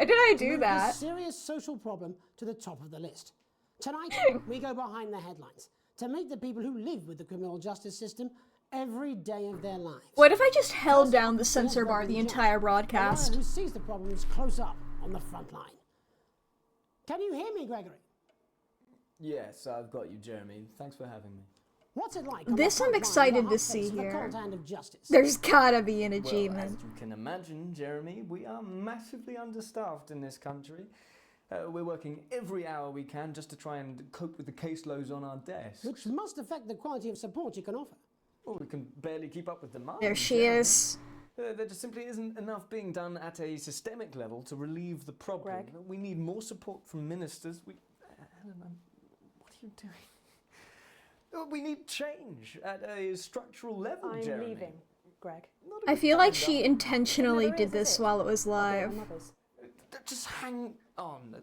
did I do that? A serious social problem to the top of the list. Tonight, we go behind the headlines to meet the people who live with the criminal justice system every day of their lives. What if I just held down the censor bar the entire broadcast? Who sees the problems close up on the front line. Can you hear me, Gregory? Yes, I've got you, Jeremy. Thanks for having me. What's it like? This I'm excited to see here. There's gotta be an achievement. Well, as you can imagine, Jeremy, we are massively understaffed in this country. We're working every hour we can just to try and cope with the caseloads on our desks. Which must affect the quality of support you can offer. Well, we can barely keep up with demand. There she is. There just simply isn't enough being done at a systemic level to relieve the problem. Greg? We need more support from ministers. Helen, what are you doing? We need change at a structural level, Jeremy. I'm leaving, Greg. I feel like she intentionally did this while it was live. Just hang on.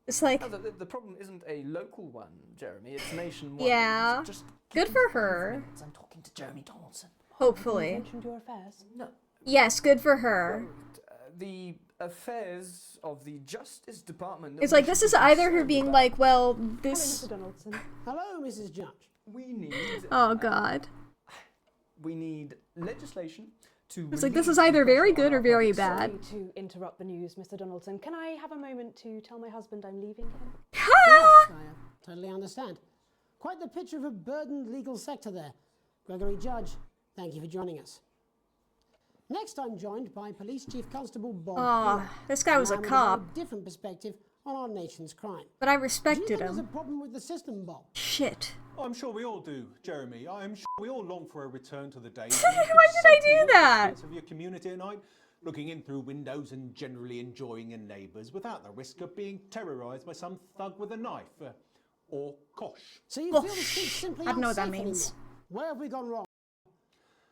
It's like... No, the problem isn't a local one, Jeremy. It's nationwide. Yeah. Just good for her. I'm talking to Jeremy Donaldson. Hopefully. You mentioned your affairs? No. Yes, good for her. The affairs of the Justice Department... It's like, this is either her being like, well, this... Hello, Mr. Donaldson. Hello, Mrs. Judge. We need... Oh, God. We need legislation to... It's like, this is either very good or very bad. Sorry to interrupt the news, Mr. Donaldson. Can I have a moment to tell my husband I'm leaving him? Yes, I totally understand. Quite the picture of a burdened legal sector there. Gregory Judge, thank you for joining us. Next, I'm joined by Police Chief Constable Bob. Oh, this guy was a cop. A different perspective on our nation's crime. But I respected do you think him. There's a problem with the system, Bob. Shit. I'm sure we all do, Jeremy. I'm sure we all long for a return to the days. Why did I do that? Of your community at night, looking in through windows and generally enjoying your neighbours without the risk of being terrorised by some thug with a knife or kosh. So you feel the streets simply I don't know aren't what that safe means. anymore. Where have we gone wrong?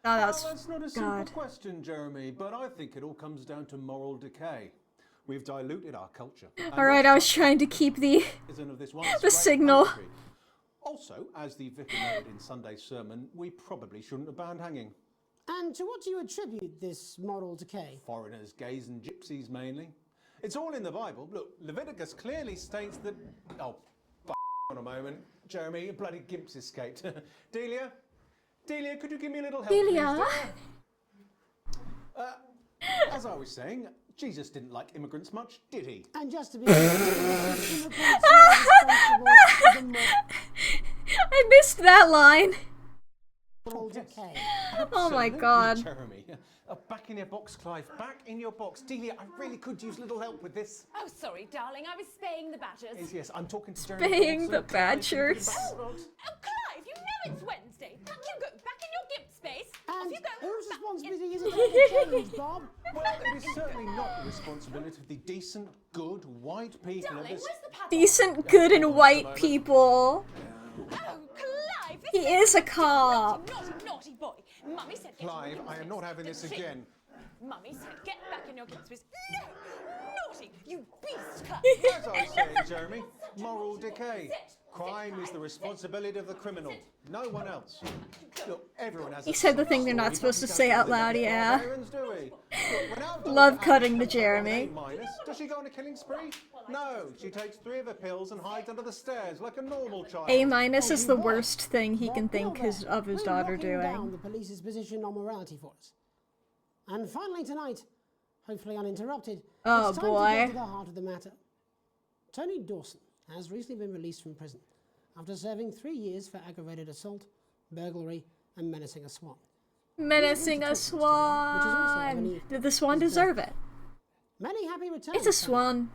Oh, That's not a simple question, Jeremy, but I think it all comes down to moral decay. We've diluted our culture. Alright, I was trying to keep the signal. Country. Also, as the vicar noted in Sunday's sermon, we probably shouldn't have banned hanging. And to what do you attribute this moral decay? Foreigners, gays and gypsies mainly. It's all in the Bible. Look, Leviticus clearly states that... Oh, on a moment. Jeremy, your bloody gimps escaped. Delia? Delia, could you give me a little help, Delia? please? As I was saying, Jesus didn't like immigrants much, did he? And just to be I missed that line. Decay. Oh my God. Jeremy. Back in your box, Clive. Back in your box. Delia, I really could use a little help with this. Oh, sorry, darling. I was spaying the badgers. Yes, I'm talking to Jeremy. Spaying the badgers. Oh, Clive, you know it's Wednesday. Back you go. Back in your gimp space. And off you go. whose responsibility is it to make a change, Bob? Well, it is certainly not the responsibility of the decent, good, white people Darling, of this... where's the paddle? Decent, good, and white people. Oh, Clive. He is a cop. Naughty, naughty boy. Mummy said get Clive, in your I am not having this again. Mummy said get back in your gimp space. No! Naughty! You beast, Clive! As I was saying, Jeremy, moral decay. Crime is the responsibility of the criminal, no one else. Look, everyone has He said the thing they're not supposed to say out loud, yeah. Love cutting to Jeremy. Does she go on a killing spree? No, she takes 3 of her pills and hides under the stairs like a normal child. A- is the worst thing he can think of his daughter down doing. the police's position on morality for us. And finally tonight, hopefully uninterrupted, Oh, it's time to boy. get to the heart of the matter. Tony Dawson has recently been released from prison after serving 3 years for aggravated assault, burglary, and menacing a swan. Menacing a swan. Did the swan deserve it? Many happy returns. It's a swan.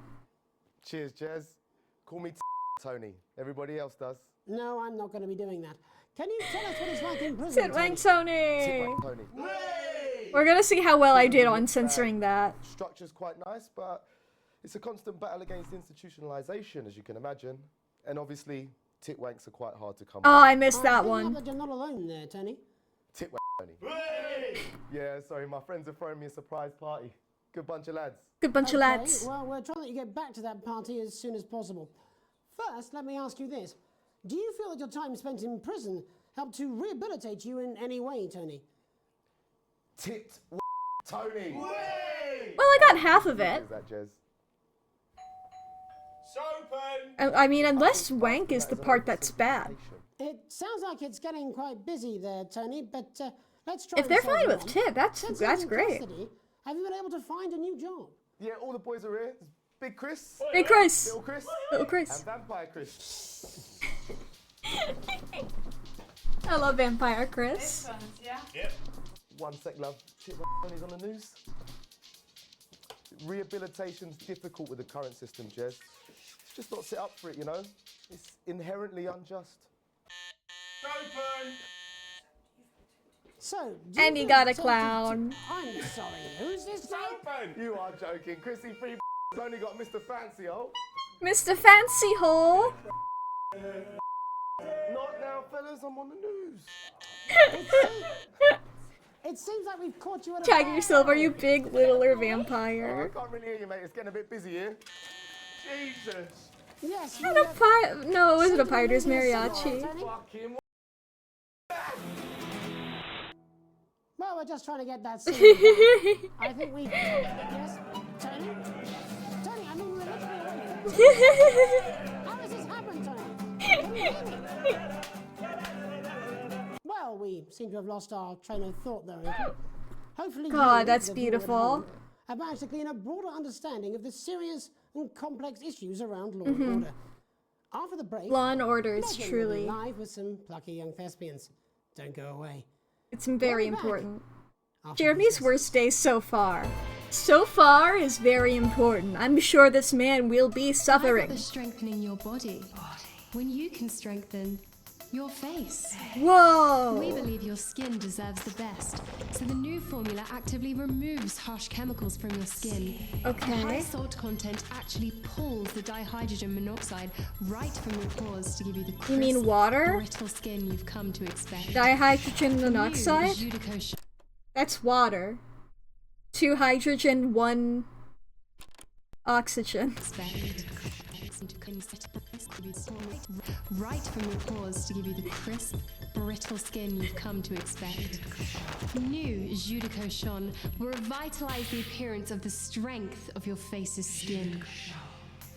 Cheers, Jez. Call me Tony. Everybody else does. No, I'm not going to be doing that. Can you tell us what it's like in prison? Titwang Tony. Titwang Tony. We're gonna see how well I did on censoring that. Structure's quite nice, but it's a constant battle against institutionalization, as you can imagine. And obviously, titwanks are quite hard to come Oh, by. I missed that one. That you're not alone there, Tony. Titwank Tony. Yeah, sorry, my friends are throwing me a surprise party. Good bunch of lads. Good bunch of lads. Well, we're trying to get back to that party as soon as possible. First, let me ask you this. Do you feel that your time spent in prison helped to rehabilitate you in any way, Tony? Tony. Well, I got half of it. Is that, Jez? I mean, unless wank is the part that's bad. It sounds like it's getting quite busy there, Tony, but let's try If they're and solve fine it with on. Tit, that's Since you're in great. custody, have you been able to find a new job? Yeah, all the boys are here. There's Big Chris. Big Chris. Little Chris. Little Chris. And Vampire Chris. I love Vampire Chris. Yeah. Yep. 1 sec, love. Tony's on the news. Rehabilitation's difficult with the current system, Jez. It's just not set up for it, you know? It's inherently unjust. So, And he got a clown. I'm sorry, who's this? You are joking. Chrissy Free only got Mr. Fancy Hole. Mr. Fancy Hole. Not now, fellas. I'm on the news. It seems like we've caught you at a Tag yourself, are you big, little, or vampire? I can't really hear you, mate. It's getting a bit busy here. Jesus. Yes. Not a pirate. No, it wasn't a pirate. It was mariachi. Well, we're just trying to get that scene. I think we... Yes, Tony? Tony, I mean, we're literally away. How has this happened, Tony? Can you hear me? Well, we seem to have lost our train of thought there. Hopefully, God, you, that's the viewer at beautiful. home, have managed to glean a broader understanding of the serious and complex issues around law and order. After the break, Law and Order is Megan will be truly... live with some plucky young thespians. Don't go away. It's very We'll be back important. after Jeremy's this. worst day so far. So far is very important. I'm sure this man will be suffering. The strengthening your body. When you can strengthen your face. Whoa! We believe your skin deserves the best, so the new formula actively removes harsh chemicals from your skin. Okay. The high salt content actually pulls the dihydrogen monoxide right from your pores to give you the crisp, You mean water? brittle skin you've come to expect. Dihydrogen monoxide? New Judico That's water. 2 hydrogen, 1 oxygen. Right from your pores to give you the crisp, brittle skin you've come to expect. New Judico Shon will revitalize the appearance of the strength of your face's skin.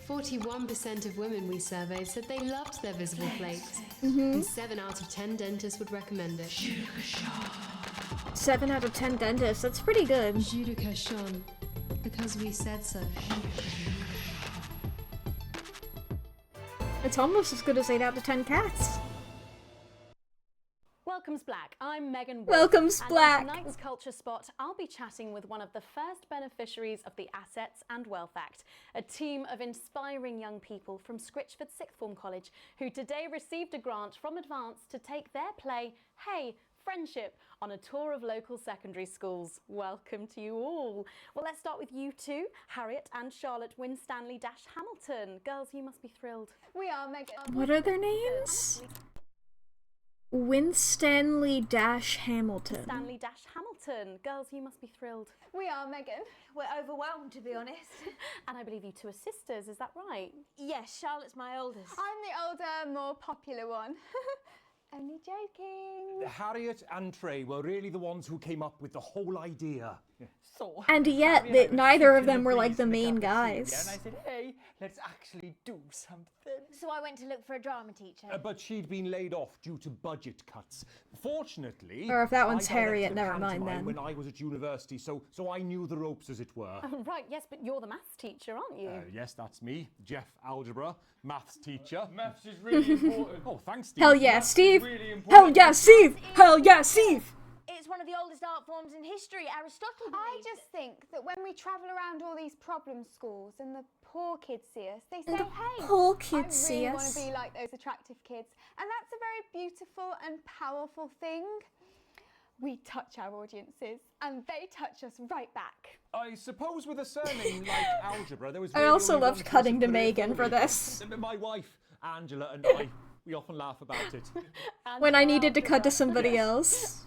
41% of women we surveyed said they loved their visible flakes, and 7 out of 10 dentists would recommend it. 7 out of 10 dentists, that's pretty good. Judico Shon, because we said so. It's almost as good as 8 out of 10 cats. Welcome's Black. I'm Megan. Welcome's and Black. On tonight's Culture Spot, I'll be chatting with one of the first beneficiaries of the Assets and Wealth Act, a team of inspiring young people from Scritchford Sixth Form College who today received a grant from Advance to take their play, Hey, Friendship, on a tour of local secondary schools. Welcome to you all. Well, let's start with you two, Harriet and Charlotte Winstanley-Hamilton. Girls, you must be thrilled. We are, Megan. What are their names? Winstanley Hamilton. Stanley Hamilton. Girls, you must be thrilled. We are, Megan. We're overwhelmed, to be honest. And I believe you two are sisters, is that right? Yes, Charlotte's my oldest. I'm the older, more popular one. Only joking. Harriet and Trey were really the ones who came up with the whole idea. So, And yet, neither of them were like the main guys. And I said, hey, let's actually do something. So I went to look for a drama teacher. But she'd been laid off due to budget cuts. Fortunately, Or if that one's I Harriet, directed never mind pantomime then. when I was at university, so I knew the ropes, as it were. Right, yes, but you're the maths teacher, aren't you? Yes, that's me, Jeff Algebra, maths teacher. Maths is really important. Oh, thanks, Steve. Hell yeah, Maths is Steve! really important. Hell yeah, Steve! Hell yeah, Steve! It's one of the oldest art forms in history. Aristotle I believed just think that when we travel around all these problem schools and the poor kids see us, they say, And the hey, poor kids I see really want us. to be like those attractive kids. And that's a very beautiful and powerful thing. We touch our audiences and they touch us right back. I suppose with a surname like Algebra, there was I really also only loved one cutting to person career Megan for me. this. My wife, Angela, and I, we often laugh about it. When I needed to cut to somebody else.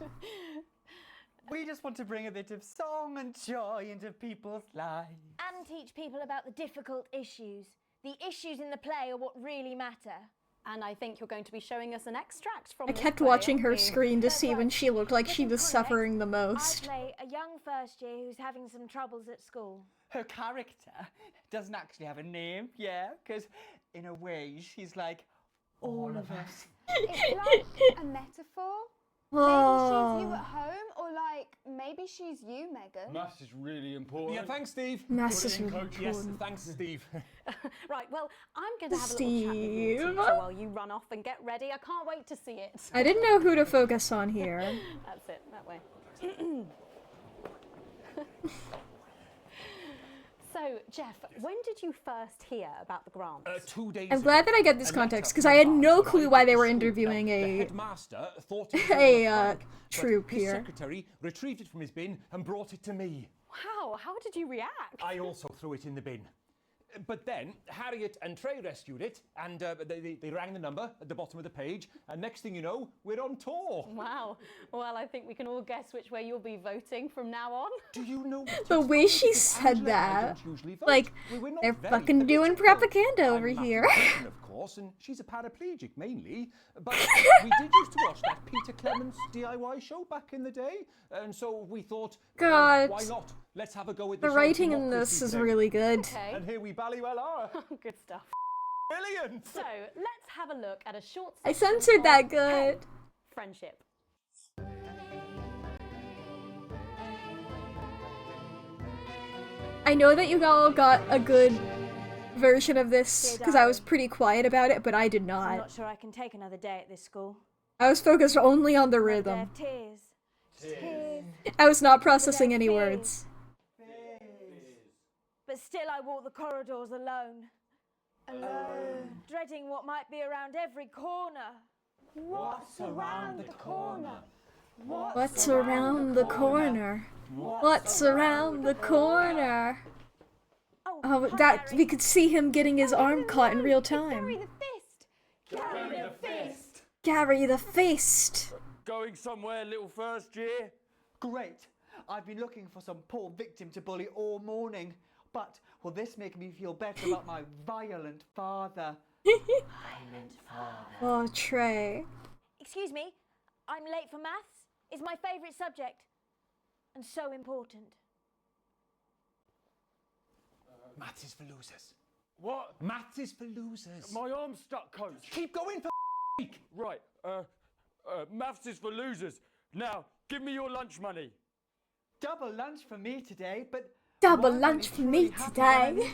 We just want to bring a bit of song and joy into people's lives. and teach people about the difficult issues. The issues in the play are what really matter. And I think you're going to be showing us an extract from I this kept play, watching aren't her you? screen to see when she looked like she was suffering the I most. play a young first year who's having some troubles at school. Her character doesn't actually have a name, yeah, because in a way she's like all of us. It's like a metaphor. Maybe she's you at home, or like maybe she's you, Megan. Maths is really important. Yeah, thanks, Steve. Maths Put is it in, really Coach. Yes, important. thanks, Steve. Right, well, I'm going to have a little chat with you, Steve. teacher, while you run off and get ready. I can't wait to see it. I didn't know who to focus on here. That's it, that way. So, Jeff, when did you first hear about the grant? 2 days I'm glad that I get this context, because I had no clue why they were interviewing The a headmaster thought it was a all a prank, troupe but his here. secretary retrieved it from his bin and brought it to me. Wow, how did you react? I also threw it in the bin. But then Harriet and Trey rescued it, and they rang the number at the bottom of the page, and next thing you know, we're on tour. Wow. Well, I think we can all guess which way you'll be voting from now on. Do you know what The way she said that, like, they're fucking doing propaganda over here. Of course, and she's a paraplegic mainly, but we did used to watch that Peter Clements DIY show back in the day, and so we thought, God. why not? Let's have a go at The this writing old in this democracy is thing. really good. Okay. And here we ballywell are. Good stuff. Brilliant. So, let's have a look at a short I section censored of that good. Friendship. I know that you all got a good version of this because I was pretty quiet about it, but I did I'm not. not sure I can take another day at this school. I was focused only on the They rhythm. have tears. Tears. I was not processing any words. But still I walk the corridors alone. Alone. Dreading what might be around every corner. What's around the corner? What's around the corner? What's around the corner? Oh, that we could see him getting his arm caught in real time. Gary the Fist! Gary the Fist! Gary the Fist. Going somewhere, little first year? Great. I've been looking for some poor victim to bully all morning. But will this make me feel better about my violent father? Violent father. Oh, Trey. Excuse me, I'm late for maths. It's my favourite subject. And so important. Maths is for losers. What? Maths is for losers. My arm's stuck, coach. Keep going for Right, maths is for losers. Now, give me your lunch money. Double lunch for me today, but Double lunch for me today.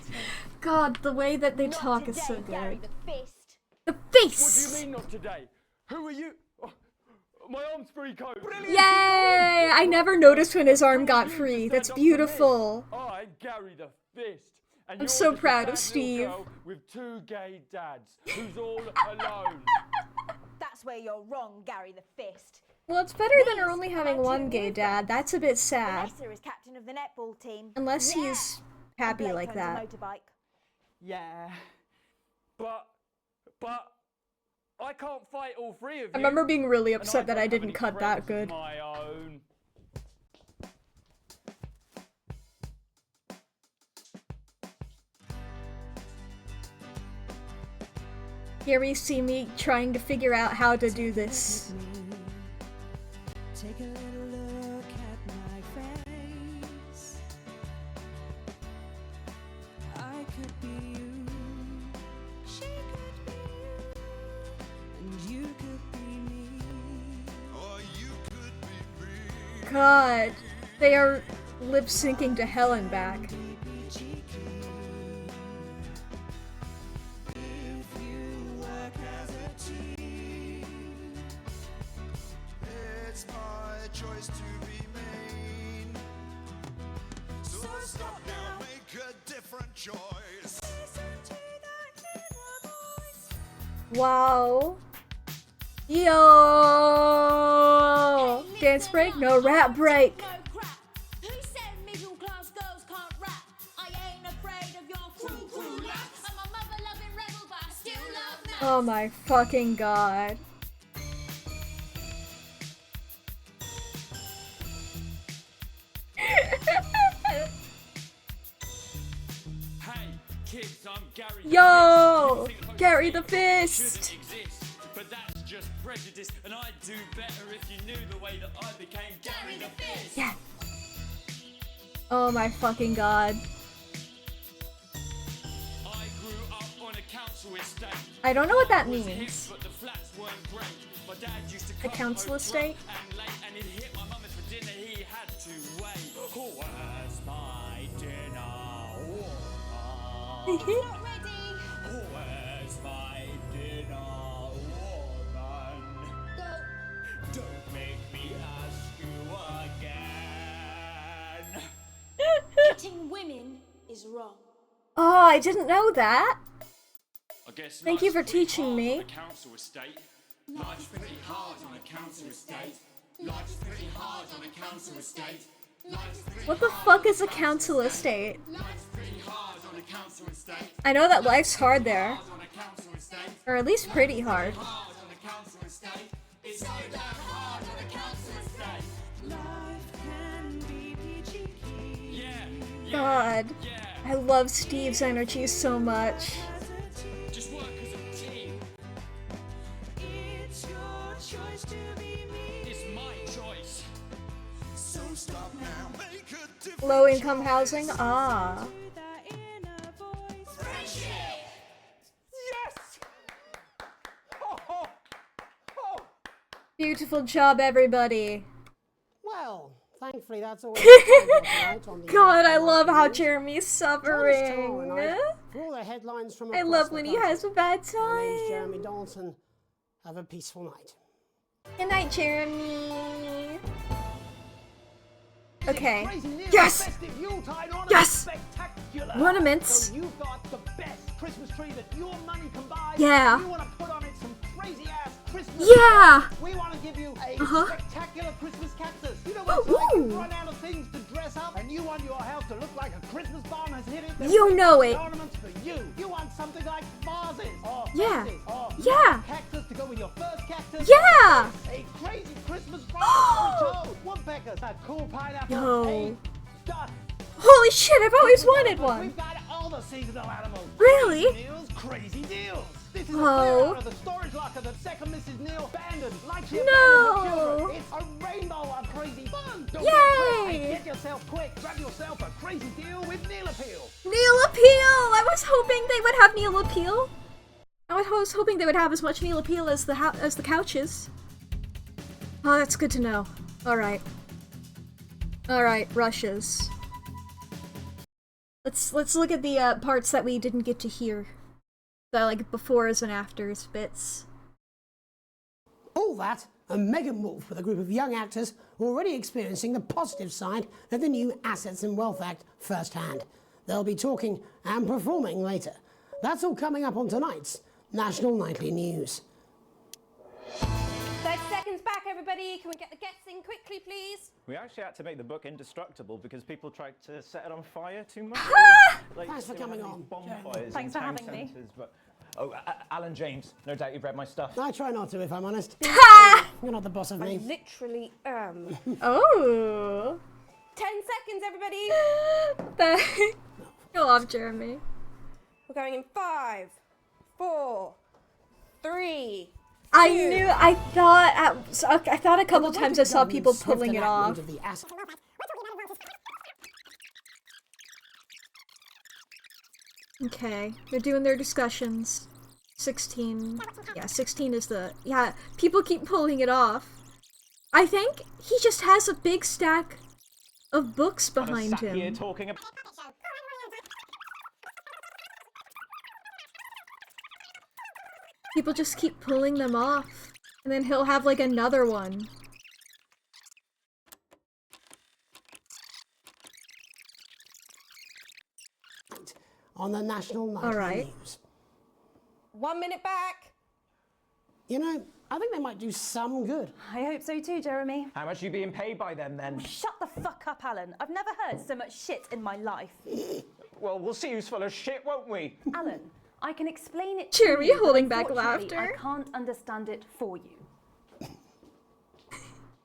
God, the way that they talk is so Gary good. the Fist. The What do Fist! you mean not today? Who are you? Oh, my arm's free, coach. Yay! I never noticed when his arm got free. That's beautiful. I'm Gary the Fist. And I'm you're so just a proud sad of Steve. little girl with two gay dads who's all alone. That's where you're wrong, Gary the Fist. Well, it's better than her only having one gay dad. That's a bit sad. Vanessa is captain of the netball team. Unless he's happy Blake like owns a that. motorbike. yeah. But I can't fight all three of you. I remember being really and upset that I don't have didn't any cut friends that of good. My own. Here we see me trying to figure out how to do this. Take a little look at my face. I could be you, she could be you, and you could be me. Or you could be me. God, they are lip syncing to Hell and Back. It's my choice to be mean. So stop now, make a different choice. Wow. Yo! Dance break? No, rap break. Who said middle class girls can't rap? I ain't afraid of your crew laps. I'm a mother loving rebel, but I still love Mack. Oh my fucking god. Hey, kids, I'm Gary. Yo! Gary the Fist! But that's just prejudice, and I'd do better if you knew the way that I became Gary the Fist. Yeah. Oh my fucking god. I grew up on a council estate. I don't know what that Was means. hip, but the flats weren't great. My dad used to A come council home estate? drunk and late, and he'd hit my mum and for dinner he had to wait. Oh, where's my dinner? It's not ready. Oh, where's my dinner, woman? Don't make me ask you again. Hitting women is wrong. Oh, I didn't know that. I guess Thank you life's for pretty teaching hard me. on a council estate. Life's pretty hard on a council estate. Life's pretty hard on a council estate. Life's pretty What the fuck is a council estate? Life's pretty hard on a council estate. I know that life's hard there. On a council estate. Or at least pretty hard. Hard on a council estate. It's so damn hard on a council estate. Life can be peachy keen. Yeah. God. I love Steve's energy so much. Just work as a team. It's your choice to be me. It's my choice. So stop now, make a different Low income housing? Ah. Yes! Oh. Beautiful job, everybody. Well, thankfully that's all we have time for tonight on the God, I love how news. Jeremy's Join us suffering. tomorrow night for all the headlines from I across love the when he country. has a bad My name's time. Jeremy Donaldson. Have a peaceful night. Good night, Jeremy. Okay. Crazy news, Yes! festive Yuletide ornaments, Yes! spectacular. Ornaments. So you've got the best Christmas tree that your money can buy. Yeah. You want to put on it some crazy ass Christmas. Yeah. stuff. We want to give you a spectacular Christmas cactus. You know Oh, when like ooh. you run out of things to dress up, and you want your house to look like a Christmas bomb has hit it. Then You we know got it. Ornaments for you. You want something like vases or Yeah. vases or Yeah. cactus to go with your first cactus. Yeah. A crazy Christmas bomb. Woodpeckers, a cool pineapple. Yo. A duck. Holy shit, I've always wanted one. We've got all the seasonal animals. Really? Crazy deals, crazy deals. This is a Whoa. clear out of the storage locker that second Mrs. Neal abandoned. Like she abandoned No. her children. It's a rainbow of crazy fun. Don't Yay. get quick. Get yourself quick. Grab yourself a crazy deal with Neal Appeal. Neil Appeal! I was hoping they would have Neil Appeal. I was hoping they would have as much Neil Appeal as the couches. Oh, that's good to know. Alright. Alright, rushes. Let's look at the parts that we didn't get to hear. The like befores and afters bits. All that and Megan Wolf with a group of young actors already experiencing the positive side of the new Assets and Wealth Act firsthand. They'll be talking and performing later. That's all coming up on tonight's National Nightly News. 30 seconds back, everybody. Can we get the guests in quickly, please? We actually had to make the book indestructible because people tried to set it on fire too much. Thanks for coming on. Bonfires Thanks in for town having me. centres, but Alan James. No doubt you've read my stuff. I try not to, if I'm honest. You're not the boss of I me. literally am. Oh. 10 seconds, everybody. I love Jeremy. We're going in 5, 4, 3. I thought a couple times I saw people pulling it off. Okay, they're doing their discussions. 16. Yeah, 16 is the... Yeah, people keep pulling it off. I think he just has a big stack of books behind him. Here talking about... People just keep pulling them off. And then he'll have like another one. On the National Nightly All right. News. 1 minute back. You know, I think they might do some good. I hope so too, Jeremy. How much are you being paid by them, then? Shut the fuck up, Alan. I've never heard so much shit in my life. Well, we'll see who's full of shit, won't we? Alan, I can explain it Jeremy to you, but holding back unfortunately, laughter. I can't understand it for you.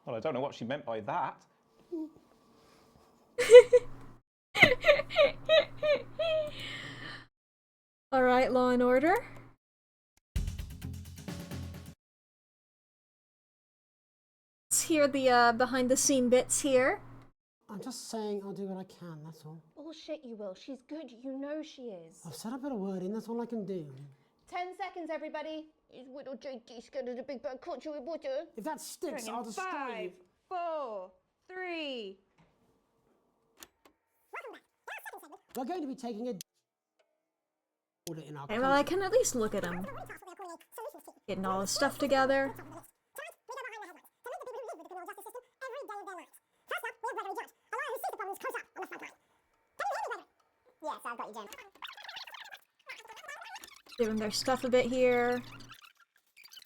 Well, I don't know what she meant by that. Alright, Law and Order. Let's hear the behind the scene bits here. I'm just saying I'll do what I can, that's all. Bullshit, you will. She's good. You know she is. I've said I put a word in, that's all I can do. 10 seconds, everybody. Is little JD scared of the big bad culture with water? If that sticks, I'll destroy you. 5, 4, 3. We're going to be taking a order in our Okay, well, I can at least look at him. Getting all his stuff together. Yes, I've got you, Jen. Doing their stuff a bit here.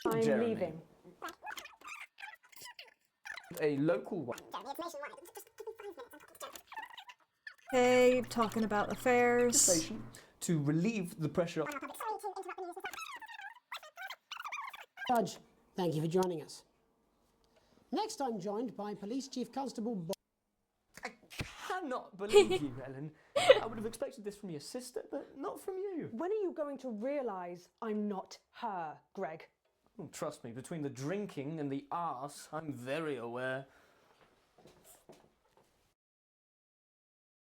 I'm Jeremy. leaving. A local one. Okay, talking about affairs. Legislation to relieve the pressure. Judge, thank you for joining us. Next, I'm joined by Police Chief Constable Bob. I cannot believe you, Ellen. I would have expected this from your sister, but not from you. When are you going to realise I'm not her, Greg? Oh, trust me, between the drinking and the arse, I'm very aware.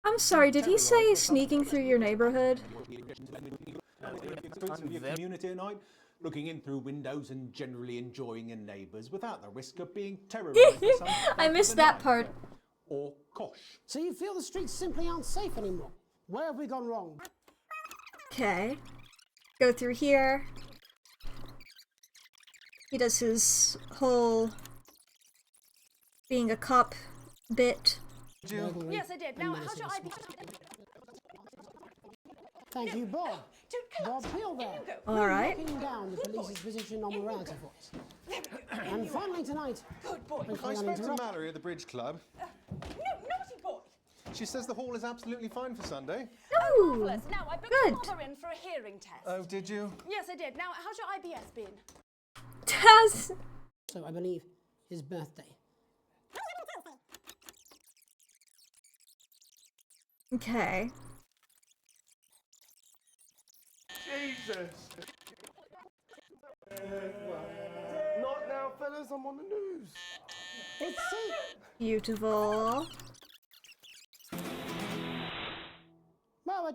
I'm sorry, did he say sneaking through your neighborhood? Community at night, looking in through windows and generally enjoying your neighbours without the risk of being terrorised. I missed that part. Or kosh. So you feel the streets simply aren't safe anymore? Where have we gone wrong? Okay. Go through here. He does his whole being a cop bit. Yes, I did. Now, how shall I be? Thank you, Bob. Bob Hill there. All right. Locking down the police's position on morality force. And finally tonight, good boy. I spoke to Mallory at the Bridge Club. No, naughty boy. She says the hall is absolutely fine for Sunday. Oh, marvellous. Now, I booked good. my mother in for a hearing test. Oh, did you? Yes, I did. Now, how's your IBS been? Tess. So I believe his birthday. Okay. Jesus. Not now, fellas. I'm on the news. It's Beautiful. Well,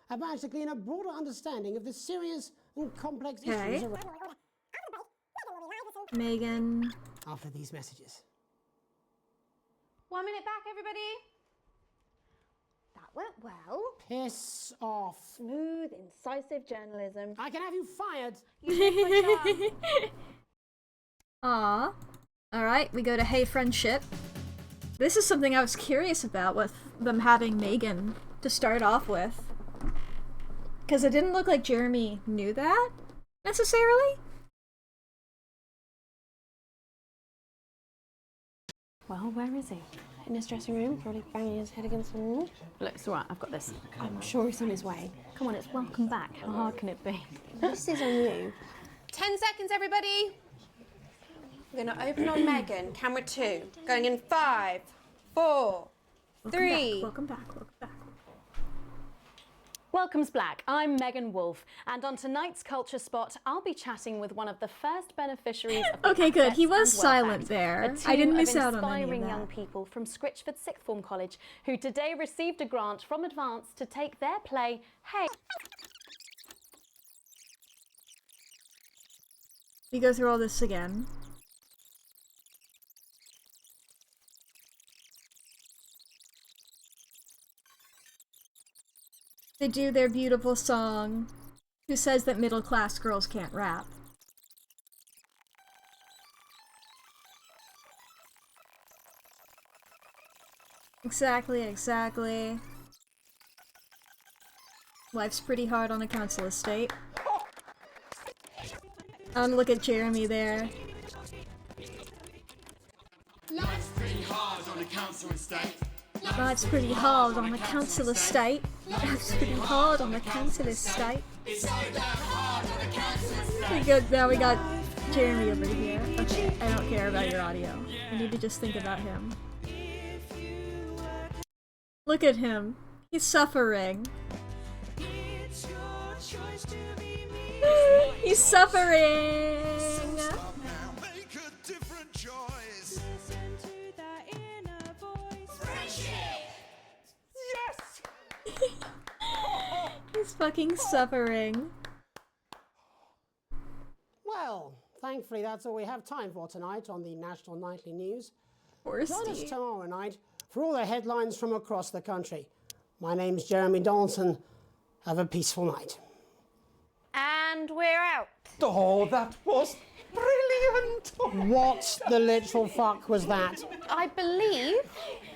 I've managed to glean a broader understanding of the serious and complex Okay. issues around. Megan. After these messages. 1 minute back, everybody. That went well. Piss off. Smooth, incisive journalism. I can have you fired. You did my job. Aw. Alright, we go to Hey Friendship. This is something I was curious about with them having Megan to start off with. Because it didn't look like Jeremy knew that, necessarily. Well, where is he? in his dressing room, probably banging his head against the wall. Look, it's alright, I've got this. I'm sure he's on his way. Come on, it's welcome back. How hard can it be? This is on you. 10 seconds, everybody. We're going to open on Megan. Camera 2. Going in 5, 4, 3. Welcome back. Welcome's Black. I'm Megan Wolfe, and on tonight's Culture Spot, I'll be chatting with one of the first beneficiaries of the Okay, good. Assets He was and Wealth silent Act, there. a team I didn't of miss out on any of inspiring that. young people from Scritchford Sixth Form College who today received a grant from Advance to take their play, Hey. We go through all this again. They do their beautiful song, Who Says That Middle-Class Girls Can't Rap? Exactly. Life's pretty hard on a council estate. Look at Jeremy there. Life's pretty hard on a council estate. Life's pretty hard on the council estate. Life's pretty hard on the council estate. Now we got Jeremy over here. Okay, I don't care about your audio. I need to just think about him. Look at him. He's suffering. He's suffering! He's fucking suffering. Well, thankfully that's all we have time for tonight on the National Nightly News. Poor Join us Steve. tomorrow night for all the headlines from across the country. My name's Jeremy Donaldson. Have a peaceful night. And we're out. Oh, that was brilliant! What the literal fuck was that? I believe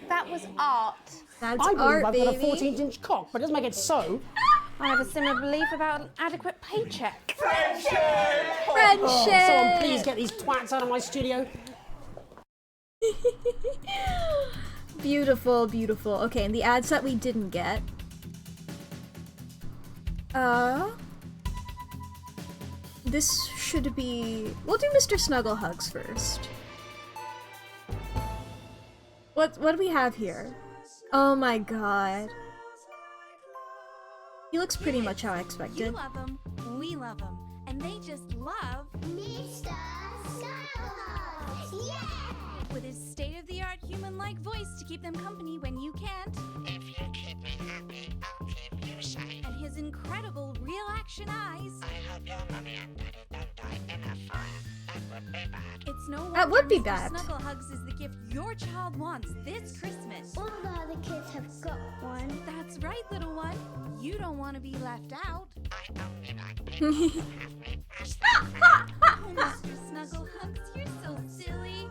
that was art. That's I believe art, I've got a baby. 14-inch cock, but it doesn't make it so. I have a similar belief about an adequate paycheck. Friendship! Oh, someone please get these twats out of my studio. Beautiful, beautiful. Okay, and the ad set we didn't get. This should be... We'll do Mr. Snugglehugs first. What do we have here? Oh my god. He looks pretty much how I You expected. love them, we love them, and they just love Mr. Snugglehugs! Yeah! With his state-of-the-art human-like voice to keep them company when you can't. If you keep me happy, I'll keep you safe. And his incredible real-action eyes. I hope your mommy and daddy don't die in a fire. That would be bad. It's no That wonder would be Mr. bad. Snugglehugs is the gift your child wants this Christmas. All the other kids have got one. That's right, little one. You don't want to be left out. I only like Oh, Mr. Snugglehugs, you're so silly.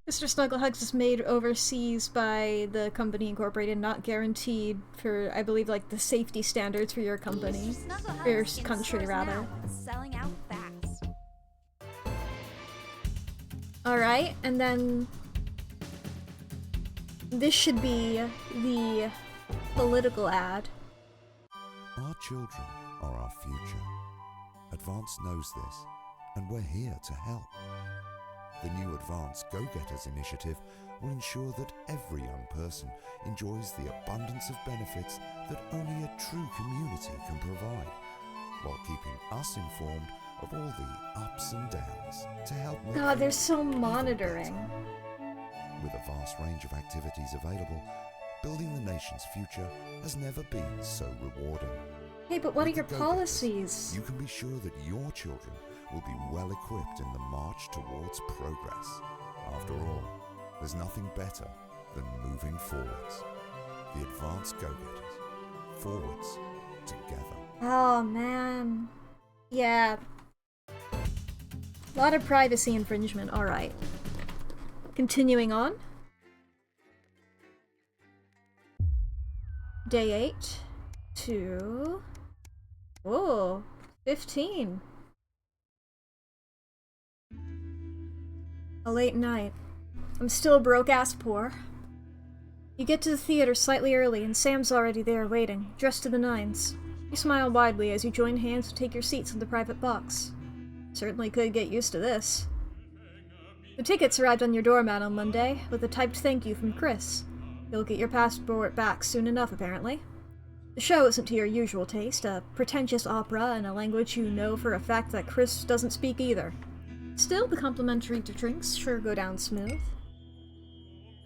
Mr. Snugglehugs is made overseas by the company incorporated, not guaranteed for, I believe, like the safety standards for your company. For your country, rather. Selling out fast. Alright, and then this should be the political ad. Our children are our future. Advance knows this, and we're here to help. The new Advance Go-Getters initiative will ensure that every young person enjoys the abundance of benefits that only a true community can provide, while keeping us informed of all the ups and downs to help make God, there's so monitoring. With a vast range of activities available, building the nation's future has never been so rewarding. Hey, but what are With your the Go-Getters, policies? You can be sure that your children will be well equipped in the march towards progress. After all, there's nothing better than moving forwards. The Advanced Go-Getters. Forwards together. Oh, man. Yeah. A lot of privacy infringement, alright. Continuing on. Day 8 to... Whoa, 15. A late night. I'm still broke-ass poor. You get to the theater slightly early, and Sam's already there waiting, dressed to the nines. You smile widely as you join hands to take your seats in the private box. Certainly could get used to this. The tickets arrived on your doormat on Monday, with a typed thank you from Chris. You'll get your passport back soon enough, apparently. The show isn't to your usual taste, a pretentious opera in a language you know for a fact that Chris doesn't speak either. Still, the complimentary drinks sure go down smooth.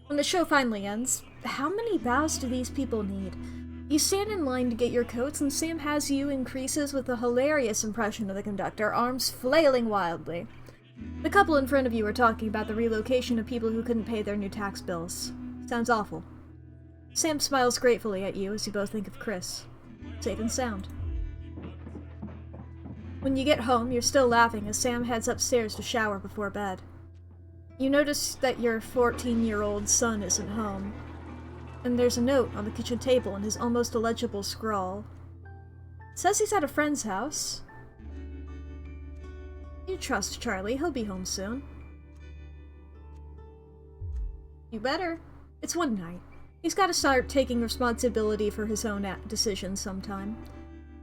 When the show finally ends, how many bows do these people need? You stand in line to get your coats, and Sam has you in creases with a hilarious impression of the conductor, arms flailing wildly. The couple in front of you are talking about the relocation of people who couldn't pay their new tax bills. Sounds awful. Sam smiles gratefully at you as you both think of Chris. Safe and sound. When you get home, you're still laughing as Sam heads upstairs to shower before bed. You notice that your 14-year-old son isn't home, and there's a note on the kitchen table in his almost illegible scrawl. It says he's at a friend's house. You trust Charlie, he'll be home soon. You better. It's one night. He's gotta start taking responsibility for his own decisions sometime.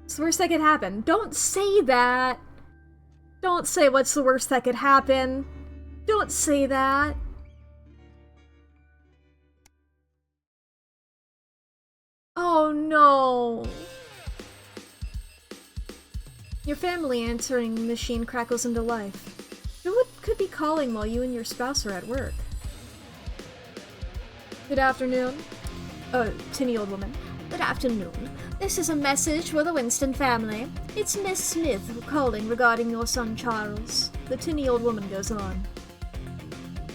It's the worst that could happen. Don't say that! Don't say what's the worst that could happen. Don't say that. Oh no. Your family answering machine crackles into life. Who could be calling while you and your spouse are at work? Good afternoon. Tinny old woman. Good afternoon. This is a message for the Winston family. It's Miss Smith calling regarding your son Charles. The tinny old woman goes on.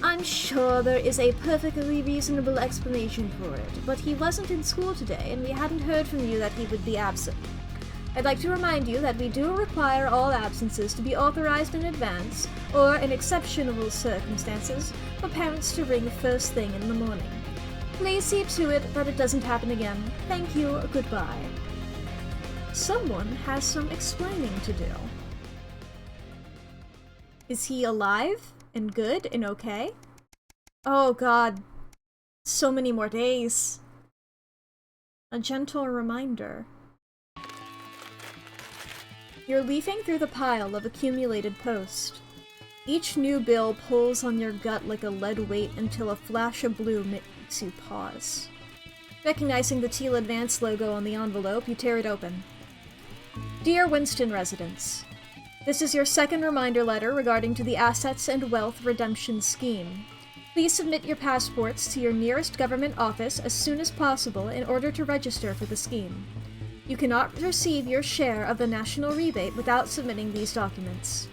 I'm sure there is a perfectly reasonable explanation for it, but he wasn't in school today, and we hadn't heard from you that he would be absent. I'd like to remind you that we do require all absences to be authorized in advance, or in exceptional circumstances, for parents to ring first thing in the morning. Please see to it that it doesn't happen again. Thank you, goodbye. Someone has some explaining to do. Is he alive? And good? And okay? Oh god. So many more days. A gentle reminder. You're leafing through the pile of accumulated posts. Each new bill pulls on your gut like a lead weight until a flash of blue makes you pause. Recognizing the Teal Advance logo on the envelope, you tear it open. Dear Winston residents, this is your second reminder letter regarding to the Assets and Wealth Redemption Scheme. Please submit your passports to your nearest government office as soon as possible in order to register for the scheme. You cannot receive your share of the national rebate without submitting these documents.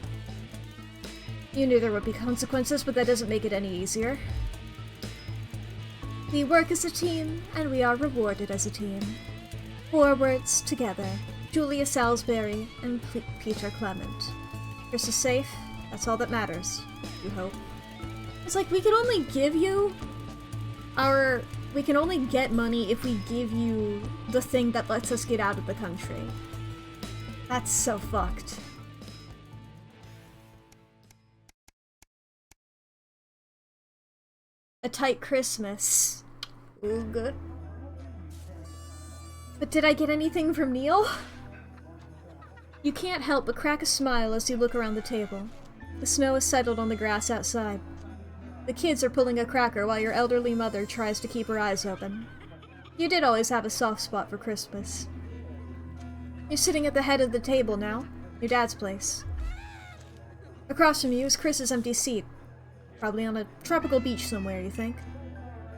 You knew there would be consequences, but that doesn't make it any easier. We work as a team, and we are rewarded as a team. Forwards together. Julia Salisbury and Peter Clement. Chris is safe. That's all that matters. You hope. It's like we can only give you we can only get money if we give you the thing that lets us get out of the country. That's so fucked. A tight Christmas. Ooh, good. But did I get anything from Neil? You can't help but crack a smile as you look around the table. The snow has settled on the grass outside. The kids are pulling a cracker while your elderly mother tries to keep her eyes open. You did always have a soft spot for Christmas. You're sitting at the head of the table now, your dad's place. Across from you is Chris's empty seat. Probably on a tropical beach somewhere, you think.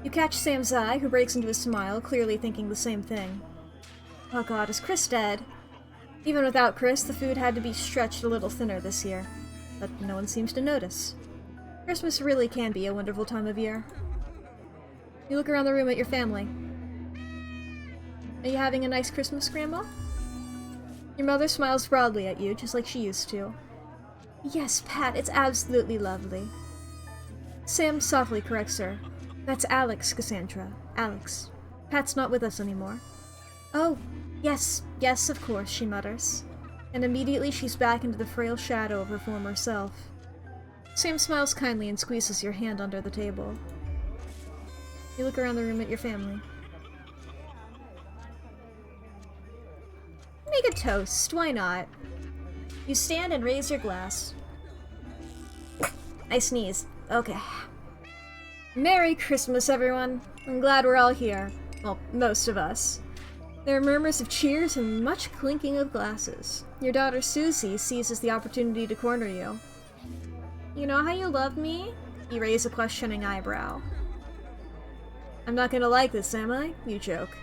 You catch Sam's eye, who breaks into a smile, clearly thinking the same thing. Oh god, is Chris dead? Even without Chris, the food had to be stretched a little thinner this year. But no one seems to notice. Christmas really can be a wonderful time of year. You look around the room at your family. Are you having a nice Christmas, Grandma? Your mother smiles broadly at you, just like she used to. Yes, Pat, it's absolutely lovely. Sam softly corrects her. That's Alex, Cassandra. Alex. Pat's not with us anymore. Oh, yes, yes, of course, she mutters. And immediately she's back into the frail shadow of her former self. Sam smiles kindly and squeezes your hand under the table. You look around the room at your family. Make a toast, why not? You stand and raise your glass. I sneeze. Okay. Merry Christmas, everyone. I'm glad we're all here. Well, most of us. There are murmurs of cheers and much clinking of glasses. Your daughter Susie seizes the opportunity to corner you. You know how you love me? You raise a questioning eyebrow. I'm not gonna like this, am I? You joke.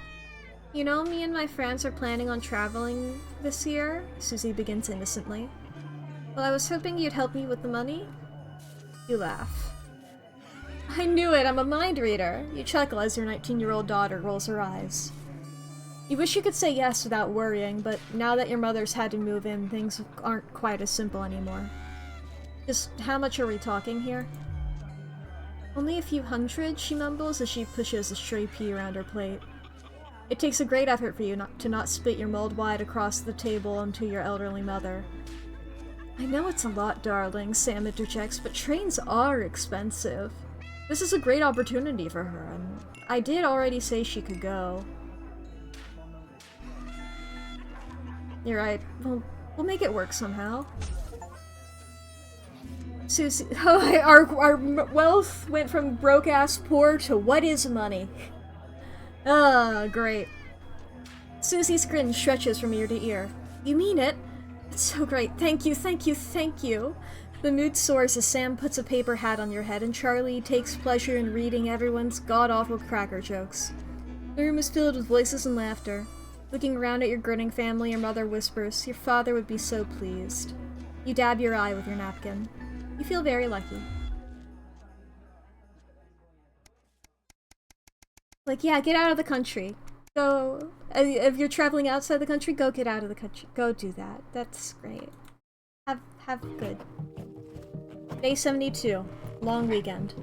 You know, me and my friends are planning on traveling this year? Susie begins innocently. Well, I was hoping you'd help me with the money. You laugh. I knew it, I'm a mind reader. You chuckle as your 19-year-old daughter rolls her eyes. You wish you could say yes without worrying, but now that your mother's had to move in, things aren't quite as simple anymore. Just how much are we talking here? Only a few hundred, she mumbles as she pushes a stray pea around her plate. It takes a great effort for you to not spit your mold wide across the table onto your elderly mother. I know it's a lot, darling, Sam interjects, but trains are expensive. This is a great opportunity for her, and I did already say she could go. You're right. We'll make it work somehow. Susie, our wealth went from broke-ass poor to what is money? Ah, great. Susie's grin stretches from ear to ear. You mean it? It's so great. Thank you, thank you, thank you. The mood soars as Sam puts a paper hat on your head and Charlie takes pleasure in reading everyone's god-awful cracker jokes. The room is filled with voices and laughter. Looking around at your grinning family, your mother whispers, your father would be so pleased. You dab your eye with your napkin. You feel very lucky. Like, yeah, get out of the country. Go, if you're traveling outside the country, go get out of the country. Go do that. That's great. Have good. Day 72. Long weekend.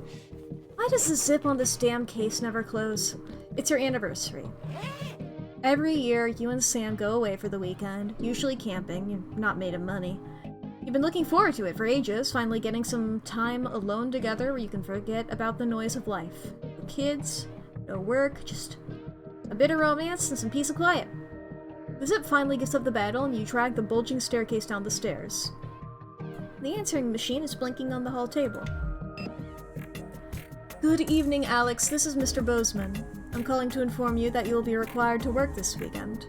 Why does the zip on this damn case never close? It's your anniversary. Every year, you and Sam go away for the weekend, usually camping. You're not made of money. You've been looking forward to it for ages, finally getting some time alone together where you can forget about the noise of life. No kids, no work, just a bit of romance and some peace and quiet. The zip finally gets up the battle and you drag the bulging staircase down the stairs. The answering machine is blinking on the hall table. Good evening, Alex. This is Mr. Bozeman. I'm calling to inform you that you will be required to work this weekend.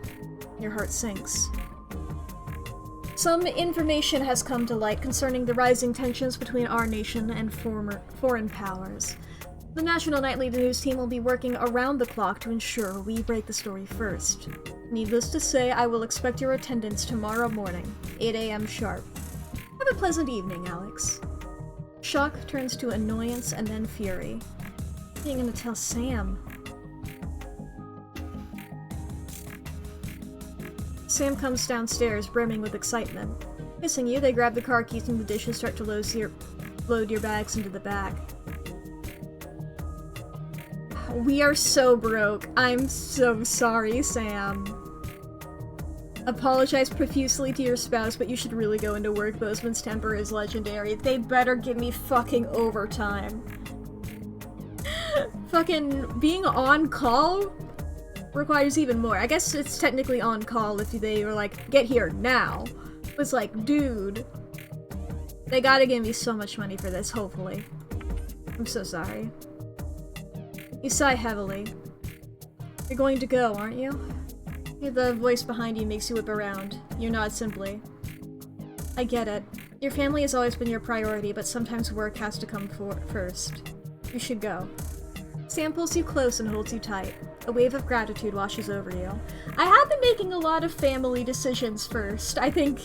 Your heart sinks. Some information has come to light concerning the rising tensions between our nation and foreign powers. The National Nightly News team will be working around the clock to ensure we break the story first. Needless to say, I will expect your attendance tomorrow morning, 8 a.m. sharp. Have a pleasant evening, Alex. Shock turns to annoyance and then fury. What are you gonna tell Sam? Sam comes downstairs, brimming with excitement. Missing you, they grab the car keys and the dishes start to load your bags into the back. We are so broke. I'm so sorry, Sam. Apologize profusely to your spouse, but you should really go into work. Bozeman's temper is legendary. They better give me fucking overtime. Fucking being on call requires even more. I guess it's technically on call if they were like, get here now. It's like, dude, they gotta give me so much money for this, hopefully. I'm so sorry. You sigh heavily. You're going to go, aren't you? The voice behind you makes you whip around. You nod simply. I get it. Your family has always been your priority, but sometimes work has to come first. You should go. Sam pulls you close and holds you tight. A wave of gratitude washes over you. I have been making a lot of family decisions first. I think...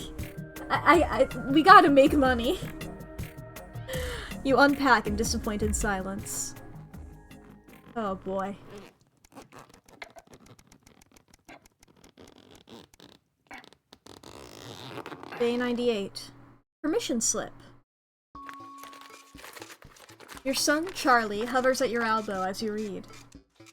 we gotta make money. You unpack in disappointed silence. Oh boy. Day 98. Permission slip. Your son, Charlie, hovers at your elbow as you read.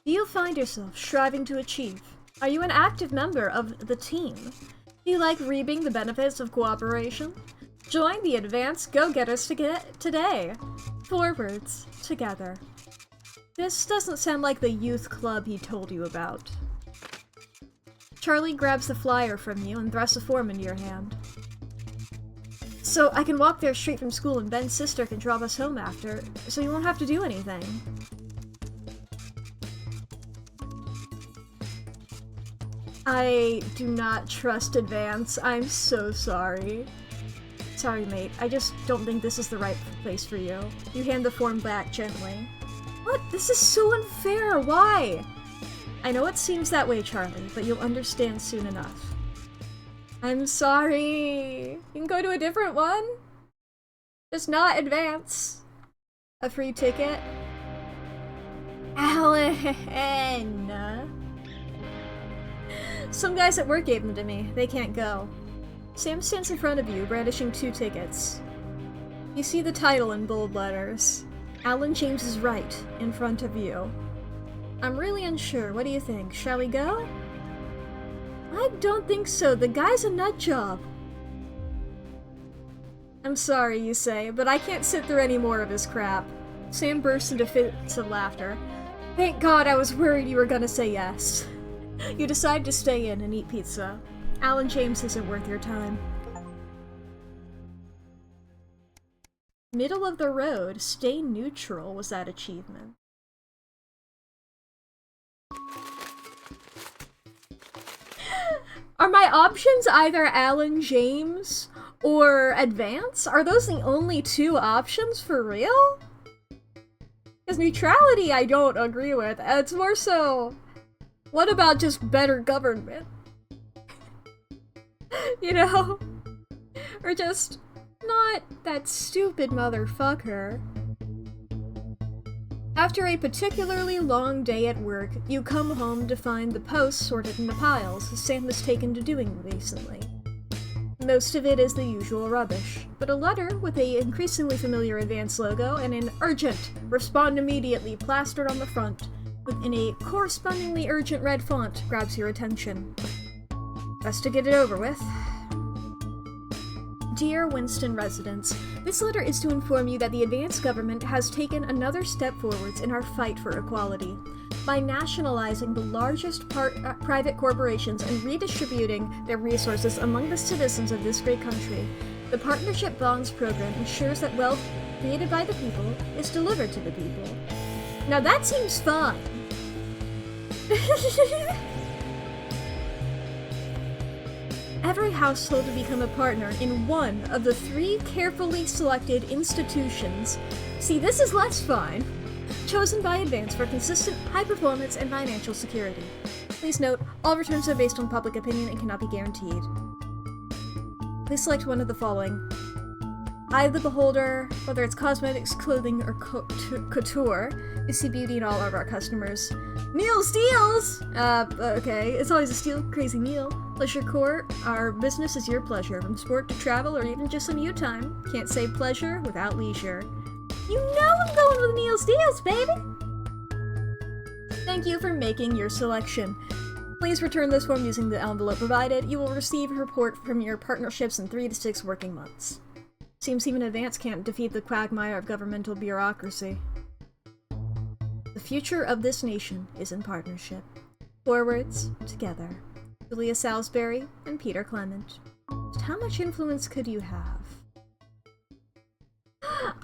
Do you find yourself striving to achieve? Are you an active member of the team? Do you like reaping the benefits of cooperation? Join the advanced go-getters today. Forwards, together. This doesn't sound like the youth club he told you about. Charlie grabs the flyer from you and thrusts a form into your hand. So I can walk there straight from school and Ben's sister can drop us home after, so you won't have to do anything. I do not trust Advance. I'm so sorry. Sorry, mate. I just don't think this is the right place for you. You hand the form back gently. What? This is so unfair. Why? I know it seems that way, Charlie, but you'll understand soon enough. I'm sorry. You can go to a different one. Just not Advance. A free ticket? Alan! Some guys at work gave them to me. They can't go. Sam stands in front of you, brandishing 2 tickets. You see the title in bold letters. Alan James is right, in front of you. I'm really unsure. What do you think? Shall we go? I don't think so. The guy's a nut job. I'm sorry, you say, but I can't sit through any more of his crap. Sam bursts into fits of laughter. Thank God, I was worried you were gonna say yes. You decide to stay in and eat pizza. Alan James isn't worth your time. Middle of the road, stay neutral was that achievement. Are my options either Alan James or Advance? Are those the only 2 options for real? Because neutrality I don't agree with. It's more so, what about just better government? You know? Or just not that stupid motherfucker. After a particularly long day at work, you come home to find the posts sorted into piles Sam has taken to doing recently. Most of it is the usual rubbish, but a letter with a increasingly familiar Advance logo and an urgent, respond immediately plastered on the front within a correspondingly urgent red font grabs your attention. Best to get it over with. Dear Winston residents, this letter is to inform you that the Advance government has taken another step forwards in our fight for equality. By nationalizing the largest private corporations and redistributing their resources among the citizens of this great country, the Partnership Bonds program ensures that wealth created by the people is delivered to the people. Now that seems fine. Every household to become a partner in one of the 3 carefully selected institutions. See, this is less fine. Chosen by Advance for consistent, high performance, and financial security. Please note, all returns are based on public opinion and cannot be guaranteed. Please select one of the following. Eye of the beholder, whether it's cosmetics, clothing, or couture. We see beauty in all of our customers. Meal steals! Okay, it's always a steal, crazy meal. Pleasure Court, our business is your pleasure, from sport to travel or even just some you time. Can't say pleasure without leisure. You know I'm going with Neil Steels, baby! Thank you for making your selection. Please return this form using the envelope provided. You will receive a report from your partnerships in 3 to 6 working months. Seems even Advance can't defeat the quagmire of governmental bureaucracy. The future of this nation is in partnership. Forwards, together. Julia Salisbury and Peter Clement. Just how much influence could you have?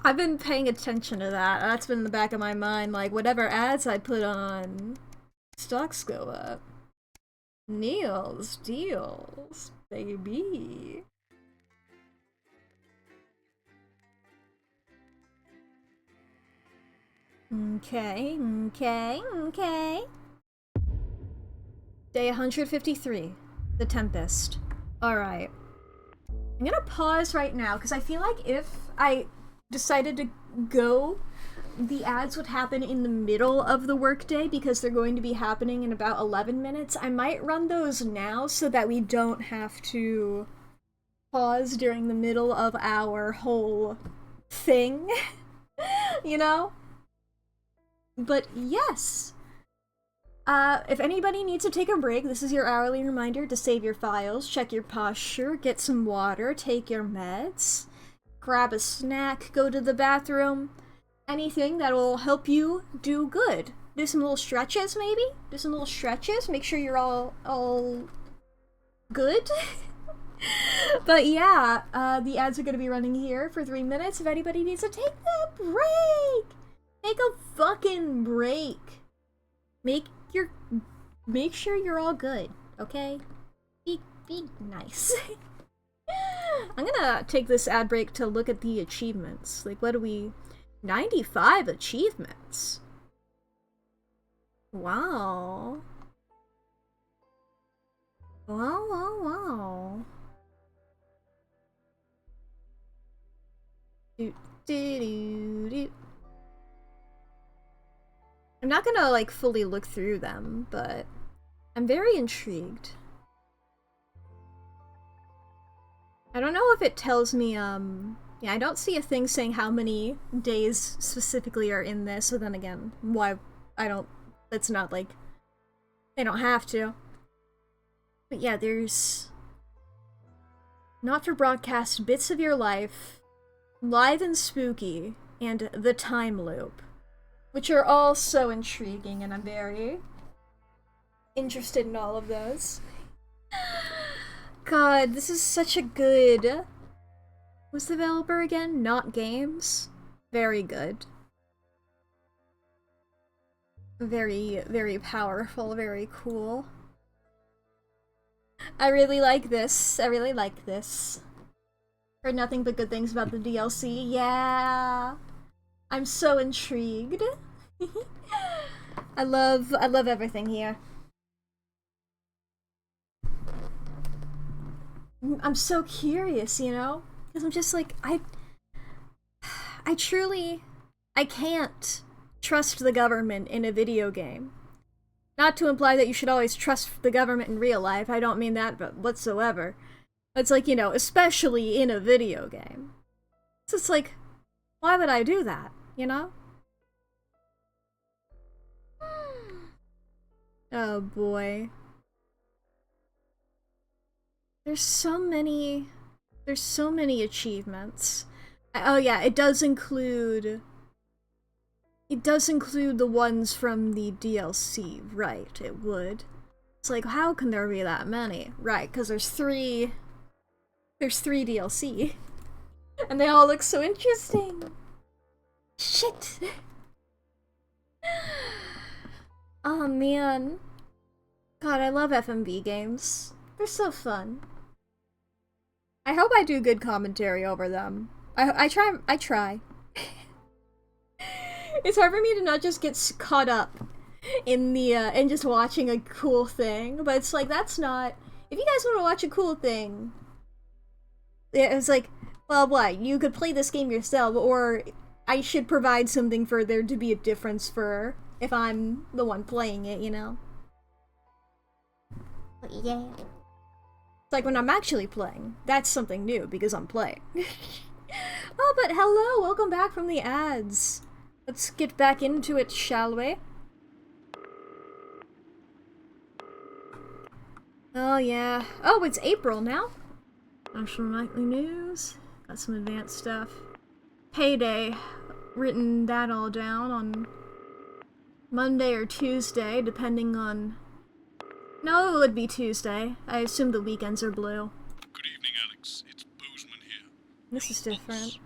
I've been paying attention to that. That's been in the back of my mind. Like, whatever ads I put on, stocks go up. Neil's deals, baby. Okay. Day 153. The Tempest. Alright. I'm gonna pause right now, because I feel like if I decided to go, the ads would happen in the middle of the workday, because they're going to be happening in about 11 minutes. I might run those now, so that we don't have to pause during the middle of our whole thing. You know? But yes! If anybody needs to take a break, this is your hourly reminder to save your files, check your posture, get some water, take your meds. grab a snack, go to the bathroom, anything that will help you do good. Do some little stretches, maybe? Do some little stretches, make sure you're all good. But yeah, the ads are gonna be running here for 3 minutes. If anybody needs to take a break, take a fucking break. Make sure you're all good, okay? Be nice. I'm gonna take this ad break to look at the achievements. Like, what do we... 95 achievements. Wow. Wow. I'm not gonna, like, fully look through them, but I'm very intrigued. I don't know if it tells me, yeah, I don't see a thing saying how many days specifically are in this, so then again, why, it's not like, they don't have to. But yeah, there's not for broadcast, bits of your life, live and spooky, and the time loop, which are all so intriguing, and I'm very interested in all of those. God, this is such a good... Who's the developer again? Not Games? Very good. Very, very powerful, very cool. I really like this. I really like this. Heard nothing but good things about the DLC. Yeah! I'm so intrigued. I love everything here. I'm so curious, you know? Because I'm just like, I can't trust the government in a video game. Not to imply that you should always trust the government in real life, I don't mean that but whatsoever. It's like, you know, especially in a video game. So it's like, why would I do that, you know? Oh boy. There's so many achievements. Oh yeah, it does include the ones from the DLC, right, it would. It's like, how can there be that many? Right, because there's three DLC. And they all look so interesting. Shit. Oh man. God, I love FMV games. They're so fun. I hope I do good commentary over them. I try. It's hard for me to not just get caught up in the, in just watching a cool thing, but it's like, that's not... If you guys want to watch a cool thing, it's like, well, what? You could play this game yourself, or I should provide something for there to be a difference for if I'm the one playing it, you know? But yeah. It's like when I'm actually playing, that's something new because I'm playing. Oh, but hello! Welcome back from the ads. Let's get back into it, shall we? Oh yeah. Oh, it's April now. National Nightly News. Got some advanced stuff. Payday. Written that all down on Monday or Tuesday, depending on... No, it would be Tuesday. I assume the weekends are blue. Good evening, Alex. It's Bozeman here. This is different.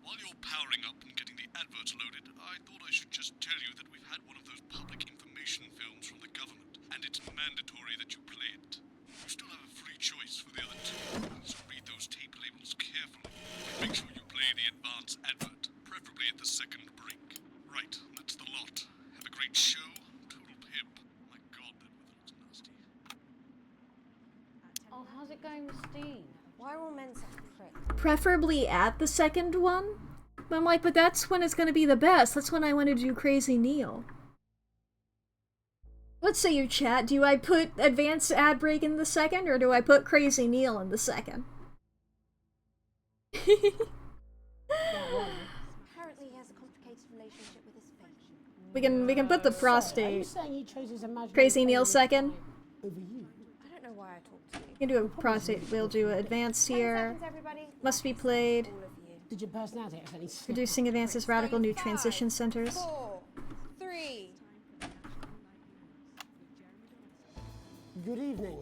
While you're powering up and getting the adverts loaded, I thought I should just tell you that we've had one of those public information films from the government, and it's mandatory that you play it. You still have a free choice for the other two, so read those tape labels carefully. Make sure you play the advance advert, preferably at the second break. Right, that's the lot. Have a great show. Total pimp. My God, that weather looks nasty. Oh, how's it going with Steam? Why are all men such pricks? Preferably at the second one? But I'm like, but that's when it's gonna be the best. That's when I want to do Crazy Neil. What say you, chat? Do I put advanced ad break in the second, or do I put Crazy Neil in the second? Apparently he has a complicated relationship with his fate. We can put the Are you prostate. saying he chose his imaginary Crazy Neil favourite second. over you? I don't know why I talked to you. You can do a prostate. We'll do advanced here. Seconds, everybody. Must be played. All of you. Did your personality have any Producing advances radical new transition centers. 4, 3. Good evening.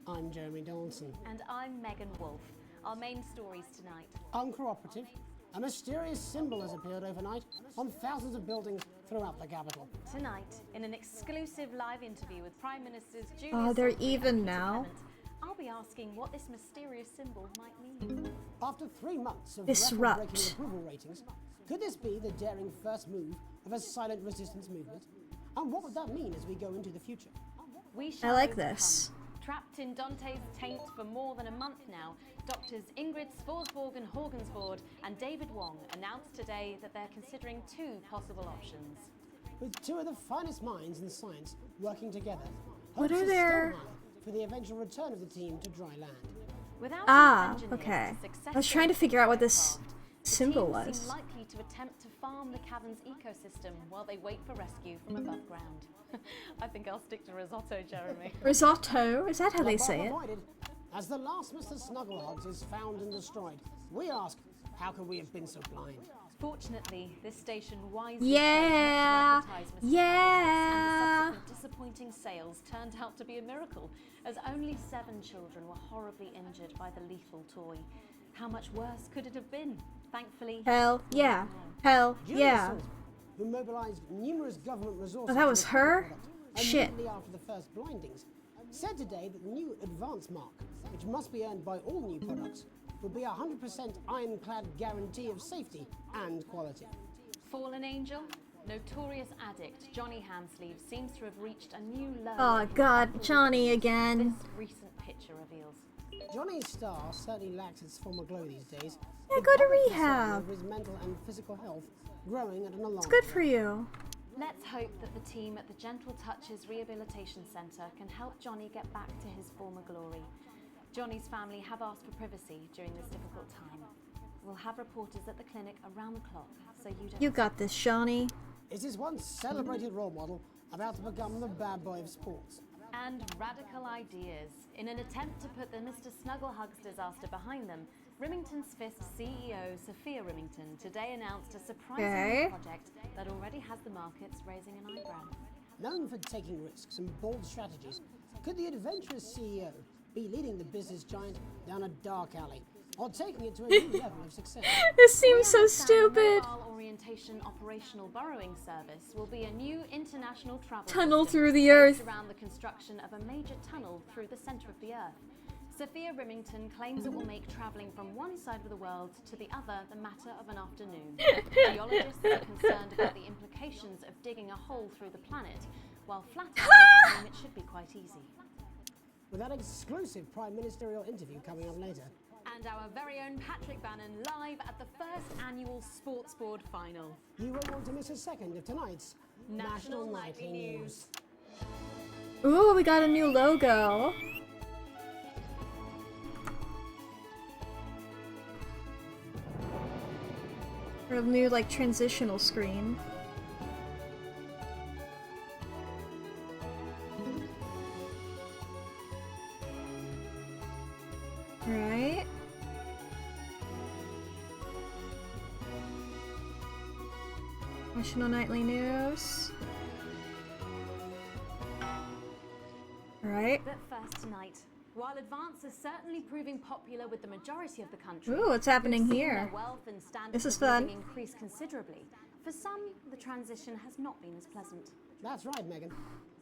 I'm Jeremy Donaldson. And I'm Megan Wolf. Our main stories tonight. Uncooperative. A mysterious symbol has appeared overnight on thousands of buildings throughout the capital. Tonight, in an exclusive live interview with Prime Ministers Julia Oh, they're Salisbury even and Peter now. Clement, I'll be asking what this mysterious symbol might mean. After 3 months of Disrupt. record-breaking approval ratings, could this be the daring first move of a silent resistance movement? And what would that mean as we go into the future? We I shall like overcome. this. Trapped in Dante's taint for more than a month now, doctors Ingrid Svorsborg Horgensvoord and David Wong announced today that they're considering 2 possible options. With 2 of the finest minds in science working together, What hopes are are their- still high for the eventual return of the team to dry land. Without Ah, enough engineers okay. to I was trying to figure out what this successfully symbol the team was. seem likely to attempt to farm the cavern's ecosystem while they wait for rescue from above ground. I think I'll stick to risotto, Jeremy. Risotto? Is that how they Above say it? avoided, as the last Mr. Snugglehogs is found and destroyed, we ask, how could we have been so blind? Fortunately, this station wisely Yeah, chose not to advertise Mr. yeah. And the subsequent disappointing sales turned out to be a miracle, as only 7 children were horribly injured by the lethal toy. How much worse could it have been? Thankfully, Hell yeah. Hell Julia yeah. Salisbury, who mobilized numerous government resources Oh, that to was recover the her? product Shit. immediately after the first blindings, said today that the new advance mark, which must be earned by all new products, would be a 100% ironclad guarantee of safety and quality. Fallen Angel, notorious addict Johnny Hamsleeve seems to have reached a new low. Oh god, Johnny again. This recent picture reveals. Johnny's star certainly lacks its former glow these days. Yeah, with go to public concern rehab. over his mental and physical health growing at an alarming It's good rate. for you. Let's hope that the team at the Gentle Touches Rehabilitation Centre can help Johnny get back to his former glory. Johnny's family have asked for privacy during this difficult time. We'll have reporters at the clinic around the clock, so you don't... You got this, Johnny. Is his once celebrated role model about to become the bad boy of sports? And radical ideas. In an attempt to put the Mr. Snugglehugs disaster behind them, Rimington's Fist CEO Sophia Rimington today announced a surprising Okay. project that already has the markets raising an eyebrow. Known for taking risks and bold strategies, could the adventurous CEO be leading the business giant down a dark alley, or taking it to a new level of success? This seems so The stupid. Mobile Orientation Operational Burrowing Service will be a new international travel Tunnel system through the based earth. around the construction of a major tunnel through the centre of the Earth. Sophia Rimington claims it will make travelling from one side of the world to the other the matter of an afternoon. Geologists are concerned about the implications of digging a hole through the planet, while flat earthers claim it should be quite easy. With that exclusive prime ministerial interview coming up later. And our very own Patrick Bannon live at the first annual Sports Board final. You won't want to miss a second of tonight's National Nightly News. Ooh, we got a new logo. Or a new, like, transitional screen. Right. National Nightly News. Right. But first tonight, while Advance is certainly proving popular with the majority of the country, Ooh, what's happening we've seen here? their wealth and standard This is of living fun. increase considerably. For some, the transition has not been as pleasant. That's right, Megan.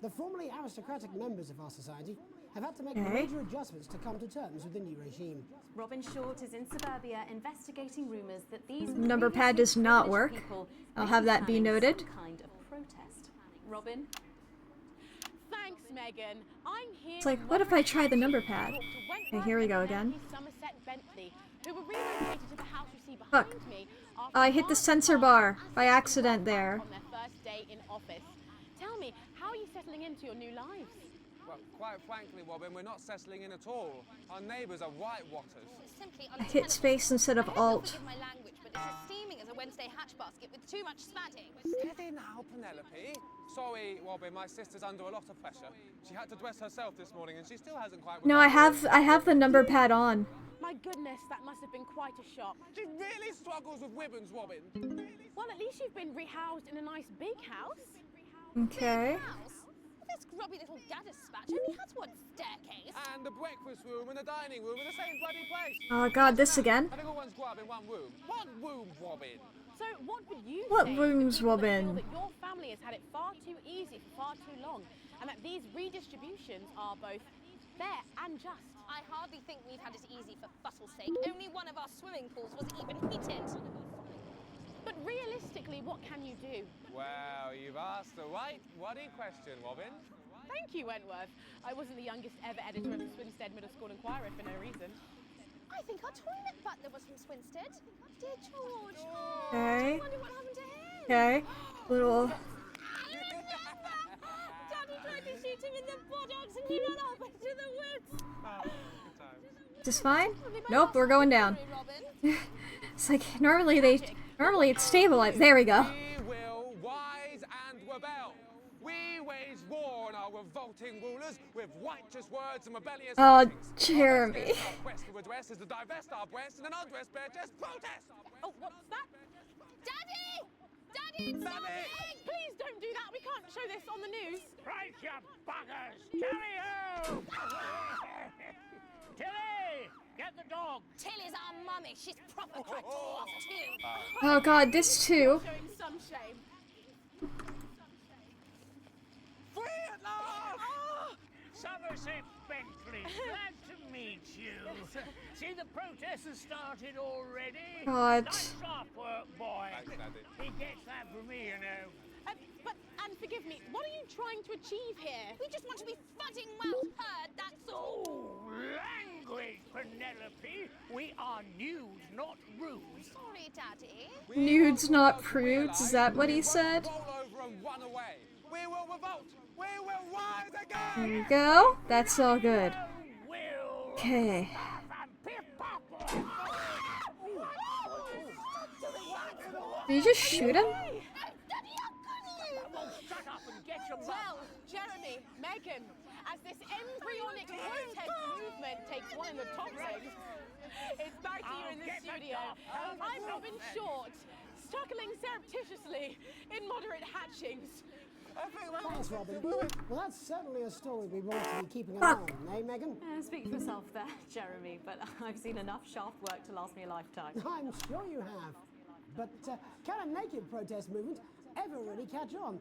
The formerly aristocratic members of our society have had to make Okay. major adjustments to come to terms with the new regime. Robin Short is in suburbia investigating rumours that these Number pad does previously not privileged work. people I'll may have that be planning noted. Some kind of protest. Robin? Thanks, Megan. I'm here. It's like, what if I try the number pad? Okay, here we go again. Somerset Bentley, who were relocated to the house you see Fuck. behind me I hit the sensor bar by accident there. on their first day in office. Tell me, how are you settling into your new lives? Well, quite frankly, Robin, we're not settling in at all. Our neighbours are whitewatters. Simply Hit space instead of alt. forgive my language, but it's as steaming as a Wednesday hatch basket with too much spadding. Steady now, Penelope. Sorry, Robin, my sister's under a lot of pressure. She had to dress herself this morning and she still hasn't quite... No, I have the number pad on. My goodness, that must have been quite a shock. She really struggles with women's, Robin. Well, at least you've been rehoused in a nice big house. Okay. This grubby little gaddispatch only has one staircase. And the breakfast room and the dining room in the same bloody place. Oh god, this again. I think everyone's grub in one room. One room, Robin. So what would you What say rooms, to people that Robin? feel that your family has had it far too easy for far too long, and that these redistributions are both fair and just? I hardly think we've had it easy for fussle's sake. Only one of our swimming pools was even heated. But realistically, what can you do? Well, you've asked the right bloody question, Robin. Thank you, Wentworth. I wasn't the youngest ever editor of the Swinstead Middle School Inquirer for no reason. I think our toilet butler was from Swinstead. Dear George. Okay. I wonder what happened to him. Okay. Little. Daddy tried to shoot him in the buttocks and he ran off into the woods. Is this fine? Nope, we're going down. It's like normally it's stabilized. There we go. We will rise and rebel. We wage war on our revolting rulers with righteous words and rebellious Oh, writings. Jeremy. Our quest to redress is to divest our breasts in an undress bare chest protest. Oh, what's that? Daddy! Daddy, it's something! Please don't do that. We can't show this on the news. Right, you buggers! Tilly ho! Tilly! Get the dog! Tilly's our mummy. She's proper cracked off too. Oh god, this too. Showing some shame. Free at last! Somerset Bentley, glad to meet you. See, the protest has started already. God. Nice sharp work, boy. Thanks, Daddy. He gets that from me, you know. And forgive me, what are you trying to achieve here? We just want to be fudding well heard, that's all. Language, Penelope. We are nudes, not rudes. Sorry, Daddy. Nudes, not prudes. Is that what he said? Roll over and run away. We will revolt. We will rise again. There we go. That's all good. Okay. Did you just shoot him? Well, Jeremy, Megan, as this embryonic protest movement takes one in the toxins, it's back here in the studio. I'm Robin Short, struggling surreptitiously in moderate hatchings. Thanks, Robin. Well, that's certainly a story we want to be keeping an eye on, eh, Megan? Speak for yourself there, Jeremy, but I've seen enough shaft work to last me a lifetime. I'm sure you have. But can a naked protest movement ever really catch on?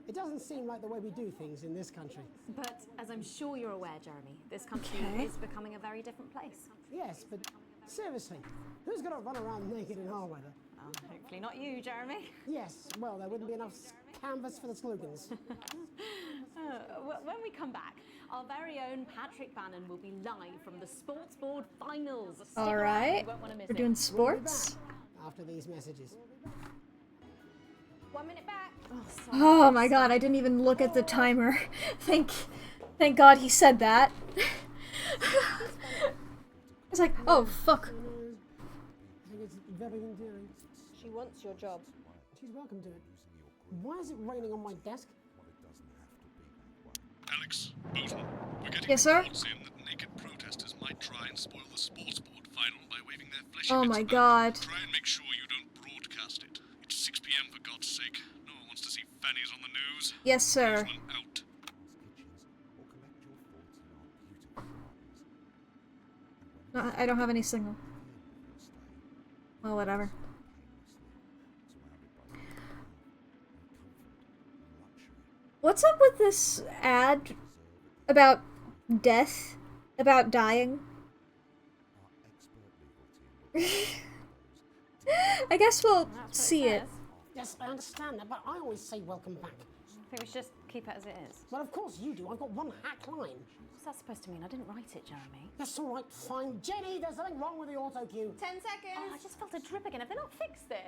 It doesn't seem like the way we do things in this country. But as I'm sure you're aware, Jeremy, this country is becoming a very different place. Yes, but seriously, who's going to run around naked in our weather? Hopefully not you, Jeremy. Yes, well, there wouldn't be enough canvas for the slogans. When we come back, our very own Patrick Bannon will be live from the Sports Board Finals. Stick All around, right. you won't want to miss We're it. doing sports. After these messages. 1 minute back. Oh my god, I didn't even look at the timer. Thank God he said that. It's like, oh fuck. I think it's very endearing. She wants your job. She's welcome to it. Why is it raining on my desk? Alex, Bolton, we're getting Yes, sir? reports in that naked protesters might try and spoil the sports board final by waving their fleshy Oh bits my about. god. Try and make sure you don't broadcast it. It's 6 p.m. for God's sake. No one wants to see fannies on the news. Yes, sir. Newsman out. No, I don't have any signal. Well, whatever. What's up with this ad about death? About dying? I guess we'll see it. Yes, I understand that, but I always say welcome back. I think we should just keep it as it is. Well, of course you do. I've got one hack line. What's that supposed to mean? I didn't write it, Jeremy. That's all right, fine. Jenny, there's something wrong with the auto cue. 10 seconds. Oh, I just felt a drip again. Have they not fixed this?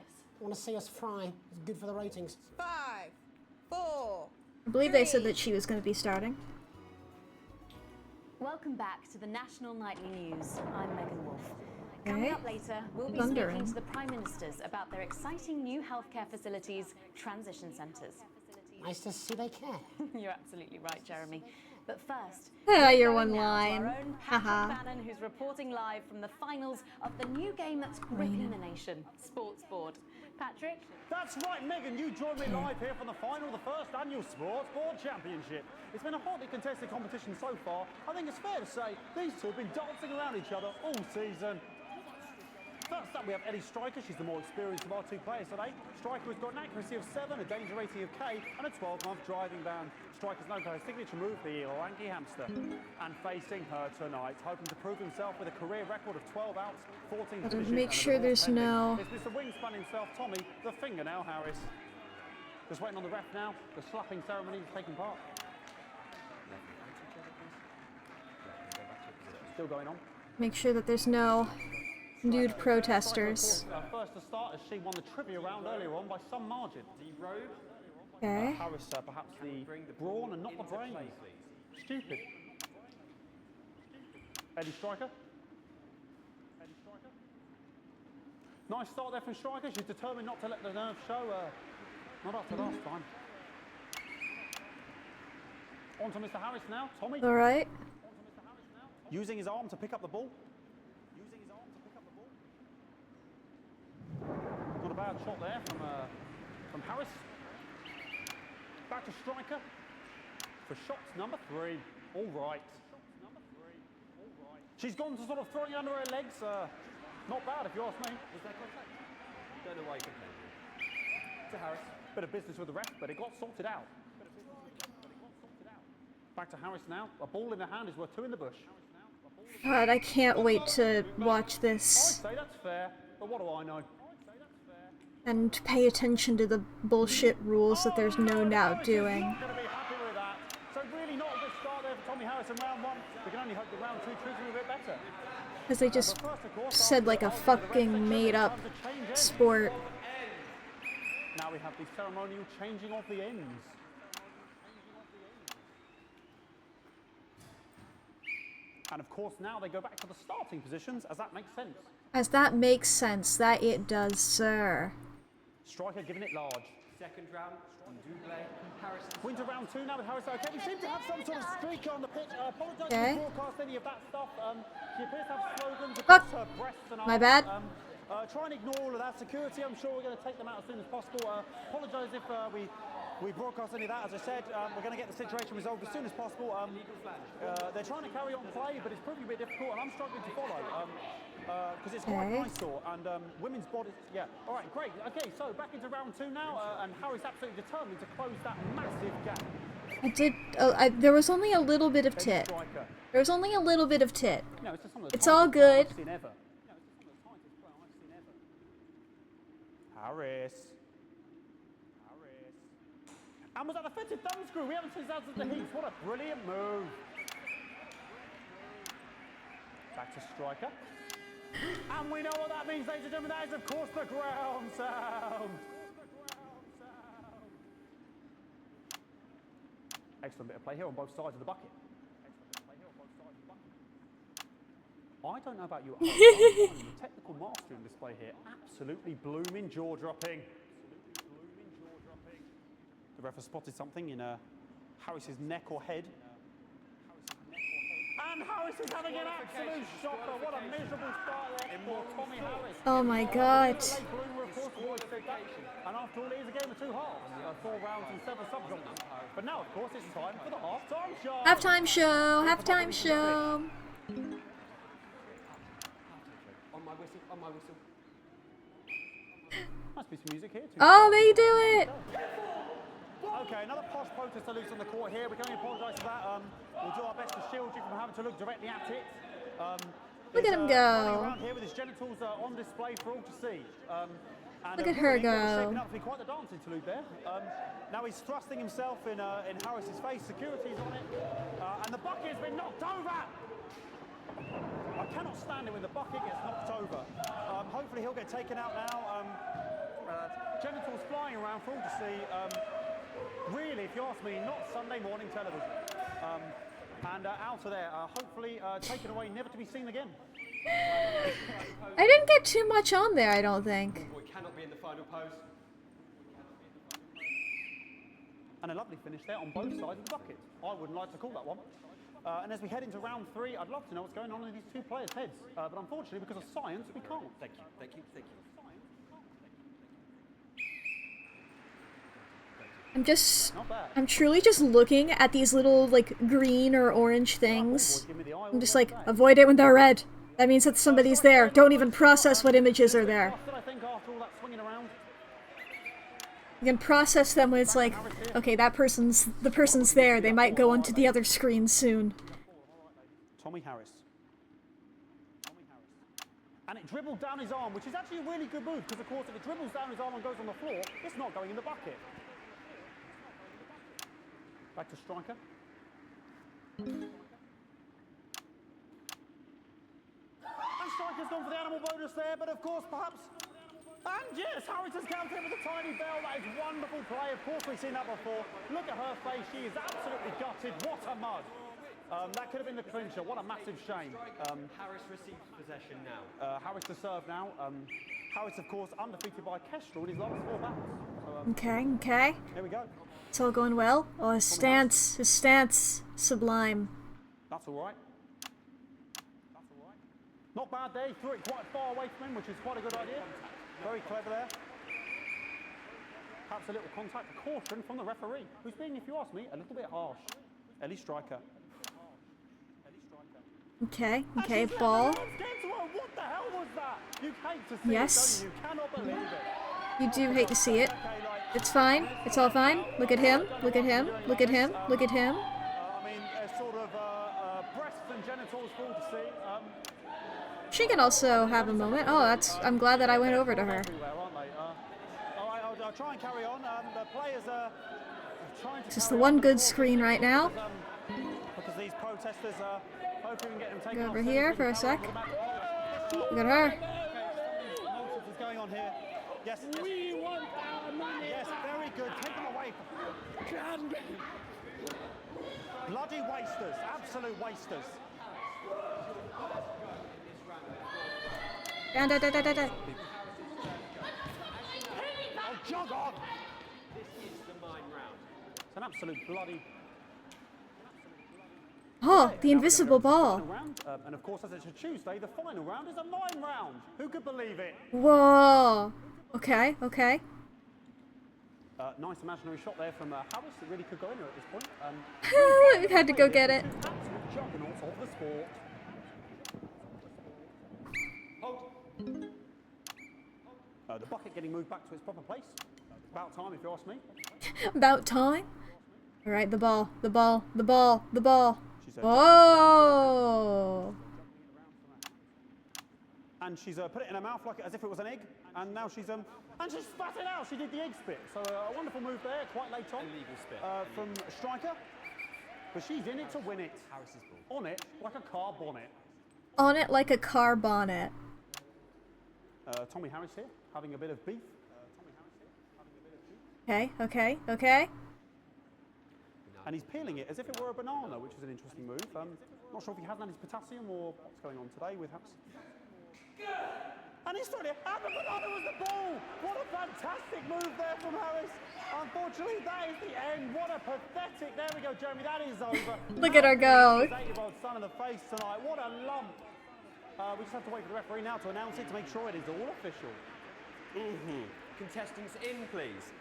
Want to see us fry? It's good for the ratings. 5, 4. I believe they said that she was going to be starting. Welcome back to the National Nightly News. I'm Megan Wolf. Okay. Coming up later, we'll be Wondering. speaking to the Prime Ministers about their exciting new healthcare facilities, transition centres. Nice to see they care. You're absolutely right, Jeremy. But first, Your going one now to line. our own Haha. Patrick Bannon, who's reporting live from the finals of the new game that's gripping the nation, Sports Board. Patrick? That's right, Megan. You joined me live here from the final of the first annual Sports Board Championship. It's been a hotly contested competition so far. I think it's fair to say these two have been dancing around each other all season. First up, we have Ellie Striker. She's the more experienced of our two players today. Striker has got an accuracy of 7, a danger rating of K, and a 12-month driving ban. Striker's known for her signature move, the lanky hamster. And facing her tonight, hoping to prove himself with a career record of 12 outs, 14 finishes. Make sure there's no. It's Mr. Wingspan himself, Tommy, the fingernail Harris. Just waiting on the ref now. The slapping ceremony is taking part. Still going on. Make sure that there's no nude protesters. First to start, as she won the trivia round earlier on by some margin. Okay. Harris, perhaps the brawn and not the brains. Stupid. Eddie Striker. Nice start there from Striker. She's determined not to let the nerves show. Not after last time. On to Mr. Harris now. Tommy. All right. Using his arm to pick up the ball. Not a bad shot there from Harris. Back to Striker for shots number 3. All right. She's gone to sort of throwing under her legs. Not bad if you ask me. Was that contact? Don't know why you complained. To Harris. Bit of business with the ref, but it got sorted out. Back to Harris now. A ball in the hand is worth 2 in the bush. God, I can't wait to watch I'd this say that's fair, but what do I know? and pay attention to the bullshit rules that there's no now doing. Going to be happy with that. So really not a good start there for Tommy Harris in round 1. We can only hope that round 2 treats him a bit better. Because they just said like a fucking made up sport. Now we have the ceremonial changing of the ends. And of course now they go back to the starting positions, as that makes sense. As that makes sense, that it does, sir. Striker giving it large. Second round, double, Harris. Winter round 2 now with Harris. Okay, we seem to have some sort of streak on the pitch. Apologise Okay. to broadcast any of that stuff. She appears to have slogans Fuck. across her breasts and My arms. bad. Try and ignore all of that. Security, I'm sure we're going to take them out as soon as possible. Apologise if we broadcast any of that. As I said, we're going to get the situation resolved as soon as possible. They're trying to carry on play, but it's proving a bit difficult, and I'm struggling to follow. Because it's quite Okay. nice, and women's bodies. Yeah. All right, great. Okay, so back into round 2 now, and Harry's absolutely determined to close that massive gap. I did. There was only a little bit of tit. There was only a little bit of tit. No, it's just some of the It's all tightest play good. I've seen ever. No, it's just some of the tightest play I've seen ever. Harris. And was that the fitted thumb screw? We haven't seen that at the heats. What a brilliant move. Back to Striker. And we know what that means, ladies and gentlemen. That is, of course, the ground sound. Excellent bit of play here on both sides of the bucket. I don't know about you. The technical mastering display here, absolutely blooming jaw-dropping. The ref has spotted something in Harris's neck or head. And Harris is having an absolute shocker. What a miserable start there for Tommy Harris. Oh my god. And after all, it is a game of 2 halves. 4 rounds and 7 subgenres. But now, of course, it's time for the half-time show. Halftime show. Halftime show. On my whistle, on my whistle. Must be some music here too. Oh, they do it. Okay, another posh protester loose on the court here. We can only apologise for that. We'll do our best to shield you from having to look directly at it. Look at him go. Running around here with his genitals on display for all to see. And, Look at her really, go. Shaping up to be quite the dance interlude there. Now he's thrusting himself in Harris's face. Security's on it, and the bucket has been knocked over. I cannot stand it when the bucket gets knocked over. Hopefully he'll get taken out now. Genitals flying around for all to see. Really, if you ask me, not Sunday morning television. And out of there, hopefully taken away, never to be seen again. I didn't get too much on there, I don't think. Boy cannot be in the final pose. And a lovely finish there on both sides of the bucket. I wouldn't like to call that one. And as we head into round 3, I'd love to know what's going on in these two players' heads. But unfortunately, because of science, we can't. Thank you, thank you, thank you. I'm truly just looking at these little, like, green or orange things. I'm just like, avoid it when they're red. That means that somebody's there. Don't even process what images are there. You can process them when it's like, okay, the person's there. They might go onto the other screen soon. Tommy Harris. And it dribbled down his arm, which is actually a really good move, because of course if it dribbles down his arm and goes on the floor, it's not going in the bucket. Back to striker. And striker's gone for the animal bonus there, but of course perhaps... And yes, Harris has counted with a tiny bell. That is wonderful play. Of course, we've seen that before. Look at her face. She is absolutely gutted. What a mud. That could have been the clincher. What a massive shame. Harris receives possession now. Harris to serve now. Harris, of course, undefeated by Kestrel in his last 4 battles. So, Okay. Here we go. It's all going well. Oh, his stance, sublime. That's all right. Not bad there. He threw it quite far away from him, which is quite a good idea. Very clever there. Perhaps a little contact, a caution from the referee, who's being, if you ask me, a little bit harsh. Ellie Striker. Okay, ball. What the hell was that? You hate to see Yes. it, don't you? You cannot believe it. You do hate to see it. It's fine. It's all fine. Look at him. Look at him. Look at him. Look at him. I mean, sort of breasts and genitals for all to see. She can also have a moment. Oh, I'm glad that I went over to her. I'll try and carry on. The players are trying to. This is the one good screen right now. Because these protesters are hoping we can get them taken Go off over center here so for a we can sec. carry on. Look at her. Nonsense is going on here. Yes. We want our money. Yes, very good. Take them away. Bloody wasters. Absolute wasters. Down. Oh, jog on! This is the mine round. It's an absolute bloody... Oh, the invisible ball. Round, and of course, as it's a Tuesday, the final round is a mine round. Who could believe it? Whoa. Okay. Nice imaginary shot there from Harris. It really could go in there at this point. We had to go get it. Absolute juggernauts of the sport. The bucket getting moved back to its proper place. About time, if you ask me. About time. All right, the ball. Oh. And she's put it in her mouth like as if it was an egg. And now she's and she spat it out. She did the egg spit. So a wonderful move there, quite late on. Illegal spit. From striker. But she's in it to win it. Harris's ball. On it like a car bonnet. On it like a car bonnet. Tommy Harris here, having a bit of beef. Okay. And he's peeling it as if it were a banana, which is an interesting move. Not sure if he hasn't had his potassium or what's going on today with Harris. And he's throwing it, and the banana was the ball! What a fantastic move there from Harris. Unfortunately, that is the end. What a pathetic, there we go, Jeremy, that is over. Look at her go. 8-year-old son in the face tonight. What a lump. We just have to wait for the referee now to announce it to make sure it is all official. Contestants in, please.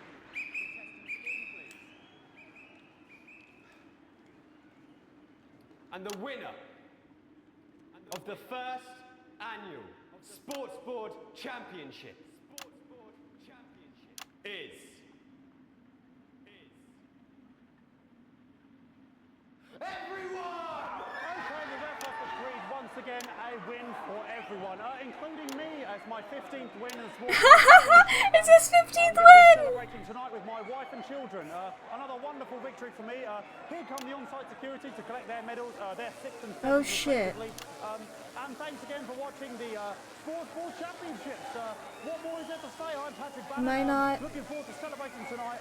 And the winner of the first annual Sports Board Championship is everyone! Okay, the ref has agreed once again a win for everyone, including me as my 15th win as well. It's his 15th win! Celebrating tonight with my wife and children. Another wonderful victory for me. Here come the on-site security to collect their medals, their 6th and 7th. Oh shit. And thank thanks again for watching the Sports Championships. What more is there to say? I'm Patrick Bannon. Am I not? Looking forward to celebrating tonight.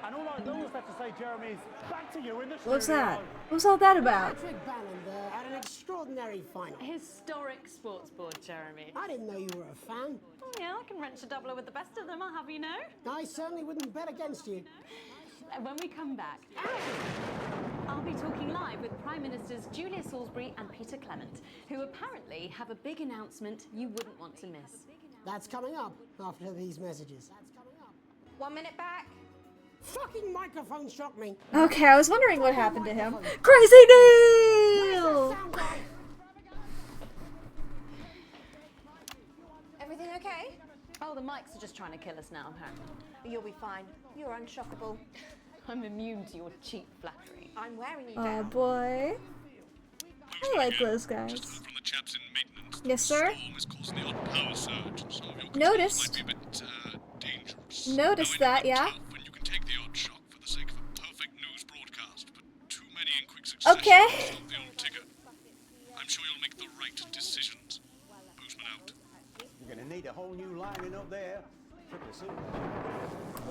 And all that's left to say, Jeremy, is back to you in the What's studio. that? What's all that about? Patrick Bannon there at an extraordinary final. Historic sports board, Jeremy. I didn't know you were a fan. Oh, yeah, I can wrench a doubler with the best of them, I'll have you know. I certainly wouldn't bet against you. When we come back, I'll be talking live with Prime Ministers Julia Salisbury and Peter Clement, who apparently have a big announcement you wouldn't want to miss. That's coming up after these messages. 1 minute back. Fucking microphone shocked me. Okay, I was wondering what happened to him. Crazy Neil! Everything okay? Oh, the mics are just trying to kill us now, apparently. You'll be fine. You're unshockable. I'm immune to your cheap flattery. I'm wearing you Oh down. boy. I like those guys. From the chaps in maintenance. Yes, sir. Storm is causing the odd power surge, so your Noticed. might be a bit dangerous. Noticed that, yeah. When you can take the odd shock for the sake of a perfect news broadcast, but too many in quick succession. Okay. Stop the old ticker. I'm sure you'll make the right decisions. Boostman out. You're gonna need a whole new lining up there.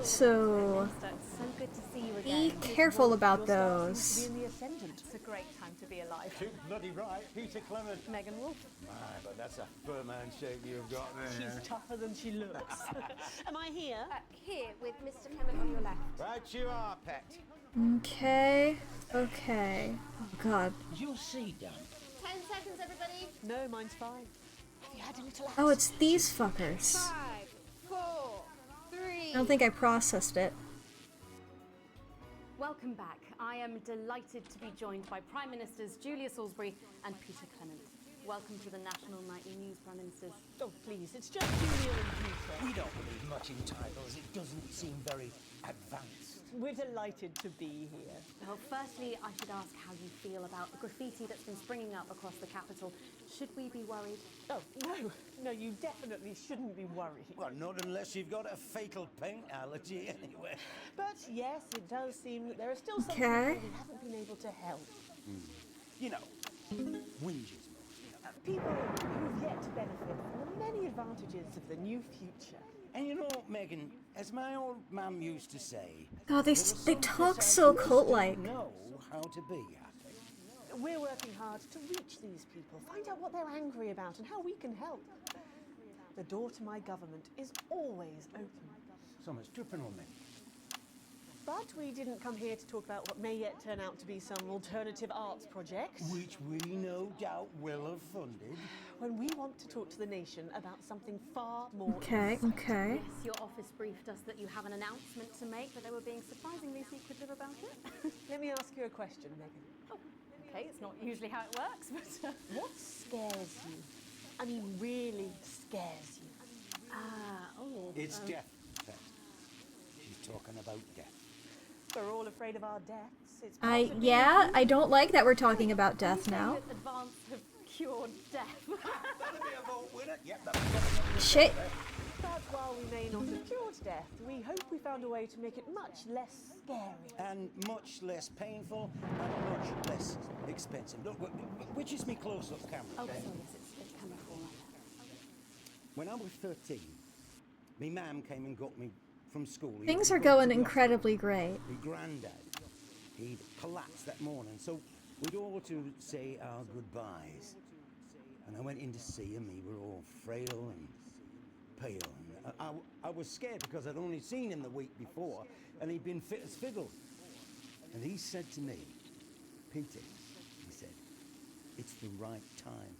So, So good to see you be again. careful about those. It's a great time to be alive. Too bloody right, Peter Clement. Megan Wolf. My, but that's a firm handshake you've got there. She's tougher than she looks. Am I here? Here with Mr. Clement on your left. Right you are, pet. Okay. Okay. Oh god. Is your seat done? 10 seconds, everybody. No, mine's fine. Have you had a little Oh, it's these fuckers. 5, 4, 3. I don't think I processed it. Welcome back. I am delighted to be joined by Prime Ministers Julia Salisbury and Peter Clement. Welcome to the National Nightly News, Prime Ministers. Oh, please, it's just Julia and Peter. We don't believe much in titles. It doesn't seem very advanced. We're delighted to be here. Well, firstly, I should ask how you feel about the graffiti that's been springing up across the capital. Should we be worried? Oh, no, you definitely shouldn't be worried. Well, not unless you've got a fatal paint allergy anyway. But yes, it does seem that there are still some Okay. people we haven't been able to help. You know, whinges. People who've yet to benefit from the many advantages of the new future. And you know, Megan, as my old mum used to say, God, they talk so cult-like. know how to be happy. We're working hard to reach these people, find out what they're angry about and how we can help. The door to my government is always open. Someone's tripping on me. But we didn't come here to talk about what may yet turn out to be some alternative arts project. Which we no doubt will have funded. When we want to talk to the nation about something far more Okay, okay. Yes, your office briefed us that you have an announcement to make, but they were being surprisingly secretive about it. Let me ask you a question, Megan. Oh, okay, it's not usually how it works, but... What scares you? I mean, really scares you? It's death, Pet. She's talking about death. We're all afraid of our deaths. It's Yeah, I don't like that we're talking about death now. That advance have cured death. That'll be a vote winner. Yep, Shit. But while we may not have cured death, we hope we found a way to make it much less scary. And much less painful and much less expensive. Look, which is me close-up camera? Oh, okay? sorry, yes, it's camera 4 like that. When I was 13, me mum came and got me from school. Things are going incredibly great. My granddad, he'd collapsed that morning, so we'd all to say our goodbyes. And I went in to see him. We were all frail and pale. And I was scared because I'd only seen him the week before, and he'd been fit as fiddle. And he said to me, Peter, he said, it's the right time.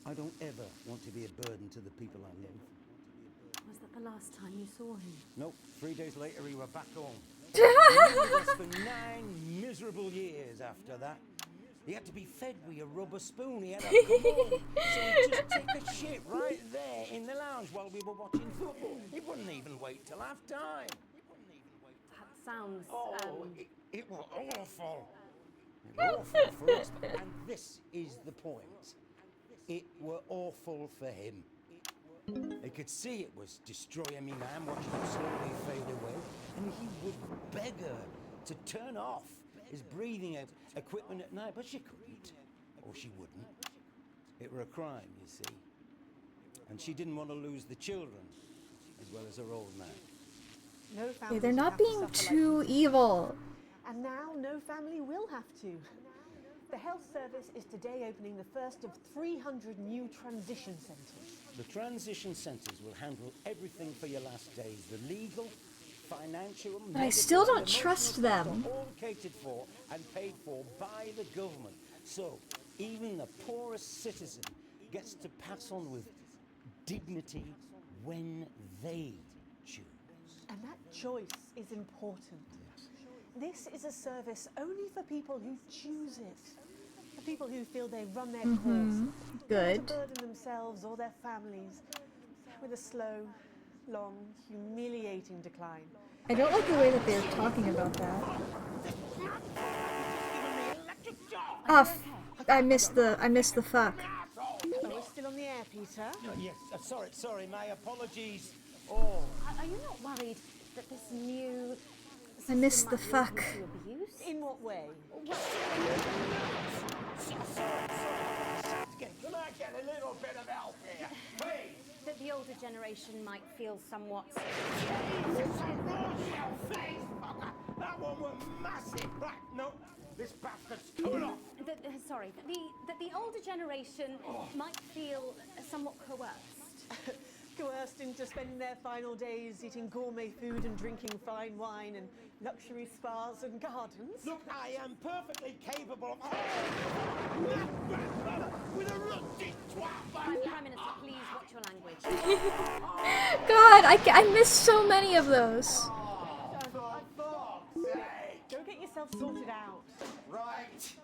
I don't ever want to be a burden to the people I love. Was that the last time you saw him? Nope, 3 days later he were back home. He was with us for 9 miserable years after that. He had to be fed with a rubber spoon. He had to come home. So he'd just take a shit right there in the lounge while we were watching football. He wouldn't even wait till half-time. That sounds... It was awful. It was awful for us. And this is the point. It were awful for him. He could see it was destroying me, man, watching him slowly fade away. And he would beg her to turn off his breathing equipment at night, but she couldn't, or she wouldn't. It were a crime, you see. And she didn't want to lose the children, as well as her old man. No Okay, family they're should not have to being suffer like too Peter. evil. And now no family will have to. The health service is today opening the first of 300 new transition centres. The transition centres will handle everything for your last days. The legal, financial, But I medical, still and don't emotional trust stuff them. are all catered for and paid for by the government. So even the poorest citizen gets to pass on with dignity when they choose. And that choice is important. This is a service only for people who choose it. For people who feel they run their course. Good. Not to burden themselves or their families with a slow, long, humiliating decline. I don't like the way that they're talking about that. I missed the fuck. Oh, we're still on the air, Peter. Oh, yes, sorry, my apologies. Oh. Are you not worried that this new I missed the fuck. In what way? Can I get a little bit of help here, please? That the older generation might feel somewhat. Jesus, a raw shell face, fucker! That one was massive! Right, no, this bastard's cool off! Sorry, that the older generation might feel somewhat coerced. Coerced into spending their final days eating gourmet food and drinking fine wine and luxury spas and gardens. Look, I am perfectly capable of... with a rusty twat! Prime Minister, please watch your language. God, I missed so many of those. Go get yourself sorted out. Right.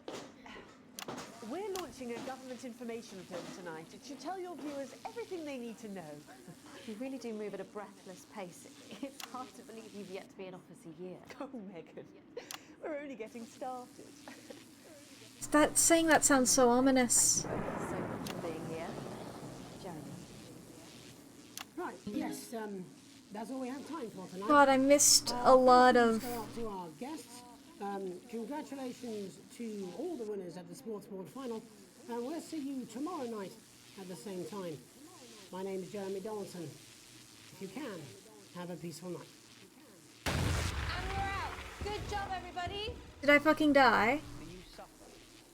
We're launching a government information film tonight. It should tell your viewers everything they need to know. You really do move at a breathless pace. It's hard to believe you've yet to be in office a year. Oh, Megan, we're only getting started. Saying that sounds so ominous. So much for being here. Jeremy. Right, yes, that's all we have time for tonight. God, I missed a lot of... To our guests. Congratulations to all the winners at the Sports Board final, and we'll see you tomorrow night at the same time. My name is Jeremy Donaldson. If you can, have a peaceful night. And we're out. Good job, everybody. Did I fucking die?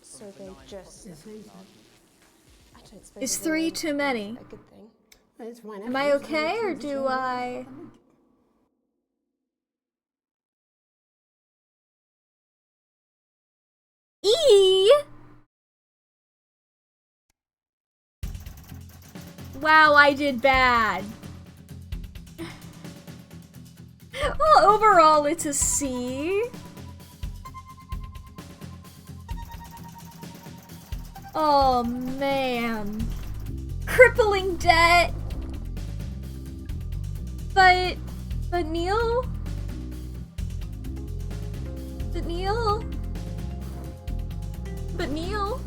So they just... Is 3 too many? A good thing. It's fine. Am I okay, or do I... Wow, I did bad. Well, overall, it's a C. Oh, man. Crippling debt. But Neil? But Neil? But Neil?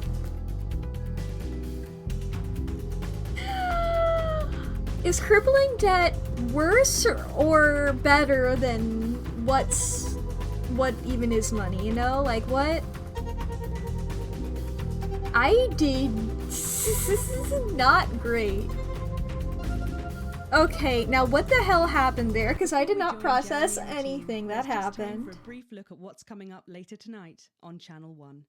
Is crippling debt worse or better than what even is money, you know? Like, what? I did not great. Okay, now what the hell happened there? Because I did not process anything that happened. For a brief look at what's coming up later tonight on Channel 1.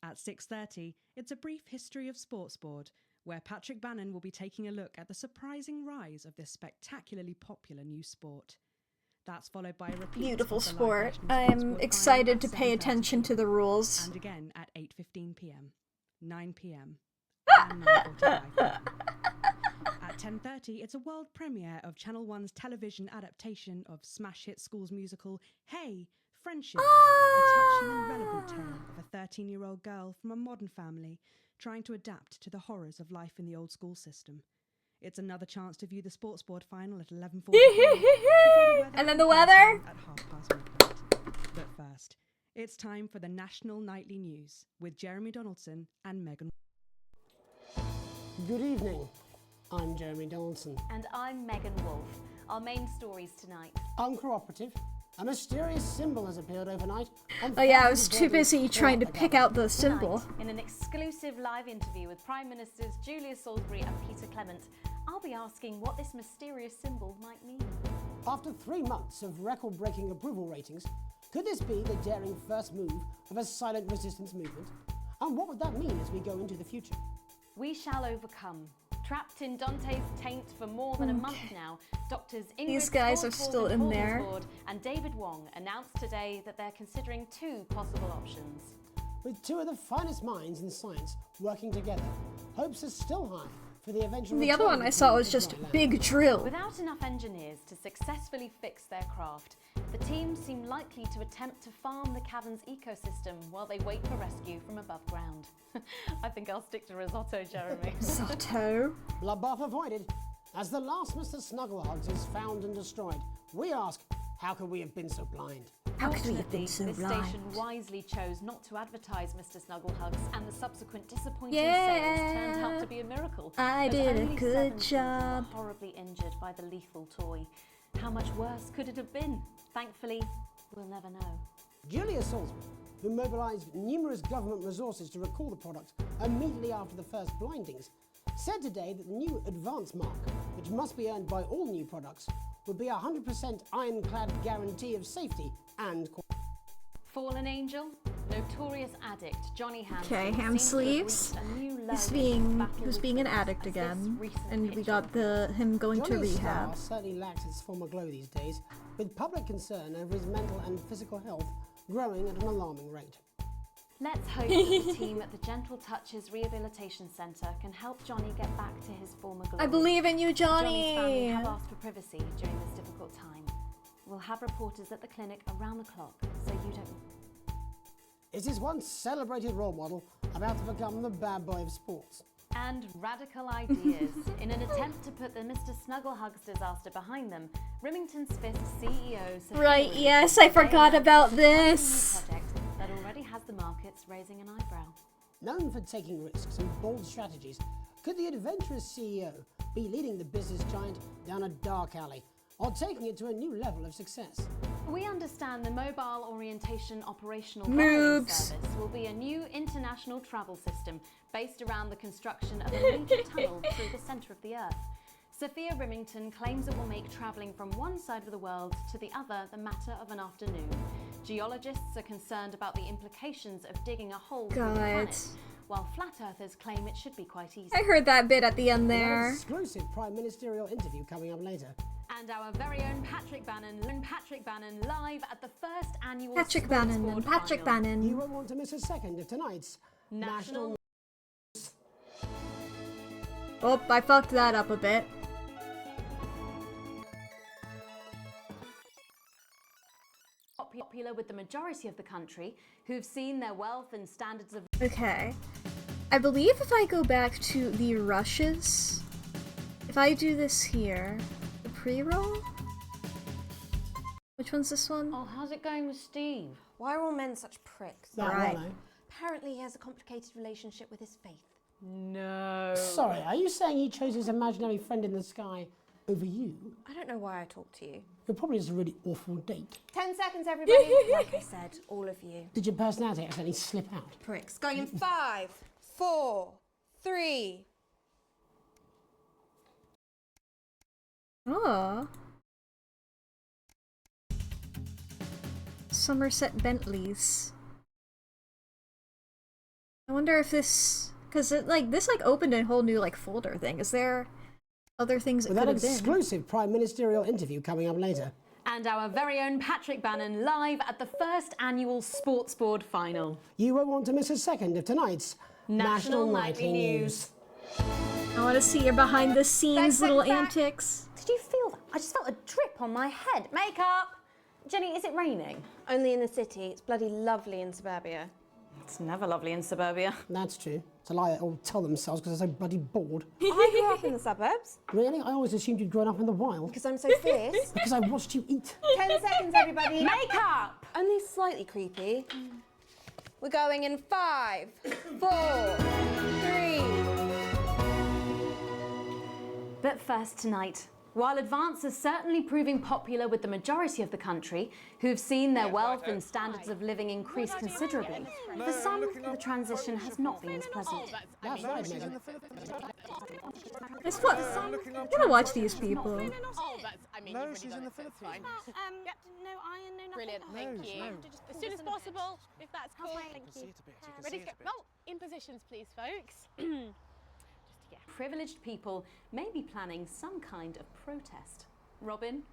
At 6:30, it's a brief history of Sports Board, where Patrick Bannon will be taking a look at the surprising rise of this spectacularly popular new sport. That's followed by a repeat Beautiful of the live sport. national Sports I'm Board excited to final pay at attention 7:30 to the rules. And again at 8:15 p.m, 9 p.m, and 9:45 p.m. At 10:30, it's a world premiere of Channel 1's television adaptation of smash hit schools musical Hey, Friendship, a touching and relevant tale of a 13-year-old girl from a modern family trying to adapt to the horrors of life in the old school system. It's another chance to view the Sports Board final at 11:45. And then the weather? At midnight. But first, it's time for the National Nightly News with Jeremy Donaldson and Megan. Good evening. I'm Jeremy Donaldson. And I'm Megan Wolfe. Our main stories tonight. Uncooperative, A mysterious symbol has appeared overnight. Oh yeah, I was too busy trying to pick out the symbol. Tonight, in an exclusive live interview with Prime Ministers Julia Salisbury and Peter Clement, I'll be asking what this mysterious symbol might mean. After 3 months of record-breaking approval ratings, could this be the daring first move of a silent resistance movement? And what would that mean as we go into the future? We shall overcome. Trapped in Dante's taint for more than a month now, doctors These Ingrid guys are Thornford still in there. Horsford and David Wong announced today that they're considering 2 possible options. With 2 of the finest minds in science working together, hopes are still high for the eventual The other return one of I the saw team was to just dry land. big drill. Without enough engineers to successfully fix their craft, the team seem likely to attempt to farm the cavern's ecosystem while they wait for rescue from above ground. I think I'll stick to risotto, Jeremy. Risotto? Bloodbath avoided. As the last Mr. Snugglehugs is found and destroyed, we ask, how could we have been so blind? How could we have been so this blind? station wisely chose not to advertise Mr. Snugglehugs, and the subsequent disappointing Yeah. sales turned out to be a miracle. I as did a only good 7 people job. were horribly injured by the lethal toy. How much worse could it have been? Thankfully, we'll never know. Julia Salisbury, who mobilised numerous government resources to recall the product immediately after the first blindings, said today that the new advance mark, which must be earned by all new products, would be a 100% ironclad guarantee of safety and quality. Fallen angel, notorious addict Johnny Ham. Okay, Ham Sleeves. He's being an addict again, and we got him going to Johnny's rehab. star certainly lacks its former glow these days, with public concern over his mental and physical health growing at an alarming rate. Let's hope that the team at the Gentle Touches Rehabilitation Centre can help Johnny get back to his former glory. I believe in you, Johnny's family Johnny! have asked for privacy during this difficult time. We'll have reporters at the clinic around the clock, so you don't... Is his once celebrated role model about to become the bad boy of sports? And radical ideas. In an attempt to put the Mr. Snugglehugs disaster behind them, Remington's Fist CEO... Sophia Right, Williams yes, said I forgot they about announced a brand new this. project that already has the markets raising an eyebrow. Known for taking risks and bold strategies, could the adventurous CEO be leading the business giant down a dark alley, or taking it to a new level of success? We understand the Mobile Orientation Operational Moobs. Service will be a new international travel system based around the construction of a major tunnel through the centre of the Earth. Sophia Remington claims it will make travelling from one side of the world to the other the matter of an afternoon. Geologists are concerned about the implications of digging a hole through the planet, while flat earthers claim it should be quite easy. I heard that bit at the end Another there. exclusive prime ministerial interview coming up later. And our very own Patrick Bannon live at the first annual Patrick Sports Bannon Board and Patrick final. Bannon. You won't want to miss a second of tonight's National... Oh, I fucked that up a bit. Popular with the majority of the country, who've seen their wealth and standards of... Okay. I believe if I go back to the rushes, if I do this here, the pre-roll? Which one's this one? Oh, how's it going with Steve? Why are all men such pricks? Right. Apparently he has a complicated relationship with his faith. No. Sorry, are you saying he chose his imaginary friend in the sky over you? I don't know why I talk to you. You're probably just a really awful date. 10 seconds, everybody. Like I said, all of you. Did your personality accidentally slip out? Pricks. Going in 5, 4, 3. Oh. Somerset Bentleys. I wonder if this, because it this opened a whole new folder thing. Is there other things it With could that have been? exclusive prime ministerial interview coming up later. And our very own Patrick Bannon live at the first annual Sports Board final. You won't want to miss a second of tonight's National Nightly News. I want to see your behind the scenes little antics. Did you feel that? I just felt a drip on my head. Makeup! Jenny, is it raining? Only in the city. It's bloody lovely in suburbia. It's never lovely in suburbia. That's true. It's a lie they all tell themselves because they're so bloody bored. I grew up in the suburbs. Really? I always assumed you'd grown up in the wild. Because I'm so fierce. Because I watched you eat. 10 seconds, everybody. Makeup! Only slightly creepy. We're going in 5, 4, 3. But first tonight, While Advance is certainly proving popular with the majority of the country, who've seen their wealth and standards of living increase considerably, for some, the transition has not been as pleasant. It's fun. I'm gonna watch these people. No, she's in the Philippines. No iron, no nothing. Brilliant, thank you. As soon as possible, if that's cool. Thank you. Ready to go? Well, in positions, please, folks. Privileged people may be planning some kind of protest. Robin?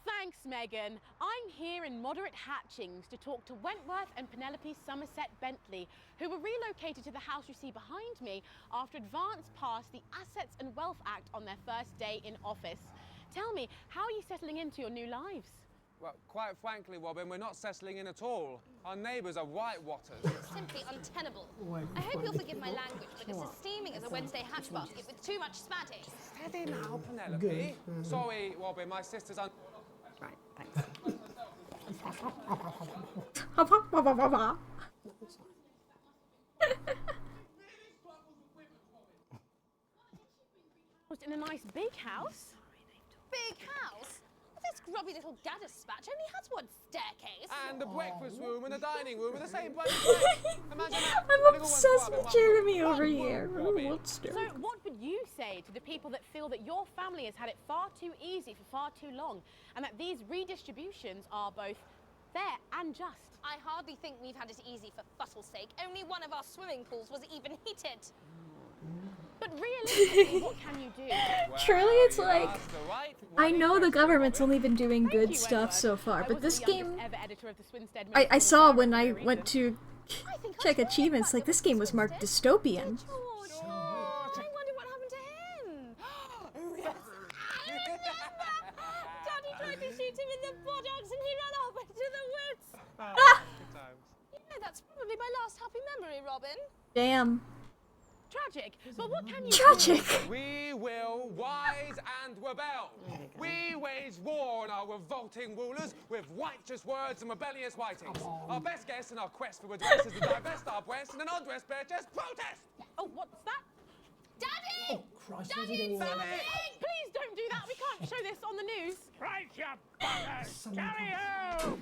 Thanks, Megan. I'm here in Moderate Hatchings to talk to Wentworth and Penelope Somerset Bentley, who were relocated to the house you see behind me after Advance passed the Assets and Wealth Act on their first day in office. Tell me, how are you settling into your new lives? Well, quite frankly, Robin, we're not settling in at all. Our neighbours are whitewatters. Simply untenable. I hope you'll forgive my language, but it's as steaming as a Wednesday hatch basket with too much spatty. Steady now, Penelope. Sorry, Robin, my sister's on... Right, thanks. In a nice big house? Big house? This grubby little gaddis spatch only has one staircase. And the breakfast room and the dining room are the same bloody place. Imagine that. I'm obsessed with Jeremy over here. So what would you say to the people that feel that your family has had it far too easy for far too long, and that these redistributions are both fair and just? I hardly think we've had it easy for fussle's sake. Only one of our swimming pools was even heated. But realistically, what can you do? Truly, it's like, I know the government's only been doing good stuff so far, but this game, I saw when I went to check achievements, like, this game was marked dystopian. I wonder what happened to him. Yes, I remember! Daddy tried to shoot him in the buttocks and he ran off into the woods. You know, that's probably my last happy memory, Robin. Damn. Tragic, but what can you Tragic. do? We will rise and rebel. We wage war on our revolting rulers with righteous words and rebellious writings. Our best guess in our quest for redress is to divest our breasts and an undressed bare chest protest. Oh, what's that? Oh, Daddy! Christ, Daddy, it's something! Please don't do that. We can't show this on the news. Right, you buggers! Tally-ho!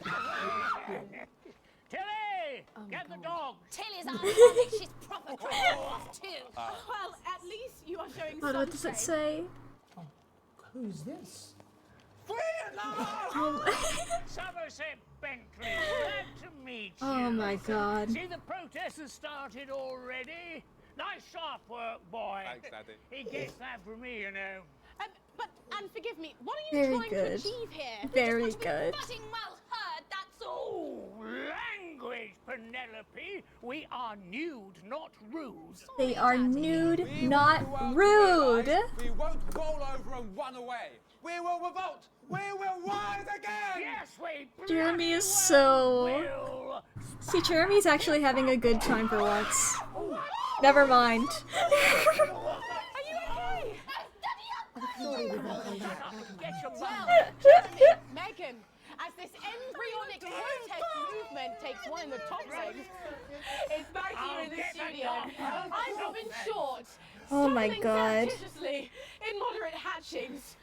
Tilly! Get the dog! Tilly's ironic. She's proper cracked off too. Well, at least you are showing What some does it faith. say? Who's this? Free at last! Somerset Bentley, glad to meet you. Oh my god. See, the protest has started already. Nice sharp work, boy. Thanks, Daddy. He gets that from me, you know. And forgive me, what are you Very trying good. to achieve here? Very good. Fucking well heard, that's all. Oh, language, Penelope. We are nude, not rude. They are nude, not rude. We won't roll over and run away. We will revolt. We will rise again. Yes, we. Jeremy is so... See, Jeremy's actually having a good time for once. Never mind. Well, Jeremy, Megan, as this embryonic protest movement takes one in the top legs, it's back here in the studio. I'm Robin Short. Oh my Struggling god. surreptitiously in Moderate Hatchings.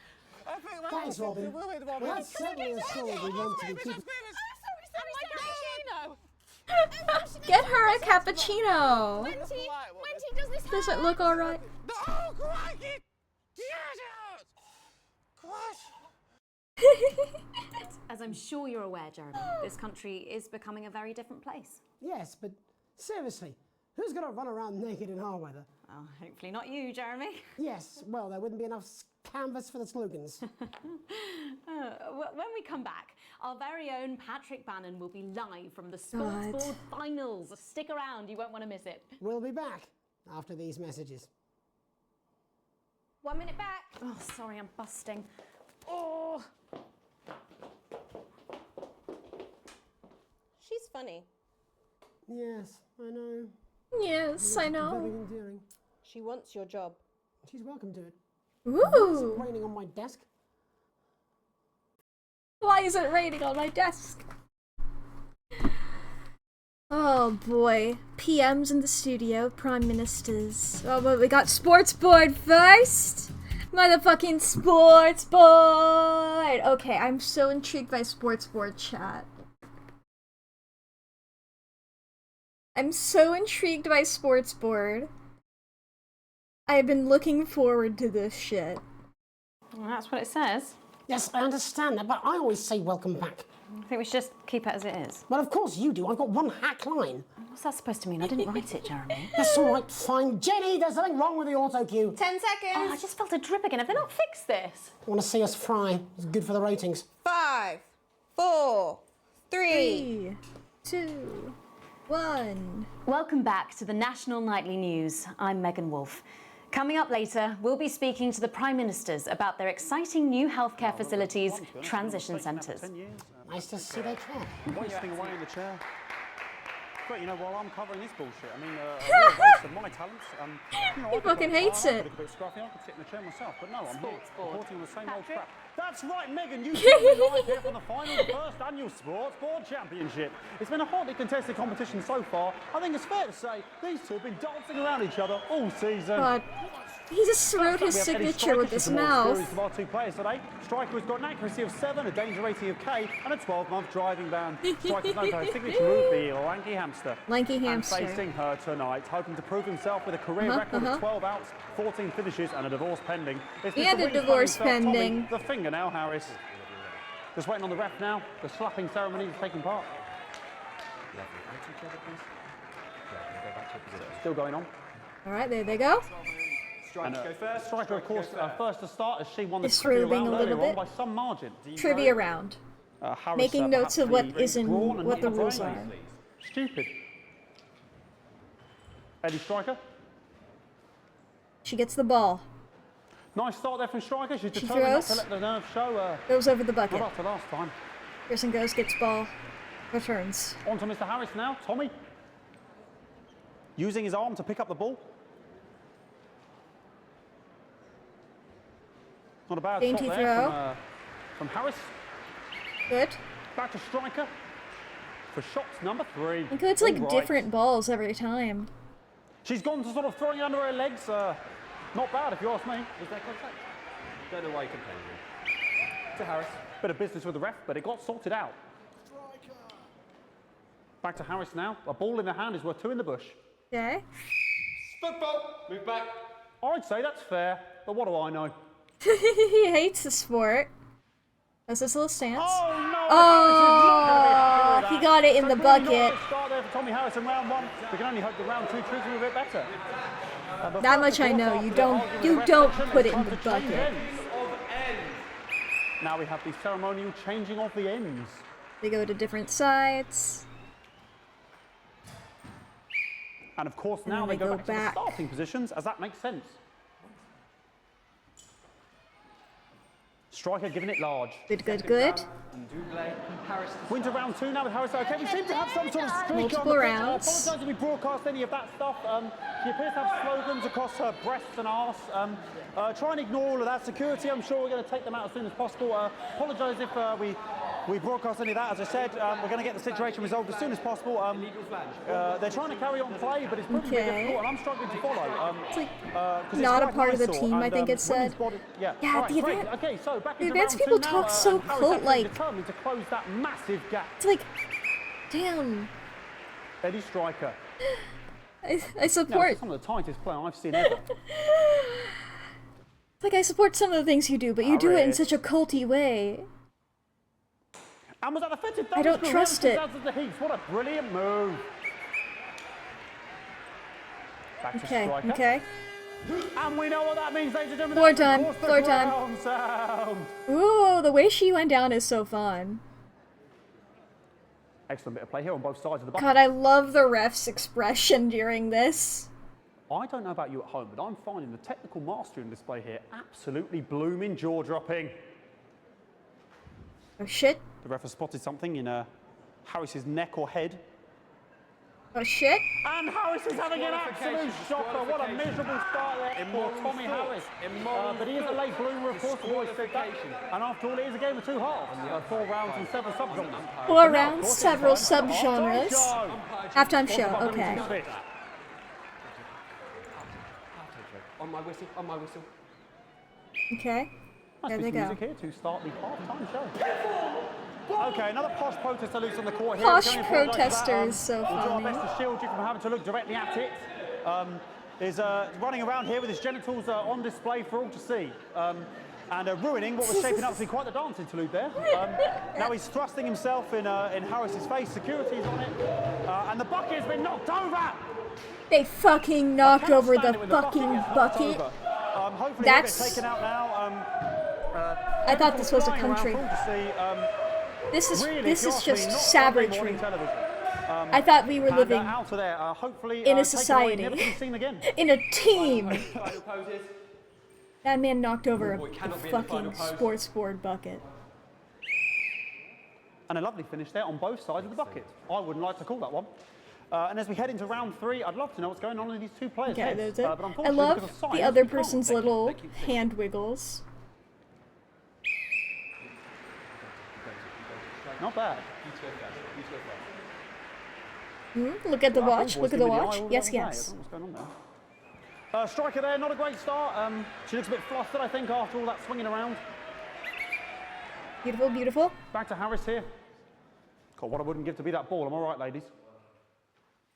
Thanks, Robin. Well, that's certainly a story we want to be keeping. Get her a cappuccino. When does this Does it look alright? Oh, crikey! As I'm sure you're aware, Jeremy, this country is becoming a very different place. Yes, but seriously, who's going to run around naked in our weather? Oh, hopefully not you, Jeremy. Yes, well, there wouldn't be enough canvas for the slogans. When we come back, our very own Patrick Bannon will be live from the Sports God. Board Finals. Stick around, you won't want to miss it. We'll be back after these messages. 1 minute back. Oh, sorry, I'm busting. Oh! She's funny. Yes, I know. Yes, I know. Very endearing. She wants your job. She's welcome to it. Ooh. Why is it raining on my desk? Why is it raining on my desk? Oh boy. PMs in the studio, prime ministers. Oh, but we got sports board first. Motherfucking sports board! Okay, I'm so intrigued by sports board chat. I'm so intrigued by sports board. I've been looking forward to this shit. Well, that's what it says. Yes, I understand that, but I always say welcome back. I think we should just keep it as it is. Well, of course you do. I've got one hack line. What's that supposed to mean? I didn't write it, Jeremy. That's all right, fine. Jenny, there's something wrong with the auto cue. 10 seconds. Oh, I just felt a drip again. Have they not fixed this? Want to see us fry? It's good for the ratings. 5, 4, 3, 2, 1. Welcome back to the National Nightly News. I'm Megan Wolfe. Coming up later, we'll be speaking to the Prime Ministers about their exciting new healthcare facilities, transition centres. Nice to see they care. Wasting away in the chair. But you know, while I'm covering this bullshit, I mean, a real waste of my talents. You know, He fucking hates it. A bit scruffy. I could sit in the chair myself, but no, I'm here reporting on the same old crap. That's right, Megan. You joined me live here for the final of the first annual Sports Board Championship. It's been a hotly contested competition so far. I think it's fair to say these two have been dancing around each other all season. God. He just wrote his signature with his mouth. Of our two players today. Striker has got an accuracy of 7, a danger rating of K, and a 12-month driving ban. Striker's known for his signature move, the lanky hamster. Lanky hamster. And facing her tonight, hoping to prove himself with a career record of 12 outs, 14 finishes, and a divorce pending. And a divorce pending. Tommy, the fingernail Harris. Just waiting on the ref now. The slapping ceremony is taking part. Still going on. All right, there they go. Striker go first. Striker, of course, first to start as she won the It's trivia roving round a little earlier on bit. by some margin. Trivia round. Harris, Making notes of what perhaps is in brawn and what the not rules brain. are. Stupid. Eddie Striker. She gets the ball. Nice start there from Striker. She's She determined not to throws. let the nerves show. Goes over the bucket. Not after last time. Pearson goes, gets ball, returns. On to Mr. Harris now. Tommy. Using his arm to pick up the ball. Not a bad Dainty shot there throw. from Harris. Good. Back to Striker for shots number 3. It goes like All right. different balls every time. She's gone to sort of throwing it under her legs. Not bad if you ask me. Was there contact? Don't know why you're complaining. To Harris. Bit of business with the ref, but it got sorted out. Back to Harris now. A ball in the hand is worth 2 in the bush. Okay. Football. Move back. I'd say that's fair, but what do I know? He hates the sport. That's his little stance. Oh, no! Oh, he got it in the bucket. Start there for Tommy Harris in round 1. We can only hope the round 2 treats him a bit better. That much I know. You don't put it in the bucket. Now we have the ceremonial changing of the ends. They go to different sides. And of course And now then they they go go back to the back. starting positions, as that makes sense. Striker giving it large. Good, good, good. Winter round 2 now with Harris. Okay, we seem to have some sort of streak Multiple on the pitch. rounds. I apologise if we broadcast any of that stuff. She appears to have slogans across her breasts and arse. Try and ignore all of that. Security, I'm sure we're going to take them out as soon as possible. Apologise if we broadcast any of that. As I said, we're going to get the situation resolved as soon as possible. They're trying to carry on play, but it's proving very difficult, and I'm struggling to follow. It's like not a part of the team, I think it said. Yeah, Yeah, all right, the great. event- Okay, so back the into advanced round people 2 now. talk so Harris cult-like. absolutely determined to close that massive gap. It's like, damn. Eddie Striker. I No, support. it's some of the tightest play I've seen ever. It's like I support some of the things you do, but you do it in such a culty way. And was that the fitted I don't trust it. The Heats. What a brilliant move. Back to Okay, Striker. okay. And we know what that means, ladies and gentlemen. Floor That's, of time, course, the floor time. ground sound. Ooh, the way she went down is so fun. Excellent bit of play here on both sides of the bucket. God, I love the ref's expression during this. I don't know about you at home, but I'm finding the technical mastery on display here absolutely blooming jaw-dropping. Oh shit. The ref has spotted something in Harris's neck or head. Oh shit. And Harris is having an absolute shocker. What a miserable start there for Tommy Harris. But he is a late bloomer, of course, the boys said that. And after all, it is a game of 2 halves. 4 rounds and 7 subgenres. 4 rounds, several subgenres. Halftime show, okay. On my whistle, on my whistle. Okay. Nice There piece they of go. music here to start the half-time show. Okay, another posh protester loose on the court here. Posh We can only apologise for that. protesters, so We'll do our funny. best to shield you from having to look directly at it. Is running around here with his genitals on display for all to see. And ruining what was shaping up to be quite the dance interlude there. Now he's thrusting himself in Harris's face. Security's on it. And the bucket has been knocked over. They fucking knocked over the fucking bucket. Hopefully That's. he'll get taken out now. I thought this was a flying around country. for all to see. This is Really, this if you is ask me, just not Sunday morning savagery. television. I thought we were And, living out of there, hopefully, in a taken away, society, never to be seen again. in a team. Final poses. That man knocked over a Boy, cannot be in the fucking final pose. sports board bucket. And a lovely finish there on both sides of the bucket. I wouldn't like to call that one. And as we head into round 3, I'd love to know what's going on with these two players' Okay, heads. there's it. But I unfortunately, love because of size, the other we can't. person's little hand wiggles. Not bad. Look at the Well, watch. Paul Look at boys the give me watch. eye all Yes, the way. I yes. don't know what's going on there. Striker there, not a great start. She looks a bit flustered, I think, after all that swinging around. Beautiful, beautiful. Back to Harris here. God, what I wouldn't give to be that ball. I'm all right, ladies.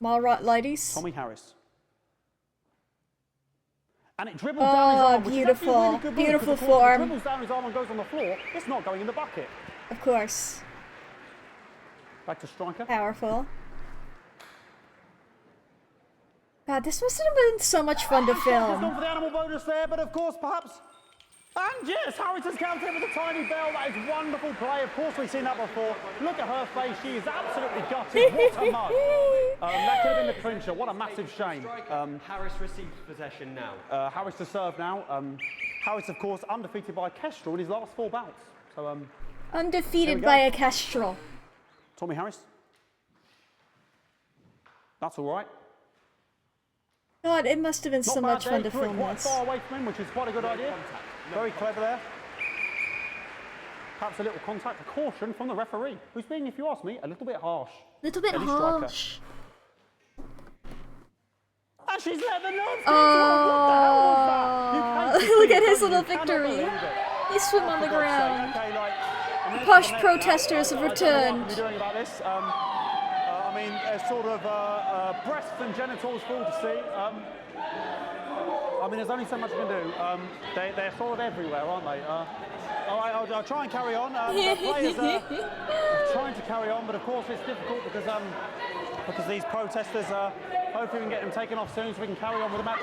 All right, ladies. Tommy Harris. And it dribbled down his arm, which is actually a really good move, beautiful because of course, if it form. dribbles down his arm and goes on the floor, it's not going in the bucket. Of course. Back to striker. Powerful. God, this must have been so much fun to He's film. gone for the animal bonus there, but of course, perhaps. And yes, Harris has countered with a tiny bell. That is wonderful play. Of course, we've seen that before. Look at her face. She is absolutely gutted. What a mug. That could have been the clincher. What a massive shame. Harris receives possession now. Harris to serve now. Harris, of course, undefeated by Kestrel in his last 4 bouts. So, there we Undefeated go. by a Kestrel. Tommy Harris. That's all right. God, it must have been Not so bad much there. fun to Threw it film quite this. far away from him, which is quite a good idea. Very clever there. Perhaps a little contact, a caution from the referee, who's being, if you ask me, a little bit harsh. Little bit Ellie Striker. harsh. And she's let the nerves Look at his little victory. He swim on the ground. The posh protesters have returned. Doing about this. I mean, sort of breasts and genitals for all to see. I mean, there's only so much we can do. They're sort of everywhere, aren't they? All right, I'll try and carry on. The players are trying to carry on, but of course it's difficult because these protesters, hopefully we can get them taken off soon so we can carry on with the match.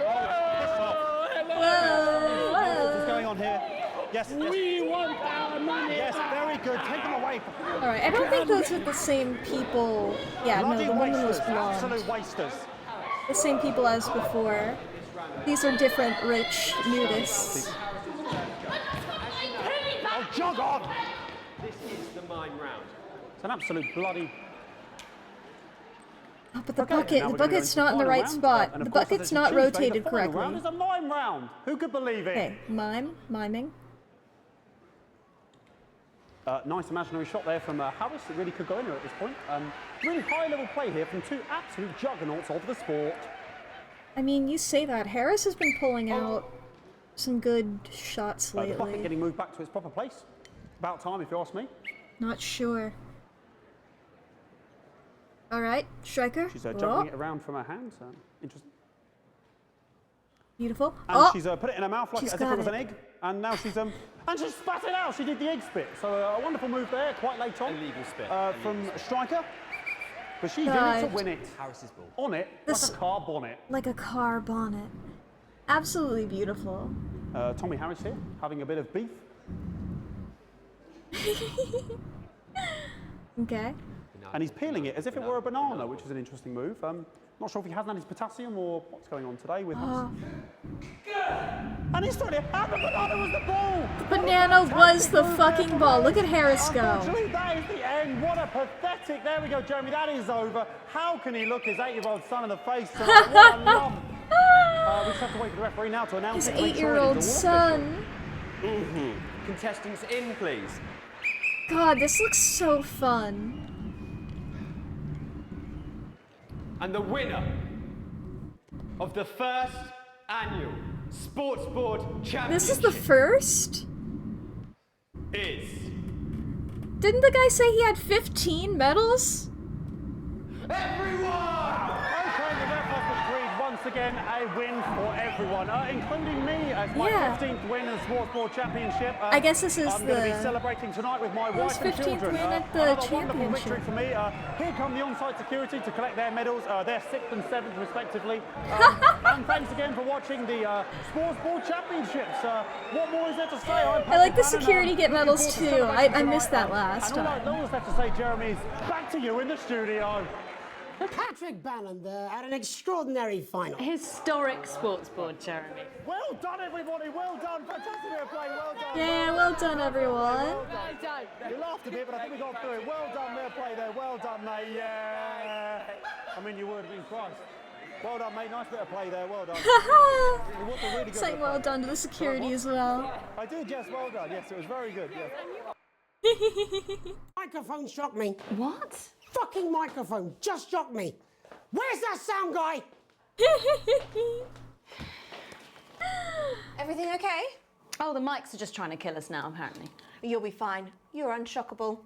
What's going on here? Yes. We want our money. Yes, very good. Take them away. Alright, I don't think those are the same people. Yeah, no, Bloody the woman was wasters, blonde. absolute wasters. The same people as before. These are different rich nudists. Oh, jog on! This is the mime round. It's an absolute bloody... Oh, but the Okay, bucket, now the we're gonna go bucket's into not in the final right round, spot. and The of course, bucket's as it's not Tuesday, rotated the final correctly. round is a mime round. Who could believe it? Okay, miming. Nice imaginary shot there from Harris. It really could go anywhere at this point. Really high-level play here from two absolute juggernauts of the sport. I mean, you say that. Harris has been pulling out some good shots The bucket lately. getting moved back to its proper place. About time, if you ask me. Not sure. Alright, striker. She's juggling it around from her hands. Interesting. Beautiful. And she's put it in her mouth like She's as if got it was it. an egg. And now she's and she spat it out. She did the egg spit. So a wonderful move there, quite late on. Illegal spit. From striker. But she's in it to God. win it. Harris's ball. On it, This- like a car bonnet. Like a car bonnet. Absolutely beautiful. Tommy Harris here, having a bit of beef. Okay. And he's peeling it as if it were a banana, which is an interesting move. Not sure if he hasn't had his potassium or what's going on today with us. And he's throwing it. And the banana was the ball! The banana was the fucking ball. Look at Harris go. Unfortunately, that is the end. What a pathetic. There we go, Jeremy. That is over. How can he look his 8-year-old son in the face tonight? What a lump. We just have to wait for the referee now to announce His it. Make sure it 8-year-old is all official. son. Contestants in, please. God, this looks so fun. And the winner of the first annual Sports Board Championship This is the first? is Didn't the guy say he had 15 medals? Okay, the ref has decreed once again a win for everyone, including me as my 15th win in the Sports Board Championship. I guess this is I'm going to be celebrating tonight with my wife and 15th children. win at the Another wonderful victory championship. for me. Here come the on-site security to collect their medals, their 6th and 7th respectively. And thanks again for watching the Sports Board Championships. What more is there to say? I like the security get medals too. I missed that last and time. all that's left to say, Jeremy, is back to you in the studio. Patrick Bannon had an extraordinary final. Historic sports board, Jeremy. Well done, everybody. Well done. Fantastic bit of play. Well done. Yeah, well done, everyone. Well done. You laughed a bit, but I think we got through it. Well done, bit of play there. Well done, mate. Yeah. I mean, you would have been Christ. Well done, mate. Nice bit of play there. Well done. It was a really good Saying bit of well play. done to the security as well. I did, yes. Well done. Yes, it was very good. Yeah. Microphone shocked me. What? Fucking microphone just shocked me. Where's that sound guy? Everything okay? Oh, the mics are just trying to kill us now, apparently. You'll be fine. You're unshockable.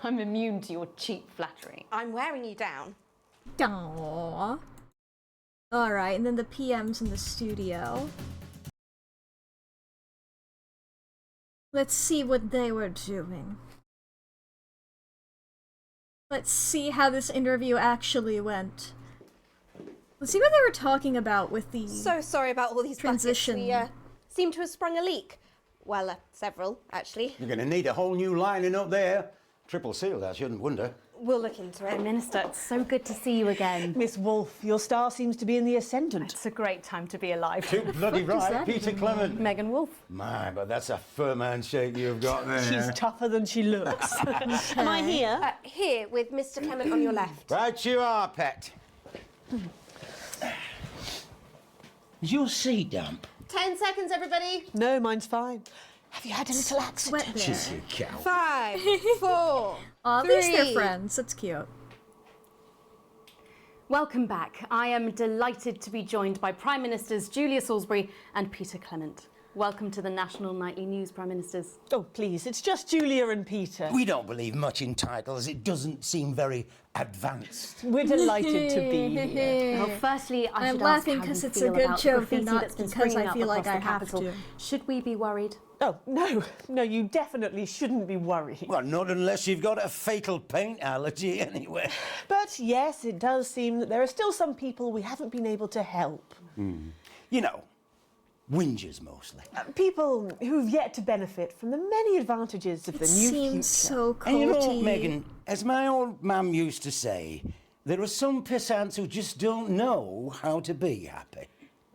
I'm immune to your cheap flattery. I'm wearing you down. Aww. Alright, and then the PM's in the studio. Let's see what they were doing. Let's see how this interview actually went. Let's see what they were talking about with the So sorry about all these transition. buckets. We seem to have sprung a leak. Well, several, actually. You're going to need a whole new lining up there. Triple sealed, I shouldn't wonder. We'll look into it. Prime Minister, it's so good to see you again. Miss Wolfe, your star seems to be in the ascendant. It's a great time to be alive. Too bloody right, Peter Clement. Megan Wolfe. My, but that's a firm handshake you've got there. She's tougher than she looks. Am I here? Here, with Mr. Clement on your left. Right you are, pet. Is your seat damp? 10 seconds, everybody. No, mine's fine. Have you had a little accident? Just you cow. 5, 4, Aw, at 3. least they're friends. That's cute. Welcome back. I am delighted to be joined by Prime Ministers Julia Salisbury and Peter Clement. Welcome to the National Nightly News, Prime Ministers. Oh, please, it's just Julia and Peter. We don't believe much in titles. It doesn't seem very advanced. We're delighted to be here. Well, firstly, I I'm should laughing ask how 'cause you it's a feel good about joke graffiti and not that's been because springing I up feel like across I the have capital. to. Should we be worried? Oh, no, you definitely shouldn't be worried. Well, not unless you've got a fatal paint allergy anyway. But yes, it does seem that there are still some people we haven't been able to help. You know, whingers mostly. People who've yet to benefit from the many advantages of the new future. Seems so culty. And you know, Megan, as my old mum used to say, there are some pissants who just don't know how to be happy.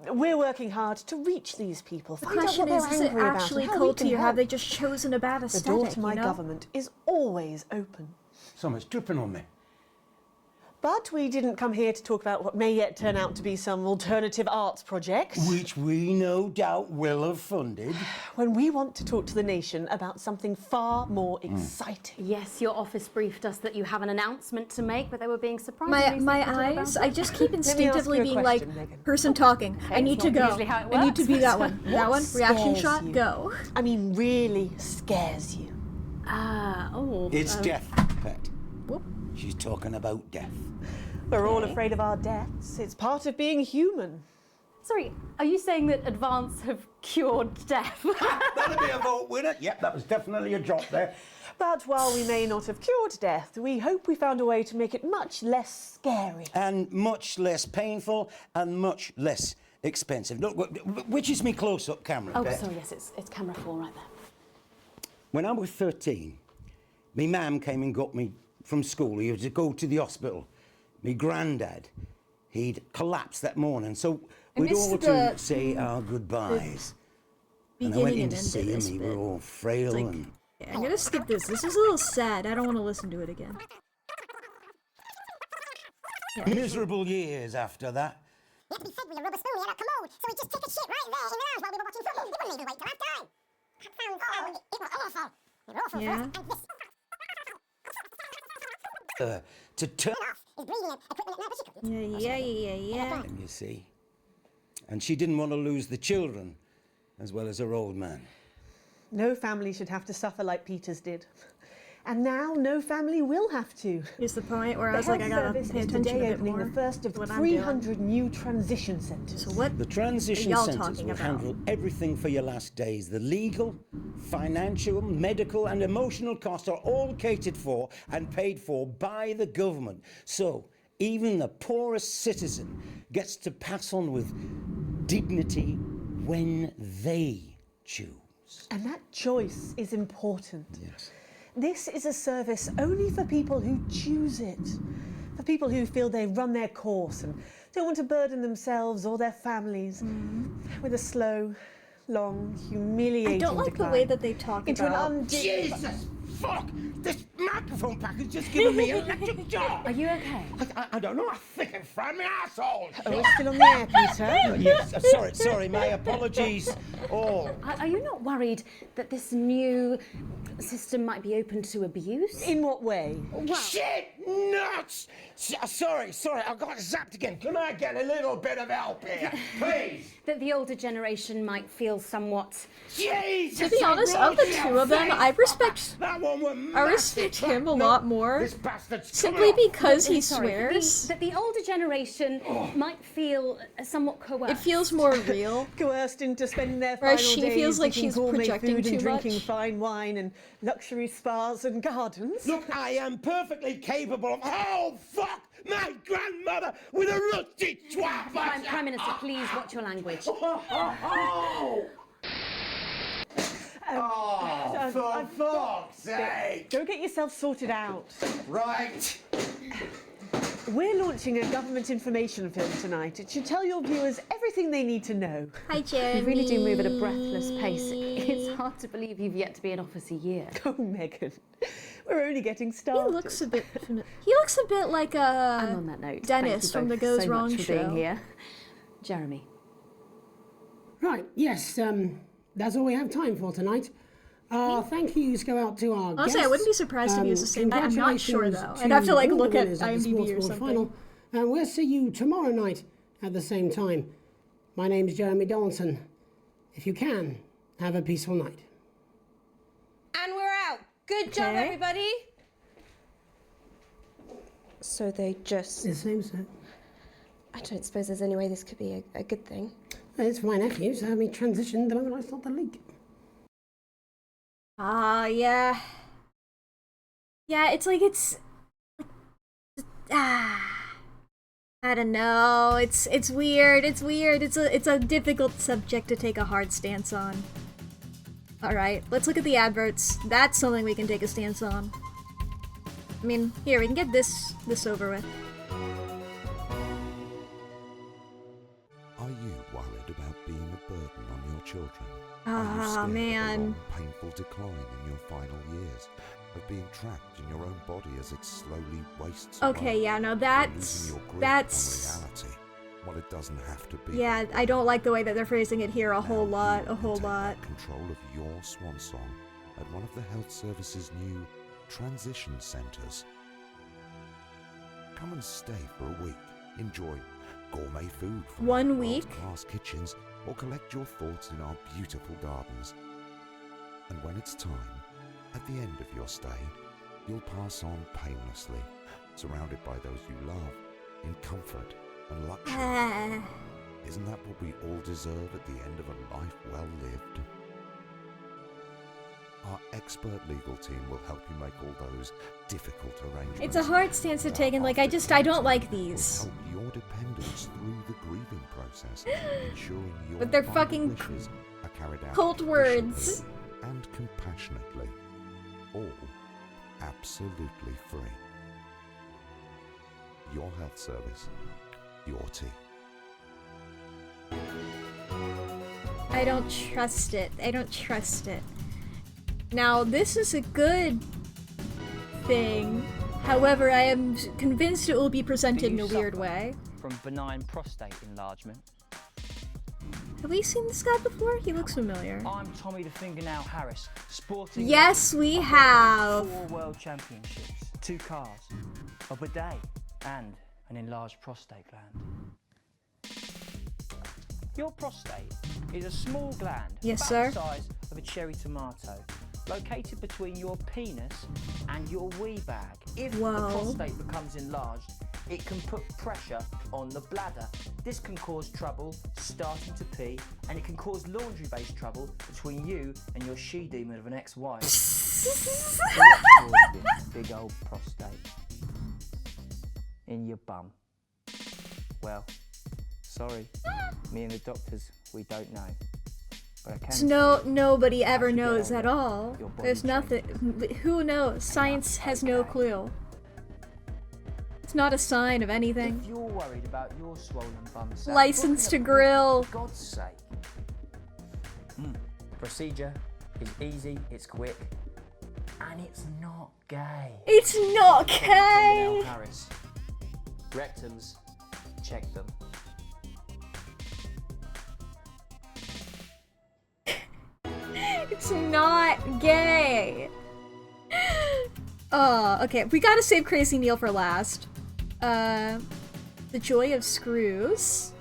We're working hard to reach these people. The Find out question what is they're it angry about actually and how we can culty or have help. they just chosen a bad The aesthetic, door to my you know? government is always open. Someone's dripping on me. But we didn't come here to talk about what may yet turn out to be some alternative arts project. Which we no doubt will have funded. When we want to talk to the nation about something far more exciting. Yes, your office briefed us that you have an announcement to make, but they were being surprised. My eyes, I just keep Let me ask instinctively you a being question, like, Megan. person talking, I need it's to not go. usually how it I need to be works. that one. That one, reaction scares shot, you? go. I mean, really scares you. It's death, pet. Whoop. She's talking about death. We're all afraid of our deaths. It's part of being human. Sorry, are you saying that Advance have cured death? That'll be a vote winner. Yep, that was definitely a drop there. But while we may not have cured death, we hope we found a way to make it much less scary. And much less painful and much less expensive. Look, which is me close-up camera, Oh, Pet? sorry, yes, it's camera 4 right there. When I was 13, me mam came and got me from school. He had to go to the hospital. Me granddad, he'd collapsed that morning, so we'd missed all the- to say our goodbyes. And I beginning went in and to end of see him. this We bit. were all frail Like- and Yeah, I'm gonna skip this. This is a little sad. I don't want to listen to it again. miserable years after that. You had to be fed with a rubber spoon in a commode, so he'd just take a shit right there in the lounge while we were watching football. He wouldn't even wait till half time. That sounds it was awful. It was awful Yeah. for us. And this To turn off his breathing equipment at night, but she couldn't. Yeah. And you see. And she didn't want to lose the children, as well as her old man. No family should have to suffer like Peter's did. And now no family will have to. Here's the point where I The was like, I health gotta service pay is attention a today bit opening more. the first of what I'm doing. 300 new transition centres. So what The transition are y'all centres talking will about? handle everything for your last days. The legal, financial, medical and emotional costs are all catered for and paid for by the government. So even the poorest citizen gets to pass on with dignity when they choose. And that choice is important. Yes. This is a service only for people who choose it. For people who feel they've run their course and don't want to burden themselves or their families with a slow, long, humiliating I don't like decline the way that they talk into about. an Jesus! Fuck! This microphone pack has just given me an electric shock! Are you okay? I don't know, I think it fried my asshole! Oh, it's still on the air, Peter? Yes, sorry, my apologies all. Are you not worried that this new system might be open to abuse? In what way? Well, Shit nuts! Sorry, I got zapped again. Can I get a little bit of help here, please? that the older generation might feel somewhat... Jesus! To be honest, of the two of them, I respect him a lot more. This bastard's Simply because he Sorry, swears. that the older generation might feel somewhat coerced. It feels more real. Coerced into spending their final Whereas she days feels like eating she's gourmet projecting food too and drinking much. fine wine and luxury spas and gardens. Look, I am perfectly capable of... Oh, fuck! My grandmother with a rusty twat! Prime Minister, please watch your language. For fuck's sake! Go get yourself sorted out. Right. We're launching a government information film tonight. It should tell your viewers everything they need to know. Hi, Jeremy. You really do move at a breathless pace. It's hard to believe you've yet to be in office a year. Oh, Megan. We're only getting started. He looks a bit like And on that note, Dennis thank from you the both Goes so Wrong much for show. being here. Jeremy. Right, yes, that's all we have time for tonight. Thank yous go out to our Honestly, guests. I wouldn't be surprised if he was the same guy. I'm not sure, Congratulations though. I'd have to, like, all the look at winners of the IMDb Sports or Board something. Final, and we'll see you tomorrow night at the same time. My name's Jeremy Donaldson. If you can, have a peaceful night. And we're out. Good job, Okay. everybody. So they just... It seems so. I don't suppose there's any way this could be a good thing. It's for my nephew, so we transitioned the moment I saw the leak. Yeah. Yeah, it's like I don't know. It's weird. It's weird. It's a difficult subject to take a hard stance on. All right, let's look at the adverts. That's something we can take a stance on. I mean, here, we can get this over with. Are you worried about being a burden on your children? Ah, Are you scared man. of a long, painful decline in your final years? Of being trapped in your own body as it slowly wastes Okay, away? yeah, no, Or that's... losing your grip That's... on reality? Well, it doesn't have to be. Yeah, I don't like the way that they're phrasing it here a whole lot, Control of your swan song at one of the health service's new transition centres. Come and stay for a week. Enjoy gourmet food from 1 week? world-class kitchens, or collect your thoughts in our beautiful gardens. And when it's time, at the end of your stay, you'll pass on painlessly, surrounded by those you love, in comfort and luxury. Isn't that what we all deserve at the end of a life well lived? Our expert legal team will help you make all those difficult arrangements. It's a hard stance to take, and like, I don't like these. Help your dependents through the grieving process, ensuring your But they're final fucking wishes are carried out cult words. efficiently and compassionately, all absolutely free. Your health service, your team. I don't trust it. I don't trust it. Now, this is a good thing. However, I am convinced it will be presented in a weird way. From benign prostate enlargement. Have we seen this guy before? He looks familiar. I'm Tommy the Fingernail Harris, sporting... Yes, we have. 4 world championships, 2 cars, a bidet, and an enlarged prostate gland. Your prostate is a small gland Yes, about sir. the size of a cherry tomato, located between your penis and your wee bag. If Whoa. the prostate becomes enlarged, it can put pressure on the bladder. This can cause trouble starting to pee, and it can cause laundry-based trouble between you and your she-demon of an ex-wife. What's caused this big old prostate in your bum? Well, sorry, me and the doctors, we don't know. But I can Nobody ever as you get knows at older, all. your body There's nothing. Who knows? Science has no clue. It's not a sign of anything. If you're worried about your swollen bum sack, License to booking grill. For God's sake. Procedure is easy, it's quick, and it's not gay. It's not Dr. gay. Fingernail Harris. Rectums, check them. It's not gay. Oh, okay. We gotta save Crazy Neil for last. The Joy of Screws.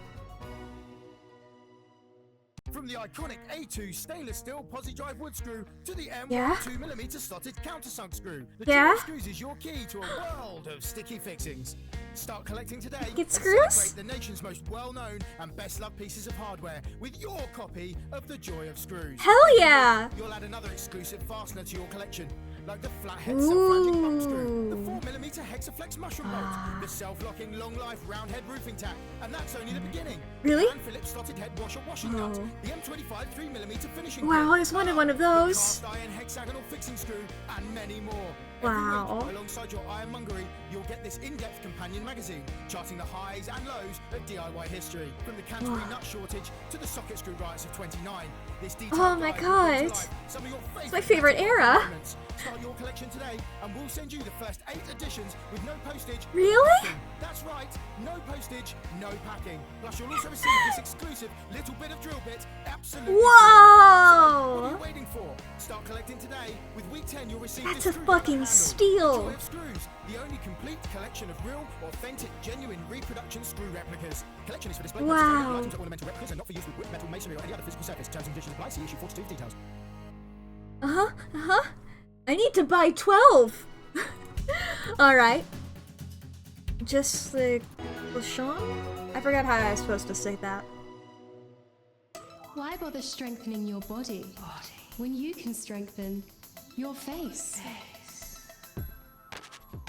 From the iconic A2 stainless steel posi drive wood screw to the M1 Yeah? 2mm slotted countersunk screw, the Yeah? Joy of Screws is your key to a world of sticky fixings. Start collecting today Get and screws? celebrate the nation's most well-known and best-loved pieces of hardware with your copy of the Joy of Screws. Hell yeah! You'll add another exclusive fastener to your collection, like the flathead self-flanging bolt screw, the Ooh. 4mm Hexaflex mushroom bolt, the self-locking long-life round-head roofing tack, and that's only the beginning. Really? And Phillips slotted head washer washing Oh. nut, the M25 3mm finishing Wow, I pin, always wanted one of those. cast iron hexagonal fixing screw, and many more. Wow. Every week, alongside your ironmongery, you'll get this in-depth companion magazine, charting the highs and lows of DIY history. From the Canterbury Wow. nut shortage to the socket screw riots of 29. This detailed Oh my guide will bring to god. life some of your It's my favorite metal era. components. Start your collection today, and we'll send you the first 8 editions with no postage. or Really? packing. That's right, no postage, no packing. Plus, you'll also receive this exclusive little bit of drill bit absolutely free. So, what Whoa! are you waiting for? Start collecting today. With week 10, you'll receive That's this a screwdriver fucking handle, steal. Joy of Screws, the only complete collection of real, authentic, genuine reproduction screw replicas. Collection is for display purposes only. Wow. Items are ornamental replicas and not for use with wood, metal, masonry, or any other physical surface. Terms and conditions apply. See issue 42 for details. I need to buy 12. Alright. Just the Sean? I forgot how I was supposed to say that. Why bother strengthening your body when you can strengthen your face?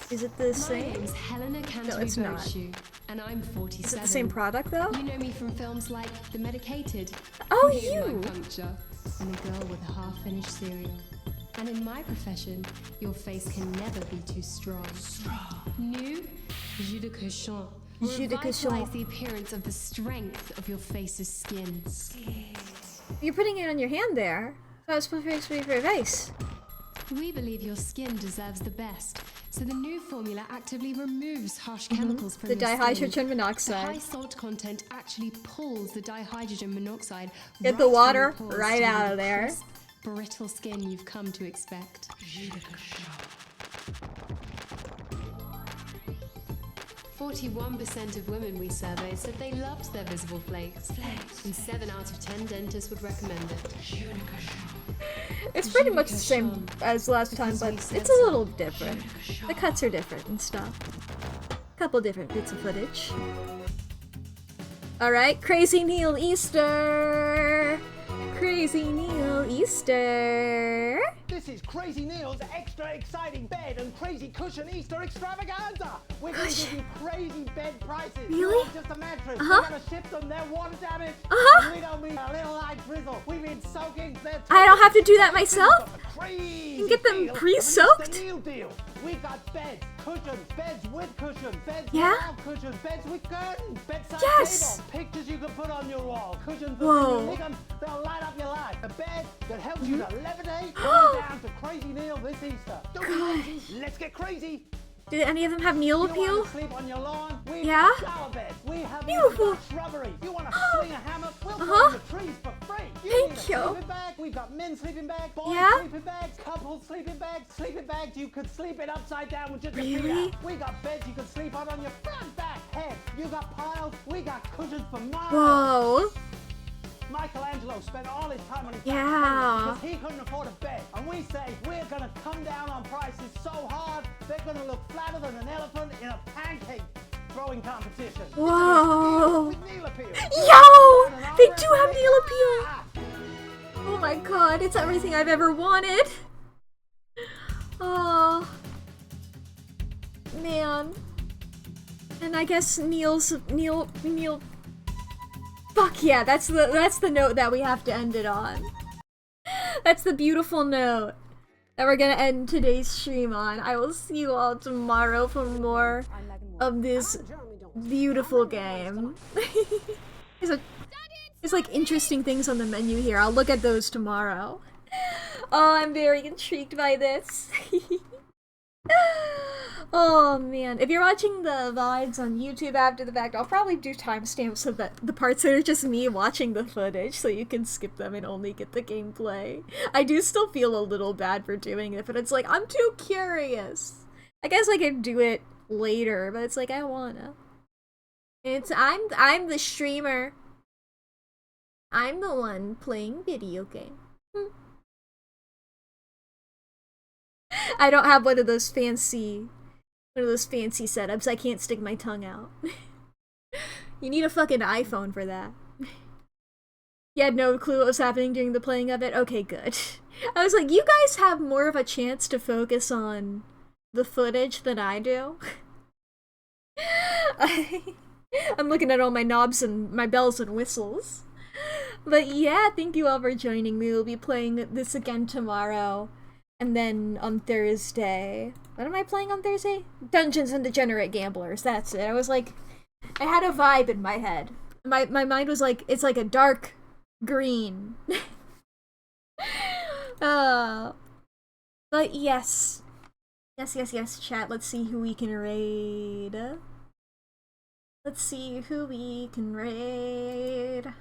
Is it the My same? name's Helena No, Canterbury it's not. Boatshoe, and I'm 47. Is it the same product though? You know me from films like The Medicated, Oh, Me and you! My Puncture, and The Girl with a Half-Finished Cereal. And in my profession, your face can never be too strong. New Jus de Cochon will Jus de cochon. revitalize the appearance of the strength of your face's skin. You're putting it on your hand there. So it's supposed to be for your face. We believe your skin deserves the best, so the new formula actively removes harsh chemicals from The your dihydrogen skin. monoxide. The high salt content actually pulls the dihydrogen monoxide Get right the from water your pores right to out the of there. crisp, brittle skin you've come to expect. 41% of women we surveyed said they loved their visible flakes. And 7 out of 10 dentists would recommend it. It's pretty much the same as last time, but it's a little different. The cuts are different and stuff. Couple different bits of footage. Alright, Crazy Neil Easter! Crazy Neil Easter! This is Crazy Neil's extra exciting bed and crazy cushion Easter extravaganza. We're going to give you crazy bed prices. Really? Not just a mattress. Uh-huh. We're going to ship them. They're water damaged. Uh-huh. And we don't mean a little light drizzle. We mean soaking. I don't have to do that myself? You can get them pre-soaked? Neil deal. We've got beds, cushions, beds with cushions, beds Yeah? without cushions, beds with curtains, bedside Yes! table, pictures you can put on your wall, cushions that Whoa. when you lick them, they'll light up your life. A bed that helps you to Mm-hmm. levitate going down to Crazy Neil this Easter. Don't be lazy. Let's get crazy. Did any of them have Neil You appeal? want to sleep on your lawn? We Yeah? have shower beds. We have Beautiful. even got shrubbery. You want to swing a hammock? We'll Uh-huh. put the trees for free. Thank need a you. sleeping bag. We've got men's sleeping bags, boys' Yeah? sleeping bags, couples sleeping bags, sleeping bags you could sleep in upside down with just your Really? feet out. We got beds you could sleep on your front, back, head. You got piles. We got cushions for miles. Whoa. Michelangelo spent all his time on his Yeah. because he couldn't afford a bed. And we say we're going to come down on prices so hard they're going to look flatter than an elephant in a pancake throwing competition. Whoa. With Neil appeal. Yo! They do have Neil appeal! Oh my god, it's everything I've ever wanted! Oh. Man. And I guess Neil. Fuck yeah, that's the note that we have to end it on. That's the beautiful note that we're gonna end today's stream on. I will see you all tomorrow for more of this beautiful game. There's like interesting things on the menu here. I'll look at those tomorrow. Oh, I'm very intrigued by this. Oh man, if you're watching the VODs on YouTube after the fact, I'll probably do timestamps so that the parts that are just me watching the footage so you can skip them and only get the gameplay. I do still feel a little bad for doing it, but it's like, I'm too curious. I guess I can do it later, but it's like, I wanna. I'm the streamer. I'm the one playing video game. I don't have one of those fancy setups. I can't stick my tongue out. You need a fucking iPhone for that. You had no clue what was happening during the playing of it? Okay, good. I was like, you guys have more of a chance to focus on the footage than I do. I'm looking at all my knobs and my bells and whistles. But yeah, thank you all for joining me. We'll be playing this again tomorrow. And then on Thursday... What am I playing on Thursday? Dungeons and Degenerate Gamblers, that's it. I was like... I had a vibe in my head. My mind was like, it's like a dark green. But yes. Yes, chat. Let's see who we can raid. Let's see who we can raid.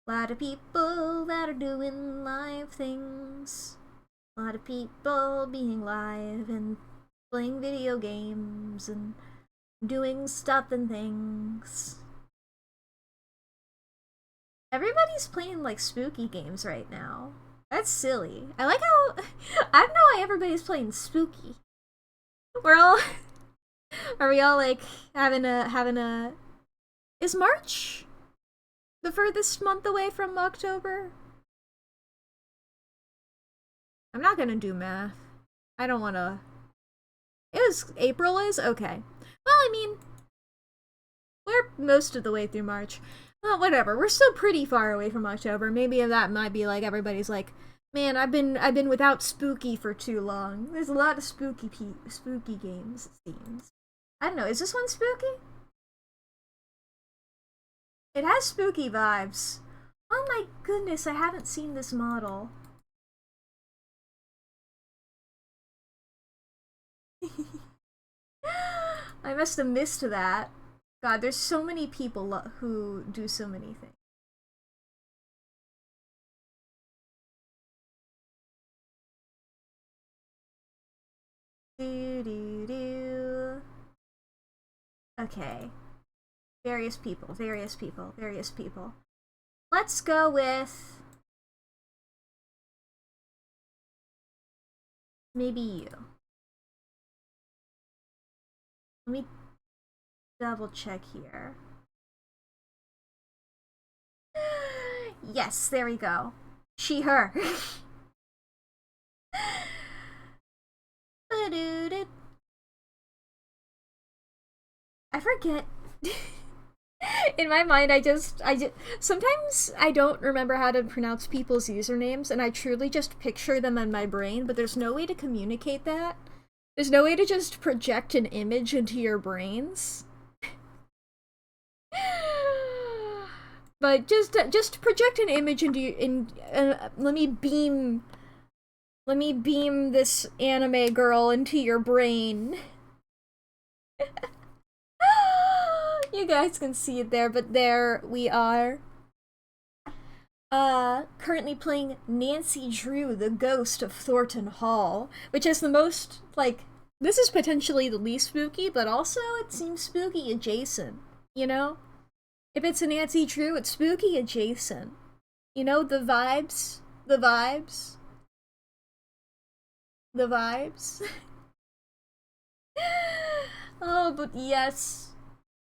Lot of people that are doing live things. A lot of people being live and playing video games and doing stuff and things. Everybody's playing like spooky games right now. That's silly. I like how I don't know why everybody's playing spooky. Are we all like having a is March the furthest month away from October? I'm not gonna do math. I don't wanna. April is? Okay. Well, I mean, we're most of the way through March. Well, whatever. We're still pretty far away from October. Maybe that might be like everybody's like, man, I've been without spooky for too long. There's a lot of spooky games, it seems. I don't know, is this one spooky? It has spooky vibes. Oh my goodness, I haven't seen this model. I must have missed that. God, there's so many people who do so many things. Okay. Various people. Let's go with... maybe you. Let me double check here. Yes, there we go. She, her. I forget. In my mind, I just sometimes I don't remember how to pronounce people's usernames, and I truly just picture them in my brain, but there's no way to communicate that. There's no way to just project an image into your brains. But just project an image into let me beam this anime girl into your brain. You guys can see it there, but there we are. Currently playing Nancy Drew, the Ghost of Thornton Hall, which has the most, like, This is potentially the least spooky, but also it seems spooky adjacent, you know? If it's a Nancy Drew, it's spooky adjacent. You know, the vibes? The vibes? The vibes? Oh, but yes.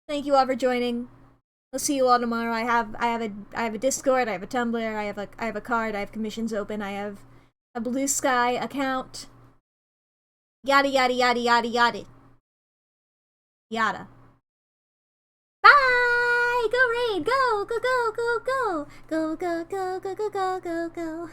Thank you all for joining. I'll see you all tomorrow. I have a Discord, I have a Tumblr, I have a card, I have commissions open, I have a Blue Sky account. Yada yada yada yada yada. Yada. Bye! Go raid! Go! Go go go go! Go go go go go go go go!